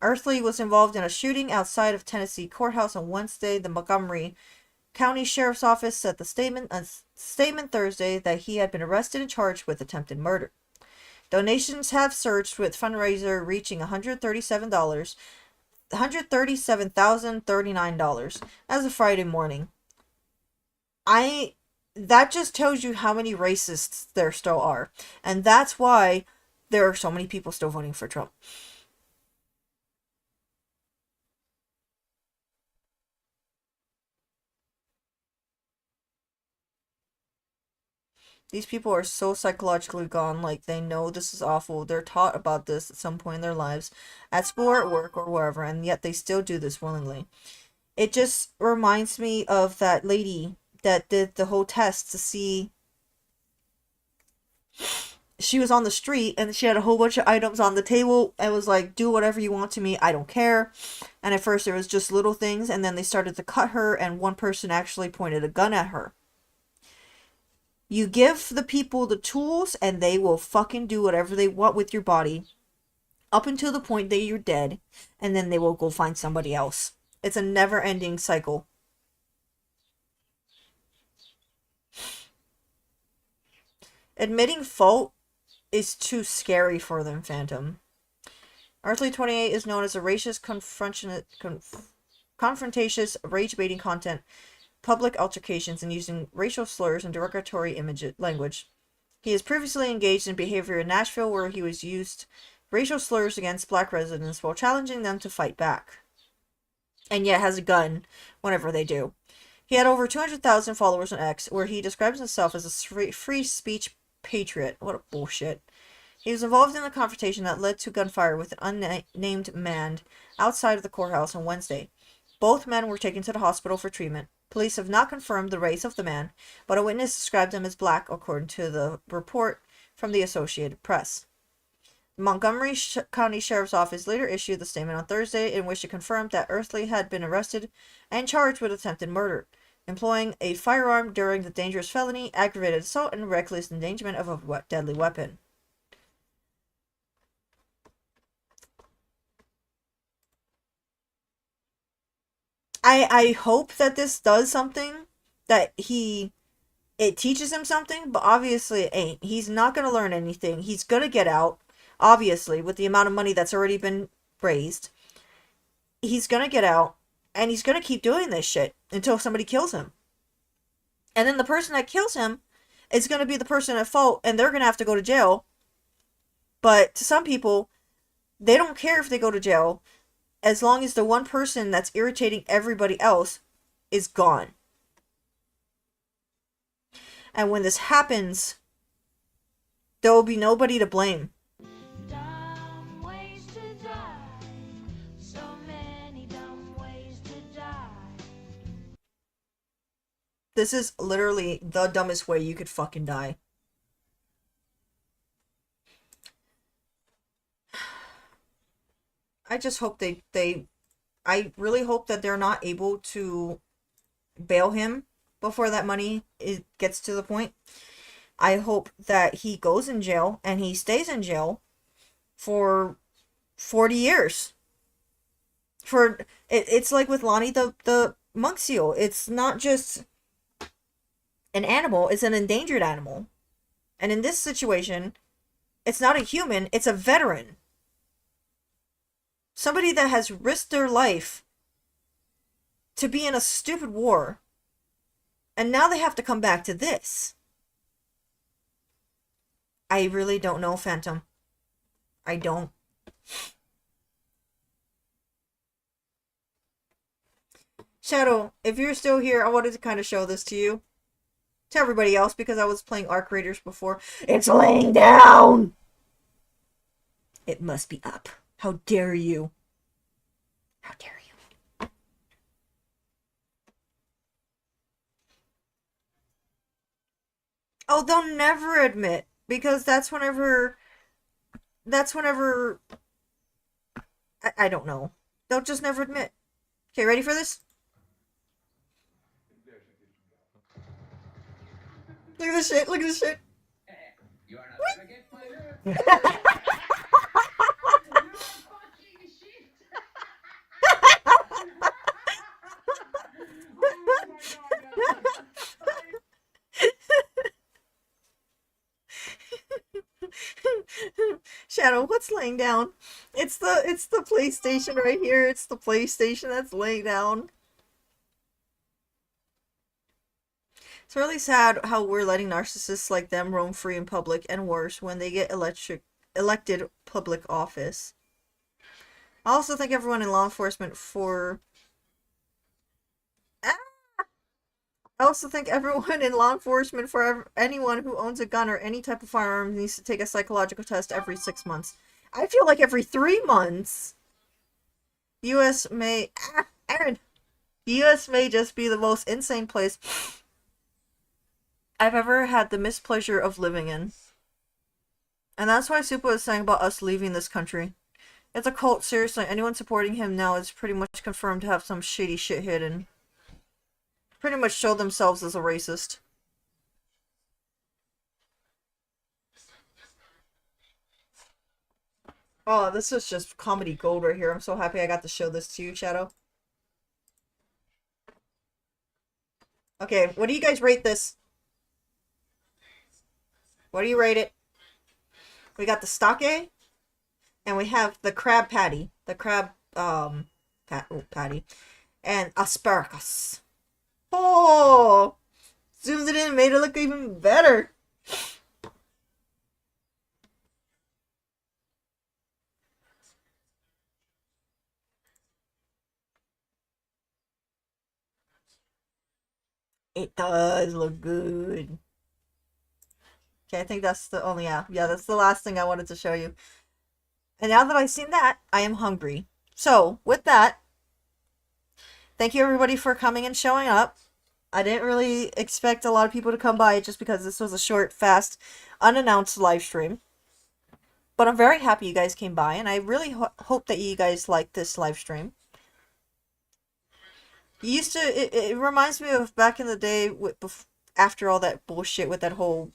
Earthly was involved in a shooting outside of Tennessee courthouse on Wednesday. The Montgomery County Sheriff's Office said a statement Thursday that he had been arrested and charged with attempted murder. Donations have surged, with fundraiser reaching $137,039 as of Friday morning. That just tells you how many racists there still are, and that's why there are so many people still voting for Trump. These people are so psychologically gone, like they know this is awful. They're taught about this at some point in their lives, at school or at work or wherever, and yet they still do this willingly. It just reminds me of that lady that did the whole test to see. She was on the street and she had a whole bunch of items on the table and was like, do whatever you want to me, I don't care. And at first it was just little things, and then they started to cut her, and one person actually pointed a gun at her. You give the people the tools and they will fucking do whatever they want with your body up until the point that you're dead, and then they will go find somebody else. It's a never-ending cycle. Admitting fault is too scary for them, Phantom. Earthly 28 is known as a racist, confrontatious, rage-baiting content, public altercations, and using racial slurs and derogatory language. He has previously engaged in behavior in Nashville where he was used racial slurs against black residents while challenging them to fight back. And yet has a gun whenever they do. He had over 200,000 followers on X, where he describes himself as a free speech patriot. What a bullshit. He was involved in a confrontation that led to gunfire with an unnamed man outside of the courthouse on Wednesday. Both men were taken to the hospital for treatment. Police have not confirmed the race of the man, but a witness described him as black, according to the report from the Associated Press. The Montgomery County Sheriff's Office later issued the statement on Thursday in which it confirmed that Earthly had been arrested and charged with attempted murder, employing a firearm during the dangerous felony, aggravated assault, and reckless endangerment of a deadly weapon. I hope that this does something, that it teaches him something, but obviously it ain't. He's not going to learn anything. He's going to get out, obviously, with the amount of money that's already been raised. He's going to get out, and he's going to keep doing this shit until somebody kills him. And then the person that kills him is going to be the person at fault, and they're going to have to go to jail. But to some people, they don't care if they go to jail as long as the one person that's irritating everybody else is gone. And when this happens, there will be nobody to blame. Dumb ways to die. So many dumb ways to die. This is literally the dumbest way you could fucking die. I just hope I really hope that they're not able to bail him before that money gets to the point. I hope that he goes in jail and he stays in jail for 40 years. It's like with Lonnie the monk seal. It's not just an animal, it's an endangered animal. And in this situation, it's not a human, it's a veteran. Somebody that has risked their life to be in a stupid war. And now they have to come back to this. I really don't know, Phantom. I don't. Shadow, if you're still here, I wanted to kind of show this to you. To everybody else, because I was playing Arc Raiders before. It's laying down! It must be up. How dare you? How dare you? Oh, they'll never admit. Because that's whenever... I don't know. They'll just never admit. Okay, ready for this? Look at this shit, look at this shit. Shadow, what's laying down? It's the PlayStation right here. It's the PlayStation that's laying down. It's really sad how we're letting narcissists like them roam free in public, and worse, when they get elected public office. I also thank everyone in law enforcement for... I also think everyone in law enforcement for anyone who owns a gun or any type of firearm needs to take a psychological test every 6 months. I feel like every 3 months. U.S. may... Aaron! The U.S. may just be the most insane place I've ever had the mispleasure of living in. And that's why Supa is saying about us leaving this country. It's a cult, seriously. Anyone supporting him now is pretty much confirmed to have some shady shit hidden. Pretty much show themselves as a racist. Oh, this is just comedy gold right here. I'm so happy I got to show this to you, Shadow. Okay, what do you guys rate this? What do you rate it? We got the stake, and we have the crab patty. The crab, patty. And asparagus. Oh! Zoomed it in and made it look even better. It does look good. Okay, I think that's the only, yeah, that's the last thing I wanted to show you. And now that I've seen that, I am hungry. So, with that, thank you everybody for coming and showing up. I didn't really expect a lot of people to come by just because this was a short, fast, unannounced live stream. But I'm very happy you guys came by, and I really hope that you guys like this live stream. It reminds me of back in the day after all that bullshit with that whole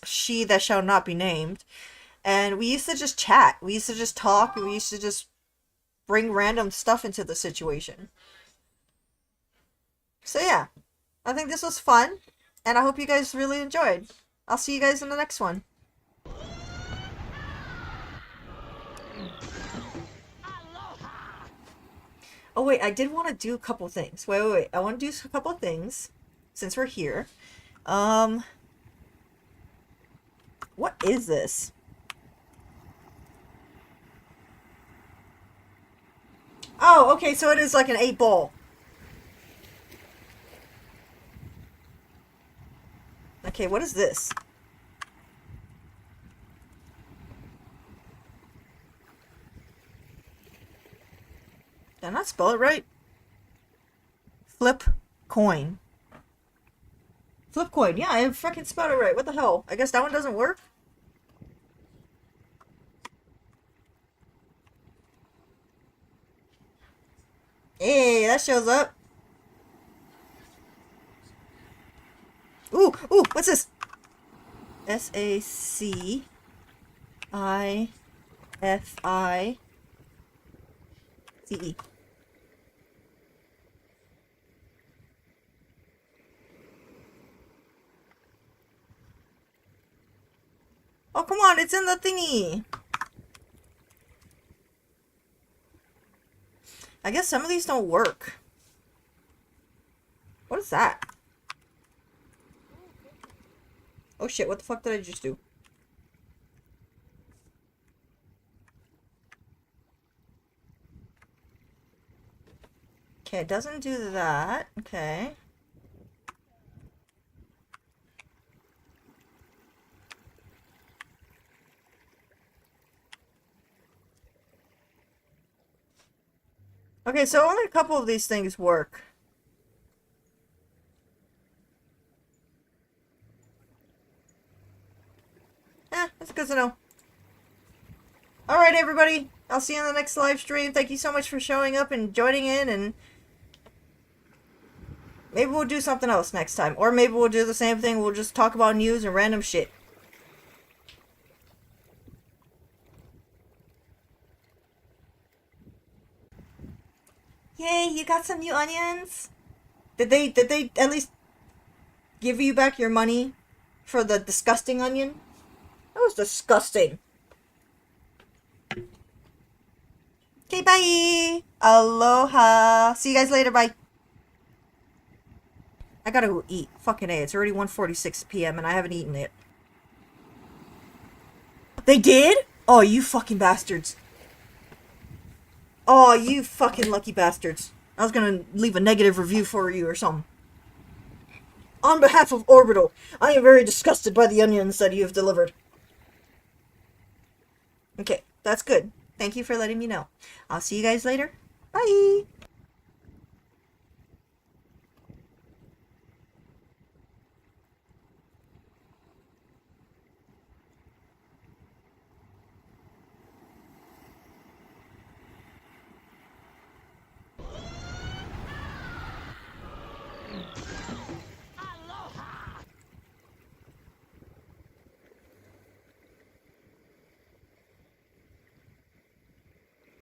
she that shall not be named. And we used to just chat. We used to just talk. And we used to just bring random stuff into the situation. So yeah, I think this was fun. And I hope you guys really enjoyed. I'll see you guys in the next one. Oh wait, I did want to do a couple things. Wait. I want to do a couple of things since we're here. What is this? Oh, okay, so it is like an 8-ball. Okay, what is this? Did I not spell it right? Flip coin. Flip coin. Yeah, I fucking spelled it right. What the hell? I guess that one doesn't work? Hey, that shows up. Ooh, what's this? SACIFI. CE. Oh, come on, it's in the thingy. I guess some of these don't work. What is that? Oh shit, what the fuck did I just do? Okay, it doesn't do that. Okay. Okay, so only a couple of these things work. That's good to know. Alright, everybody. I'll see you in the next live stream. Thank you so much for showing up and joining in, and maybe we'll do something else next time. Or maybe we'll do the same thing. We'll just talk about news and random shit. Yay, you got some new onions? Did they at least give you back your money for the disgusting onion? That was disgusting. Okay, bye. Aloha. See you guys later. Bye. I gotta go eat. Fucking A. It's already 1:46 p.m. and I haven't eaten it. They did? Oh, you fucking bastards. Oh, you fucking lucky bastards. I was gonna leave a negative review for you or something. On behalf of Orbital, I am very disgusted by the onions that you have delivered. Okay, that's good. Thank you for letting me know. I'll see you guys later. Bye!